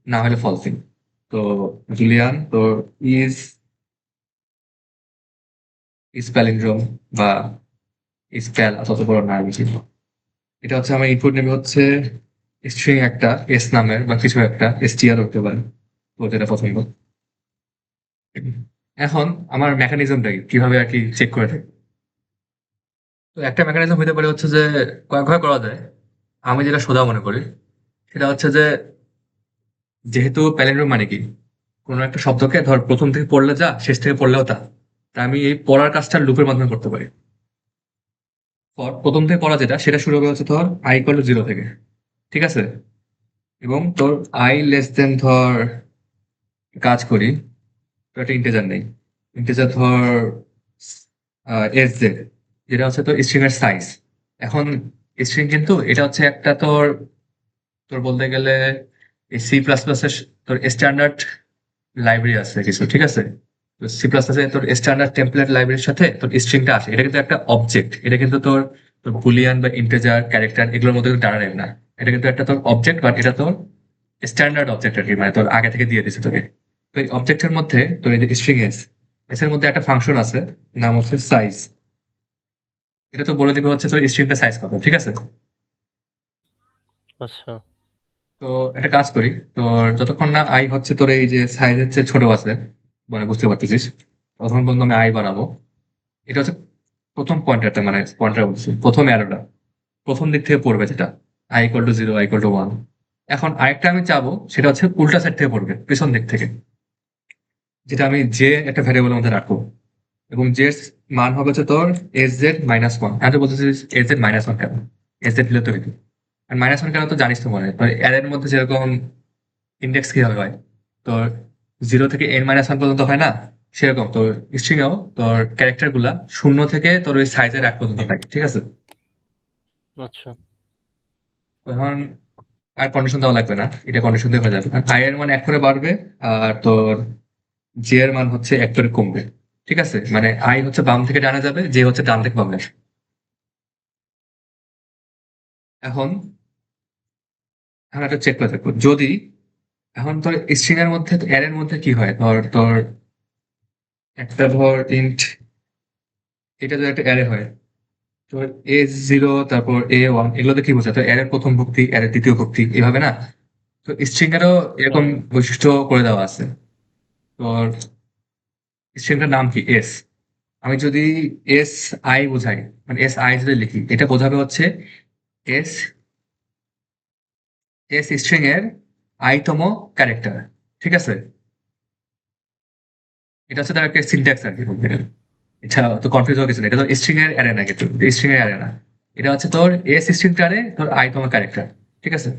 [SPEAKER 1] না হলে ফলস দিবে। তো বুলিয়ান তো ইজ ইজ প্যালিন্ড্রোম বা ইজ প্যাল, অত বড় না বেশি। এটা হচ্ছে আমার ইনপুট নেবে হচ্ছে স্ট্রিং একটা এস নামের বা কিছু একটা এসটিআর হতে পারে, তো যেটা পছন্দ। এখন আমার মেকানিজমটা কিভাবে আর কি চেক করে থাকি। তো একটা মেকানিজম হতে পারে হচ্ছে যে কয়েকভাবে করা যায়। আমি যেটা সোজা মনে করি সেটা হচ্ছে যে, যেহেতু প্যালিন্ড্রোম মানে কি, কোনো একটা শব্দকে ধর প্রথম থেকে পড়লে যা, শেষ থেকে পড়লেও তা, তা আমি এই পড়ার কাজটা লুপের মাধ্যমে করতে পারি। প্রথম থেকে পড়া যেটা, সেটা শুরু হবে হচ্ছে ধর আই ইকুয়াল টু জিরো থেকে, ঠিক আছে? এবং তোর আই লেস দেন ধর, কাজ করি, তো একটা ইন্টেজার নেই, ইন্টেজার ধর এস জেড, যেটা হচ্ছে তোর স্ট্রিং এর সাইজ। এখন স্ট্রিং কিন্তু এটা হচ্ছে একটা তোর, তোর বলতে গেলে এই সি প্লাস প্লাস এর তোর স্ট্যান্ডার্ড লাইব্রেরি আছে কিছু, ঠিক আছে? তো সি প্লাস প্লাস এর তোর স্ট্যান্ডার্ড টেমপ্লেট লাইব্রেরির সাথে তোর স্ট্রিংটা আসে, এটা কিন্তু একটা অবজেক্ট, এটা কিন্তু তোর তোর বুলিয়ান বা ইন্টেজার ক্যারেক্টার এগুলোর মধ্যে ডাটা টাইপ না। এটা কিন্তু একটা তোর অবজেক্ট, বাট এটা তোর স্ট্যান্ডার্ড অবজেক্ট আর কি, মানে তোর আগে থেকে দিয়ে দিছে তোকে। তো এই অবজেক্টের মধ্যে তোর এই যে স্ট্রিং এস, এস এর মধ্যে একটা ফাংশন আছে, নাম হচ্ছে সাইজ। এটা তো বলে দিবে হচ্ছে তোর স্ট্রিংটা সাইজ কত, ঠিক আছে?
[SPEAKER 2] আচ্ছা
[SPEAKER 1] তো একটা কাজ করি, তোর যতক্ষণ না আই হচ্ছে তোর এই যে সাইজের চেয়ে ছোট আছে, মানে বুঝতে পারতেছিস, ততক্ষণ পর্যন্ত আমি আই বাড়াবো। এটা হচ্ছে প্রথম পয়েন্টারটা, মানে পয়েন্টার বলছি, প্রথম অ্যারোটা প্রথম দিক থেকে পড়বে, যেটা I equal two zero, I equal two one. এখন আরেকটা আমি চাবো, সেটা হচ্ছে উল্টা সাইড থেকে পড়বে, পেছন দিক থেকে, যেটা আমি যে একটা ভ্যারিয়েবলের মধ্যে রাখবো। এবং যে মান হবে হচ্ছে তোর এস জেড মাইনাস ওয়ান। আমি তো বলতেছিস এস জেড মাইনাস ওয়ান কেন, এস জেড দিলে তো হইতো। আর মাইনাস ওয়ান কেন তো জানিস তো, মনে হয় এর এর মধ্যে যেরকম ইন্ডেক্স কিভাবে হয়, তোর জিরো থেকে এন মাইনাস ওয়ান পর্যন্ত হয় না, সেরকম তোর স্ট্রিং এও তোর ক্যারেক্টার গুলা শূন্য থেকে তোর ওই সাইজের এক পর্যন্ত থাকে, ঠিক আছে?
[SPEAKER 2] আচ্ছা
[SPEAKER 1] এখন আর কন্ডিশন দেওয়া লাগবে না, এটা কন্ডিশন দিয়ে হয়ে যাবে। আই এর মান এক করে বাড়বে, আর তোর জে এর মান হচ্ছে এক করে কমবে, ঠিক আছে? মানে আই হচ্ছে বাম থেকে ডানে যাবে, জে হচ্ছে ডান থেকে বামে আসবে। এখন এখন একটা চেক করে দেখবো, যদি এখন তোর স্ট্রিং এর মধ্যে এর এর মধ্যে কি হয়, ধর তোর একটা ধর ইন্ট, এটা যদি একটা অ্যারে হয়, তো এ জিরো তারপর এ ওয়ান, এগুলোতে কি বোঝায়, তো এর এর প্রথম ভুক্তি, এর এর দ্বিতীয় ভুক্তি, এভাবে না? তো স্ট্রিং এরও এরকম
[SPEAKER 2] হ্যাঁ
[SPEAKER 1] বৈশিষ্ট্য করে দেওয়া আছে। তোর স্ট্রিংটার নাম কি, এস। আমি যদি এস আই বোঝাই, মানে এস আই যদি লিখি, এটা বোঝাবে হচ্ছে এস, এস স্ট্রিং এর আইতম ক্যারেক্টার, ঠিক আছে? এটা হচ্ছে তার একটা সিনট্যাক্স আর কি বলতে গেলে। এটা তো কনফিউজ হওয়ার কিছু নেই, এটা তো স্ট্রিং এর অ্যারে না, কিন্তু স্ট্রিং এর অ্যারে না। এটা হচ্ছে তোর এস স্ট্রিংটারে তোর আইতম ক্যারেক্টার, ঠিক আছে?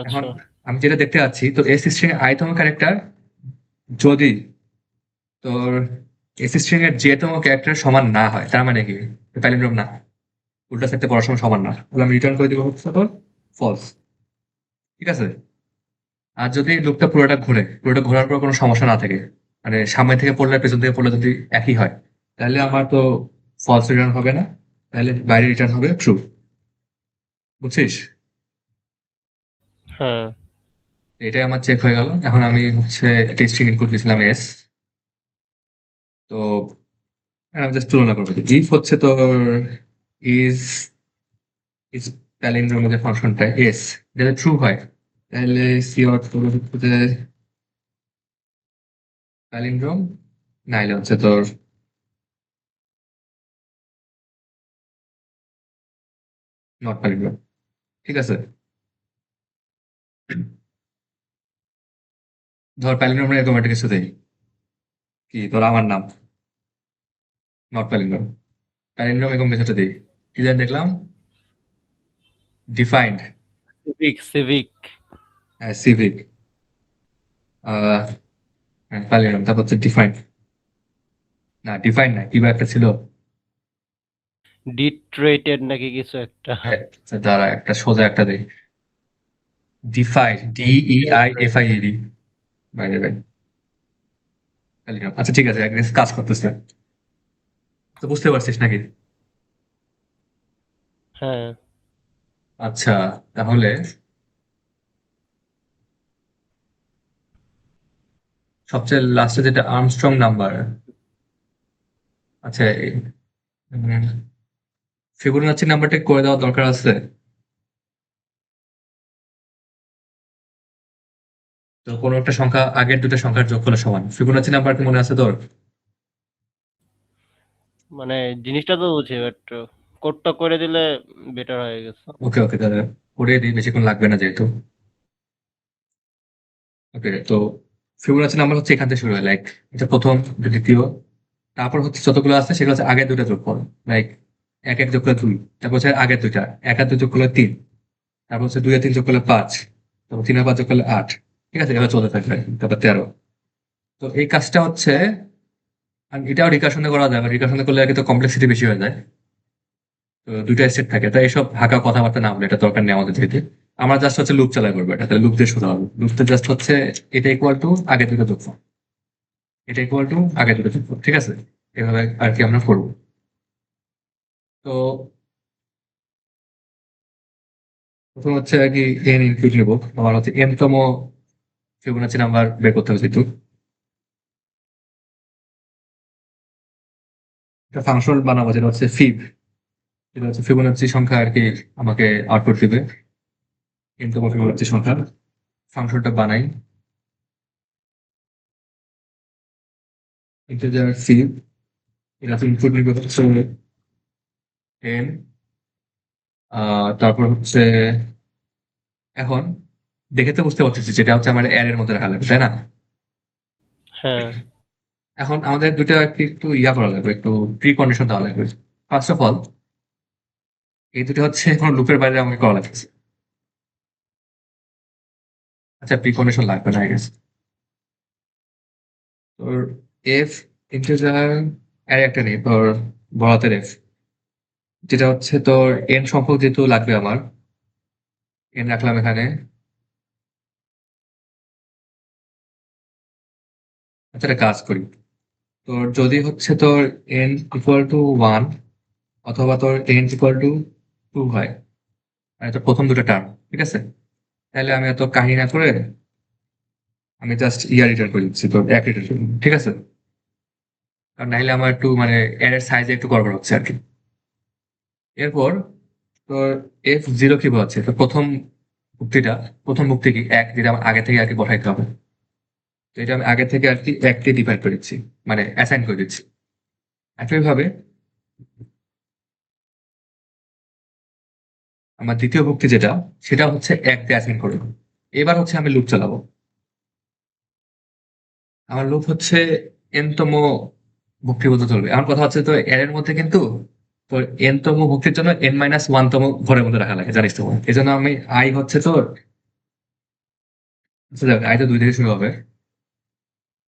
[SPEAKER 1] এখন
[SPEAKER 2] আচ্ছা
[SPEAKER 1] আমি যেটা দেখতে পাচ্ছি, তো এস স্ট্রিং এর আইতম ক্যারেক্টার যদি তোর এস স্ট্রিং এর যে তম ক্যারেক্টার সমান না হয়, তার মানে কি প্যালিন্ড্রোম না, উল্টা সাইডে পড়ার সময় সমান না, তাহলে আমি রিটার্ন করে দিব হচ্ছে তোর ফলস, ঠিক আছে? আর যদি লুপটা পুরোটা ঘোরার পর কোনো সমস্যা না থাকে, মানে সামনে থেকে পড়লে পেছন থেকে পড়লে যদি একই হয়, তাহলে আমার তো ফলস রিটার্ন হবে না, তাহলে বাইরে রিটার্ন হবে ট্রু। বুঝছিস?
[SPEAKER 2] হ্যাঁ
[SPEAKER 1] এটাই আমার চেক হয়ে গেল। এখন আমি হচ্ছে টেস্টিং ইনপুট দিয়েছিলাম এস। তো আমি জাস্ট তুলনা করবো ইফ হচ্ছে তোর ইজ ইজ প্যালিন্ড্রোমের যে ফাংশনটা এস, যদি ট্রু হয় তাহলে সি অর হচ্ছে প্যালিন্ড্রোম, নাইলে হচ্ছে তোর নট প্যালিন্ড্রোম। ঠিক আছে? ধর প্যালিন্ড্রোম এরকম একটা কিছু দেই, কি তোর আমার নাম নট প্যালিন্ড্রোম, প্যালিন্ড্রোম এরকম কিছু একটা দিই, কি জানি দেখলাম ডিফাইন্ড
[SPEAKER 2] সিভিক
[SPEAKER 1] সিভিক প্যালিন্ড্রোম, তারপর হচ্ছে ডিফাইন্ড, না ডিফাইন্ড না কি বা একটা ছিল।
[SPEAKER 2] ডিট্রেটেড নাকি কিছু একটা।
[SPEAKER 1] দ্বারা একটা সোজা একটা দেই, ডিফাইন্ড DEIFIED, বাইরে বাই প্যালিন্ড্রোম। আচ্ছা ঠিক আছে, একদিন কাজ করতেছে, তো বুঝতে পারছিস নাকি?
[SPEAKER 2] হ্যাঁ
[SPEAKER 1] আচ্ছা, তাহলে সবচেয়ে লাস্টে যেটা আর্মস্ট্রং নাম্বার, আচ্ছা ফিবোনাচি নাম্বারটা করে দেওয়ার দরকার আছে। তো কোনো একটা সংখ্যা আগের দুটো সংখ্যার যোগফলের সমান, ফিবোনাচি নাম্বার কি মনে আছে তোর?
[SPEAKER 2] মানে জিনিসটা তো বুঝি বাট কোডটা করে দিলে বেটার হয়ে গেছে।
[SPEAKER 1] ওকে ওকে, তাহলে করিয়ে দিই, বেশিক্ষণ লাগবে না যেহেতু। ওকে, তো ফিবোনাচি নাম্বার হচ্ছে এখান থেকে শুরু হয়, লাইক এটা প্রথম, এটা দ্বিতীয়, তারপর হচ্ছে যতগুলো আছে সেগুলো হচ্ছে আগের দুটো যোগফল, লাইক এক এক যোগ করলে দুই, তারপর হচ্ছে আগের দুইটা, এক আর দুই যোগ করলে তিন, তারপর হচ্ছে দুই আর তিন যোগ করলে পাঁচ, তারপর তিন আর পাঁচ যোগ করলে আট। ঠিক আছে, এভাবে চলতে থাকবে, তারপর 13। তো এই কাজটা হচ্ছে, আর এটাও রিকার্শনে করা যায়, রিকার্শনে করলে আগে তো কমপ্লেক্সিটি বেশি হয়ে যায়। তো দুইটা স্টেপ থাকে, তাই এইসব হাঁকা কথাবার্তা না বলে, এটা দরকার নেই আমাদের যেহেতু। আমরা জাস্ট হচ্ছে লুপ চালাই করবো, এটা তাহলে লুপ দিয়ে শুরু হবে, লুপতে জাস্ট হচ্ছে এটা ইকুয়াল টু আগে দুটো যোগফল, এটা ইকুয়াল টু আগে দুটো যোগফল। ঠিক আছে, এভাবে আর কি আমরা করবো। তো প্রথম হচ্ছে আর কি এন ইনক্লুড নেবো, আমার হচ্ছে এন তম ফিবোনাচি নাম্বার বের করতে হবে যেহেতু, একটা ফাংশন বানাবো যেটা হচ্ছে ফিব, যেটা হচ্ছে ফিবোনাচি সংখ্যা আর কি আমাকে আউটপুট দিবে, এন তম ফিবোনাচি সংখ্যা। ফাংশনটা বানাই, ইন্টিজার ফিব, এটা ইনপুট নিবে হচ্ছে টেন, তারপর হচ্ছে এখন দেখে তো বুঝতে পারতেছি যেটা হচ্ছে আমার এর এর মধ্যে রাখা লাগবে, তাই না?
[SPEAKER 2] হ্যাঁ
[SPEAKER 1] এখন আমাদের দুটো আর কি একটু ইয়া করা লাগবে, একটু প্রি কন্ডিশন দেওয়া লাগবে। ফার্স্ট অফ অল এই দুটো হচ্ছে কোনো লুপের বাইরে আমাকে করা লাগতেছে। আচ্ছা, প্রি কন্ডিশন লাগবে না, আই গেস। তোর এফ ইন্টিজার এর একটা নেই তোর, বড়াতের এফ, যেটা হচ্ছে তোর এন সংখ্যক যেহেতু লাগবে আমার, এন রাখলাম এখানে। আচ্ছা, একটা কাজ করি, তোর যদি হচ্ছে তোর এন ইকুয়াল টু ওয়ান অথবা তোর এন ইকুয়াল টু টু হয়, মানে তোর প্রথম দুটো টার্ম, ঠিক আছে, তাহলে আমি এত কাহিনী না করে আমি জাস্ট ইয়ার রিটার্ন করে দিচ্ছি, তোর এক রিটার্ন করি, ঠিক আছে? কারণ নাহলে আমার একটু মানে এর সাইজে একটু গড়বড় হচ্ছে আর কি। এরপর তোর এফ জিরো কি হচ্ছে, তো মুক্তিটা প্রথম মুক্তি কি এক, যেটা আমার আগে থেকে আর কি বসাইতে হবে। তো এটা আমি আগে থেকে আর কি একটি ডিফাইন করে দিচ্ছি, মানে অ্যাসাইন করে দিচ্ছি। একইভাবে আমার দ্বিতীয় ভুক্তি যেটা, সেটা হচ্ছে এক দিয়ে অ্যাসাইন করবো। এবার হচ্ছে আমি লুপ চালাবো, আমার লুপ হচ্ছে এন তম ভুক্তি বলতে চলবে। আমার কথা হচ্ছে তো এর এর মধ্যে কিন্তু তোর এন তম ভুক্তির জন্য এন মাইনাস ওয়ান তম ঘরের মধ্যে রাখা লাগে, জানিস তো? এই জন্য আমি আই হচ্ছে তোর, আই তো দুই থেকে শুরু হবে,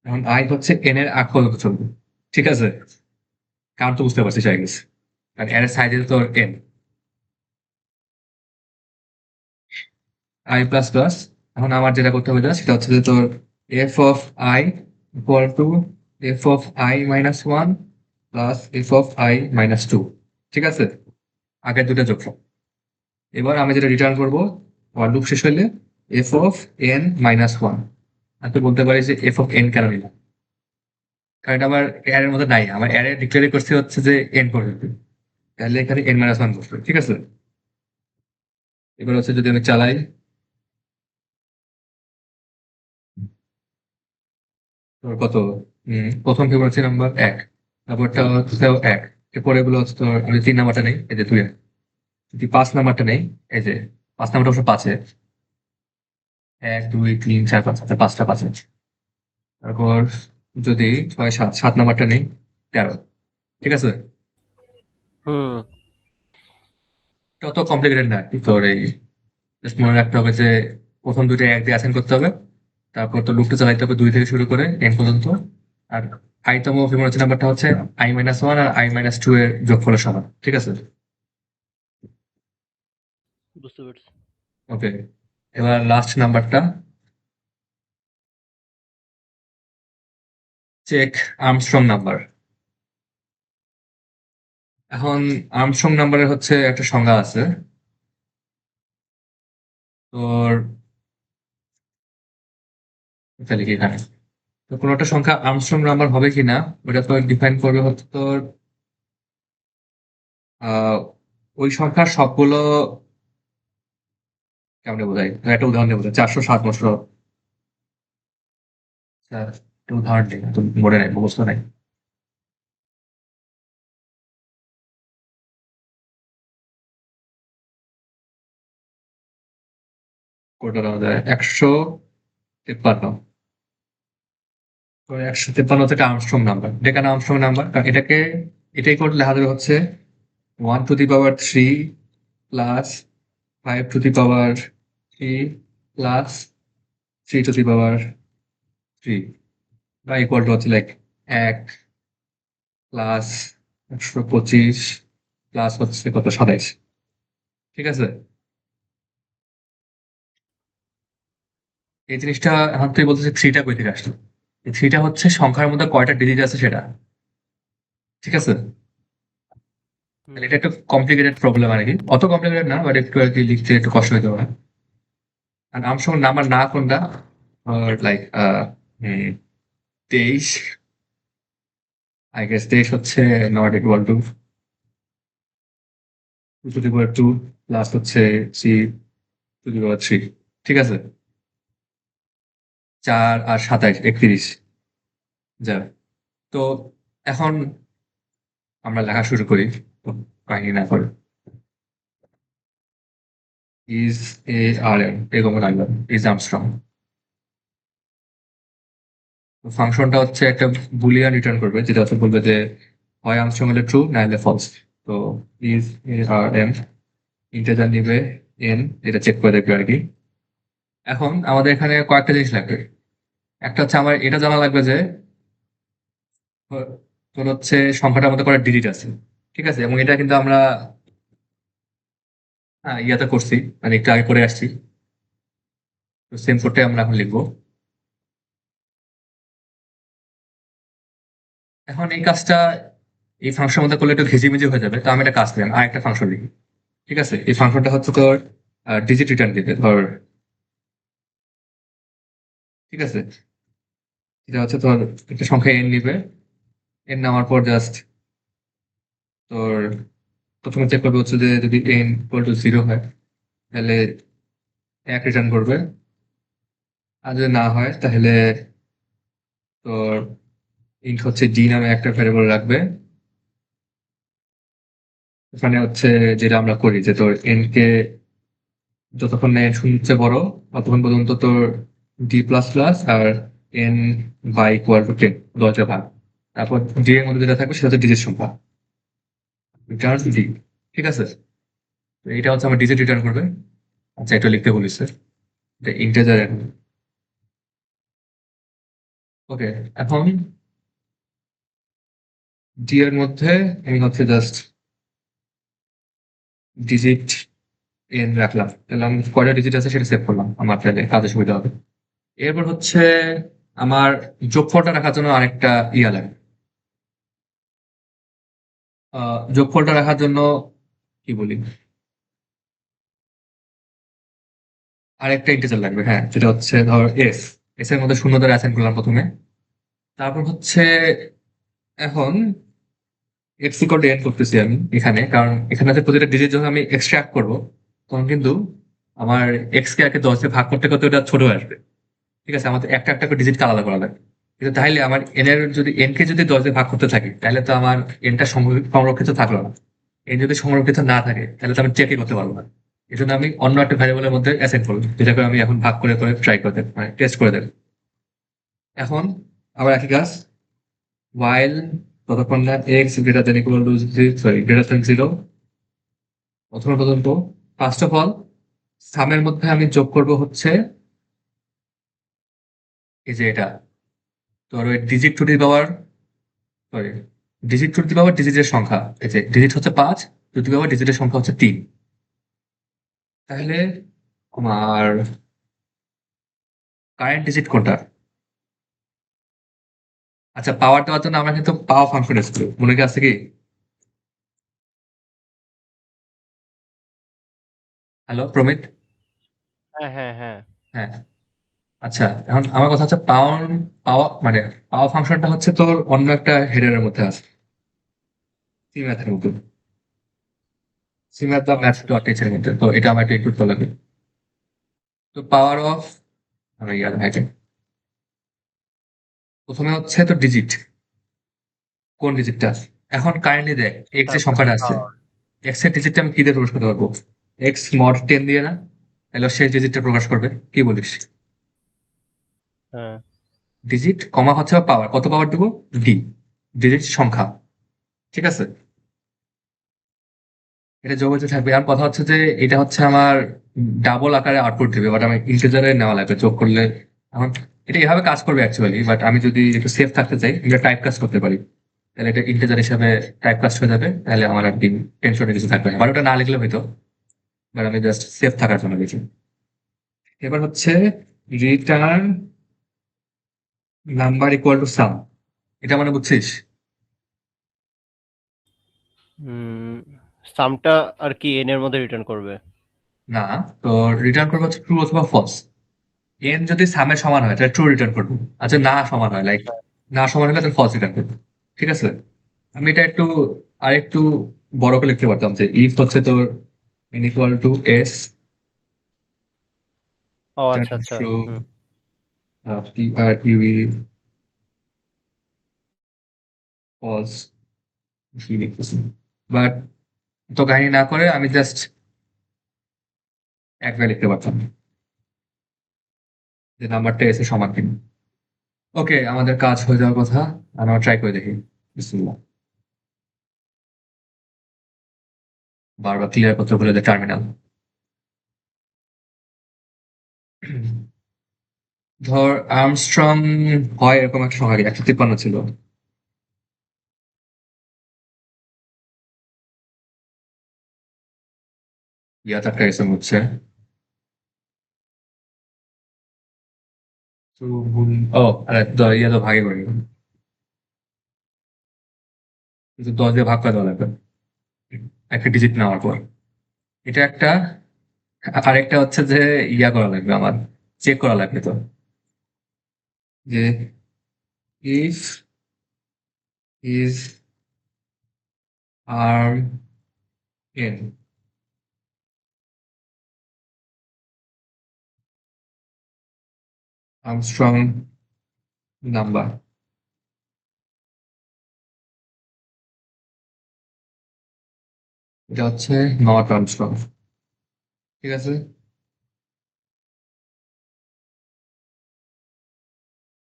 [SPEAKER 1] এখন আই হচ্ছে এন এর আগ পর্যন্ত চলবে। ঠিক আছে, কারণ তো বুঝতে পারছিস আই গেস, কারণ এর সাইজে তোর এন, আই প্লাস প্লাস এখন আমার যেটা করতে হবে সেটা হচ্ছে যে তোর f of i equal to f of i minus one plus f of i minus two. ঠিক আছে, আগের দুটো যোগফল। এবার আমি যেটা রিটার্ন করবো ওয়ার লুপ শেষ হইলে F of N minus one. আর তুই বলতে পারিস যে এফ অফ এন কেন নিলাম, কারণ এটা আমার এর মধ্যে নাই, আমার এর ডিক্লেয়ার করছে হচ্ছে যে এন পর্যন্ত, তাহলে এখানে এন মাইনাস ওয়ান বসবে। ঠিক আছে, এবার হচ্ছে যদি আমি চালাই, তোর কত প্রথম ফিবোনাচি নাম্বার এক, তারপরটা হচ্ছে এক, এরপরে এগুলো হচ্ছে তোর আমি 3 নাম্বারটা নেই, এই যে তুই যদি 5 নাম্বারটা নেই, এই যে 5 নাম্বারটা অবশ্য পাঁচে, 1 2 3 4 5, আচ্ছা 5টা পাঁচে। তারপর যদি 6 7 নাম্বারটা নেই, 13। ঠিক আছে,
[SPEAKER 2] হুম
[SPEAKER 1] তত কমপ্লিকেটেড না আর কি। তোর এই জাস্ট মনে রাখতে হবে যে প্রথম দুটো এক দিয়ে অ্যাসাইন করতে হবে, তারপর তো লুপটা চালাইতে হবে 2 থেকে শুরু করে এন পর্যন্ত। আর আইতম ফিবোনাচি নাম্বারটা হচ্ছে আই মাইনাস ওয়ান আর আই মাইনাস টু এর যোগফলের সমান। ঠিক আছে,
[SPEAKER 2] বুঝতে পারছি।
[SPEAKER 1] ওকে। এবার লাস্ট নাম্বারটা চেক আর্মস্ট্রং নাম্বার। এখন আর্মস্ট্রং নাম্বারের হচ্ছে একটা সংজ্ঞা আছে তোর, তাহলে কি এখানে তো কোনো একটা সংখ্যা আর্মস্ট্রং নাম্বার হবে কিনা ওটা তো ডিফাইন করবে হচ্ছে তোর আহ, ওই সংখ্যার সবগুলো, কেমন বোঝাই, একটা উদাহরণ দিয়ে বোঝাই, 407 বছর। একটা উদাহরণ দিই, তো মনে নাই, মুখস্থ নাই। কোনটা দেওয়া যায়, 153। তো 153 হচ্ছে একটা আর্মস্ট্রং নাম্বার, এটা কেন আর্মস্ট্রং নাম্বার, কারণ এটাই করে লেখা যাবে হচ্ছে 1 to the power 3 plus 5 to the power 3 plus 3 to the power 3, বা ইকুয়াল টু হচ্ছে লাইক 1 প্লাস 125 প্লাস হচ্ছে কত 27। ঠিক আছে, এই জিনিসটা এখন তুই বলতেছিস থ্রিটা কই থেকে আসলো, এই থ্রিটা হচ্ছে সংখ্যার মধ্যে কয়টা ডিজিট আছে সেটা। ঠিক আছে, তাহলে
[SPEAKER 2] হুম
[SPEAKER 1] এটা একটু কমপ্লিকেটেড প্রবলেম আর কি, অত কমপ্লিকেটেড না, বাট একটু আর কি লিখতে একটু কষ্ট হতে পারে। আর আমসং নাম্বার না কোনটা, লাইক 23, আই গেস 23 হচ্ছে not equal to 2 two the power 2 plus হচ্ছে 3 টু দি পাওয়ার 3। ঠিক আছে, 4 আর 27 31 যাবে। তো এখন আমরা লেখা শুরু করি, তো কাহিনী না করে ইজ এ আর এম এরকম লাগবে, ইজ আর্মস্ট্রং। ফাংশনটা হচ্ছে একটা বুলিয়ান রিটার্ন করবে, যেটা হচ্ছে বলবে যে হয় আর্মস্ট্রং হলে ট্রু না হলে ফলস। তো is A R M integer নিবে এন, এটা চেক করে দেখবে আর কি। এখন আমাদের এখানে কয়েকটা জিনিস লাগবে, একটা হচ্ছে আমার এটা জানা লাগবে যে তোর হচ্ছে সংখ্যাটার মধ্যে কটা ডিজিট আছে। ঠিক আছে, এবং এটা কিন্তু আমরা ইয়াতে করছি, মানে একটু আগে করে আসছি, তো সেম কোডটাই আমরা এখন লিখবো। এখন এই কাজটা এই ফাংশনের মধ্যে করলে একটু ঘেজিমেজি হয়ে যাবে, তো আমি একটা কাজ করি, আমি আরেকটা ফাংশন লিখি। ঠিক আছে, এই ফাংশনটা হচ্ছে তোর ডিজিট রিটার্ন দিবে ধর। ঠিক আছে, এটা হচ্ছে তোর একটা সংখ্যা এন নিবে, এন নেওয়ার পর জাস্ট তোর প্রথমে চেক করবে হচ্ছে যে যদি এন ইকুয়াল টু 0 হয় তাহলে 1 রিটার্ন করবে, আর যদি না হয় তাহলে তোর ইন্ট হচ্ছে ডি নামে একটা ভ্যারিয়েবল রাখবে। ওখানে হচ্ছে যেটা আমরা করি যে তোর এন কে যতক্ষণ না এন শূন্যের চেয়ে বড় ততক্ষণ পর্যন্ত তোর ডি প্লাস প্লাস আর এন বাই ইকুয়াল টু 10 10 ভাগ, তারপর ডি এর মধ্যে যেটা থাকবে সেটা হচ্ছে ডিজিট সংখ্যা, রিটার্ন ডি। ঠিক আছে, তো এটা হচ্ছে আমার ডিজিট রিটার্ন করবে। আচ্ছা, এটা লিখতে বলিস, এটা ইন্টেজার এখন। ওকে, এখন ডি এর মধ্যে আমি হচ্ছে জাস্ট ডিজিট এন রাখলাম, তাহলে আমি কয়টা ডিজিট আছে সেটা সেভ করলাম, আমার তাহলে কাজে সুবিধা হবে। এরপর হচ্ছে আমার যোগফলটা রাখার জন্য আরেকটা ইয়া লাগে। যোগফলটা রাখার জন্য কি বলি, আরেকটা ইন্টিজার লাগবে, হ্যাঁ, যেটা হচ্ছে ধর এস। এস এর মধ্যে শূন্য দ্বারা অ্যাসাইন করলাম প্রথমে। তারপর হচ্ছে এখন এক্স ইকুয়াল টু এন করতেছি আমি এখানে, কারণ এখানে আছে প্রতিটা ডিজিট যখন আমি এক্সট্রাক্ট করবো তখন কিন্তু আমার এক্স কে আগে 10 দিয়ে ভাগ করতে করতে ওটা ছোট হয়ে আসবে। ঠিক আছে, আমাদের একটা একটা করে ডিজিটকে আলাদা করা লাগবে। কিন্তু তাহলে আমার এন এর যদি এন কে যদি 10 দিয়ে ভাগ করতে থাকি তাহলে তো আমার এনটা সংরক্ষিত থাকলো না। এন যদি সংরক্ষিত না থাকে তাহলে তো আমি চেকই করতে পারবো না। এই জন্য আমি অন্য একটা ভ্যারিয়েবলের মধ্যে অ্যাসাইন করবো, যেটাকে আমি এখন ভাগ করে করে ট্রাই করে দেবো, মানে টেস্ট করে দেবো। এখন আবার একই কাজ, while ততক্ষণ না x greater than equal two, sorry, greater than 0 অথবা পর্যন্ত ফার্স্ট অফ অল সামের মধ্যে আমি যোগ করব হচ্ছে এই যে এটা, তোর ওই digit to the power, sorry, digit to the power ডিজিটের সংখ্যা, এই যে ডিজিট হচ্ছে 5, টু দি পাওয়ার ডিজিটের সংখ্যা হচ্ছে 3। তাহলে আমার কারেন্ট ডিজিট কোনটা? আচ্ছা, পাওয়ার দেওয়ার জন্য আমরা কিন্তু পাওয়ার ফাংশন ইউজ করি, মনে কি আছে কি? হ্যালো প্রমিত।
[SPEAKER 2] হ্যাঁ, হ্যাঁ, হ্যাঁ।
[SPEAKER 1] হ্যাঁ, আচ্ছা, এখন আমার কথা হচ্ছে পাওয়ার, মানে পাওয়ার ফাংশনটা হচ্ছে তোর অন্য একটা হেডারের মধ্যে আছে, সি ম্যাথের মধ্যে, সি ম্যাথ বা
[SPEAKER 2] ও
[SPEAKER 1] ম্যাথ
[SPEAKER 2] আচ্ছা,
[SPEAKER 1] ডট
[SPEAKER 2] আচ্ছা।
[SPEAKER 1] এইচ এর মধ্যে, তো এটা আমার একটু করতে লাগবে। তো পাওয়ার অফ, আমি ইয়াদ ভাইকে প্রথমে হচ্ছে তো ডিজিট, কোন ডিজিটটা? এখন কাইন্ডলি দেখ, এক্স যে
[SPEAKER 2] তারপর হচ্ছে
[SPEAKER 1] সংখ্যাটা আছে,
[SPEAKER 2] পাওয়ার।
[SPEAKER 1] এক্স এর ডিজিটটা আমি কি দিয়ে প্রকাশ করতে পারবো? এক্স মড 10 দিয়ে না? তাহলে শেষ ডিজিটটা প্রকাশ করবে, কি বলিস?
[SPEAKER 2] হ্যাঁ।
[SPEAKER 1] ডিজিট কমা হচ্ছে পাওয়ার, কত পাওয়ার দেবো? ডি, ডিজিট সংখ্যা, ঠিক আছে? এটা যোগ হতে থাকবে। আর কথা হচ্ছে যে এটা হচ্ছে আমার ডাবল আকারে আউটপুট দেবে, বাট আমি ইন্টিজারে নেওয়া লাগবে যোগ করলে। এখন এটা এভাবে কাজ করবে অ্যাকচুয়ালি, বাট আমি যদি একটু সেফ থাকতে চাই এটা টাইপ কাজ করতে পারি, তাহলে এটা ইন্টিজার হিসাবে টাইপ কাস্ট হয়ে যাবে, তাহলে আমার আর কি টেনশনে কিছু থাকবে না, বাট ওটা না লিখলে হয়তো, বাট আমি জাস্ট সেফ থাকার জন্য লিখি। এবার হচ্ছে return number equal to some, এটা মানে বুঝছিস?
[SPEAKER 2] হুম, সামটা আর কি এন এর মধ্যে রিটার্ন করবে?
[SPEAKER 1] না, তো রিটার্ন করবো হচ্ছে ট্রু অথবা ফলস। এন যদি সামের সমান হয় তাহলে ট্রু রিটার্ন করবো, আচ্ছা না সমান হয়, লাইক না সমান হলে তাহলে ফলস রিটার্ন করবো, ঠিক আছে? আমি এটা একটু আরেকটু বড় করে লিখতে পারতাম, যে ইফ হচ্ছে তোর n ইকুয়াল টু এস,
[SPEAKER 2] ও আচ্ছা, আচ্ছা।
[SPEAKER 1] True,
[SPEAKER 2] hmm.
[SPEAKER 1] T r u false, কি লিখতেছি, বাট তো কাহিনী না করে আমি জাস্ট একবার লিখতে পারতাম যে নাম্বারটা এসে সমান কিনা। ওকে, আমাদের কাজ হয়ে যাওয়ার কথা, আমরা ট্রাই করে দেখি। বিসমিল্লাহ। বারবার ক্লিয়ার করতে বলে যে টার্মিনাল। ধর আর্মস্ট্রং হয় এরকম একটা সংখ্যা, 153 ছিল। ইয়াত একটা গেছে হচ্ছে, তো ও আরে ইয়া তো ভাগে করে নিলাম। কিন্তু 10 দিয়ে ভাগ করে দেওয়া লাগবে একটা ডিজিট নেওয়ার পর। এটা একটা, আরেকটা হচ্ছে যে ইয়া করা লাগবে আমার, চেক করা লাগবে তো, যে if is arm N, Armstrong number, এটা হচ্ছে নট আর্মস্ট্রং, ঠিক আছে?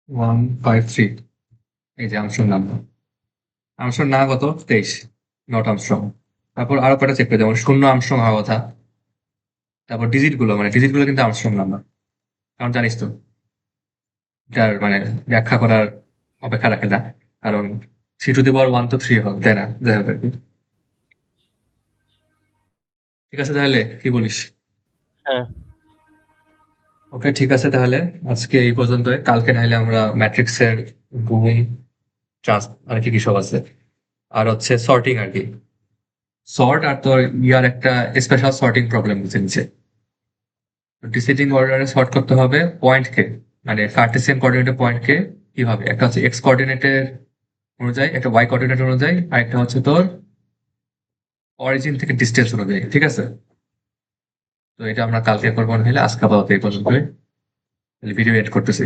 [SPEAKER 1] 153, এই যে আর্মস্ট্রং নাম্বার, আর্মস্ট্রং না কত 23, নট আর্মস্ট্রং। তারপর আরো কটা চেক করে, যেমন শূন্য আর্মস্ট্রং হওয়ার কথা। তারপর ডিজিট গুলো, মানে ডিজিট গুলো কিন্তু আর্মস্ট্রং নাম্বার, কারণ জানিস তো এটার মানে ব্যাখ্যা করার অপেক্ষা রাখে না, কারণ সি টু দি পাওয়ার 1 তো 3 হবে, তাই না? যাই হোক আর কি। ঠিক আছে তাহলে, কি বলিস?
[SPEAKER 2] হ্যাঁ
[SPEAKER 1] ওকে, ঠিক আছে তাহলে আজকে এই পর্যন্তই। কালকে নাহলে আমরা ম্যাট্রিক্সের গুণ, ট্রান্স আর কি কি সব আছে, আর হচ্ছে সর্টিং আর কি, সর্ট আর তোর ইয়ার একটা স্পেশাল সর্টিং প্রবলেম বুঝে নিচ্ছে। ডিসেন্ডিং অর্ডারে সর্ট করতে হবে পয়েন্টকে, মানে কার্টেসিয়ান কোঅর্ডিনেটে পয়েন্টকে কিভাবে, একটা হচ্ছে এক্স কোঅর্ডিনেটের অনুযায়ী, একটা ওয়াই কোঅর্ডিনেট অনুযায়ী, আর একটা হচ্ছে তোর অরিজিন থেকে ডিস্টেন্স অনুযায়ী। ঠিক আছে, তো এটা আমরা কালকে করবো, না হলে আজকে আপাতত এই পর্যন্তই, ভিডিও এড করতেছি।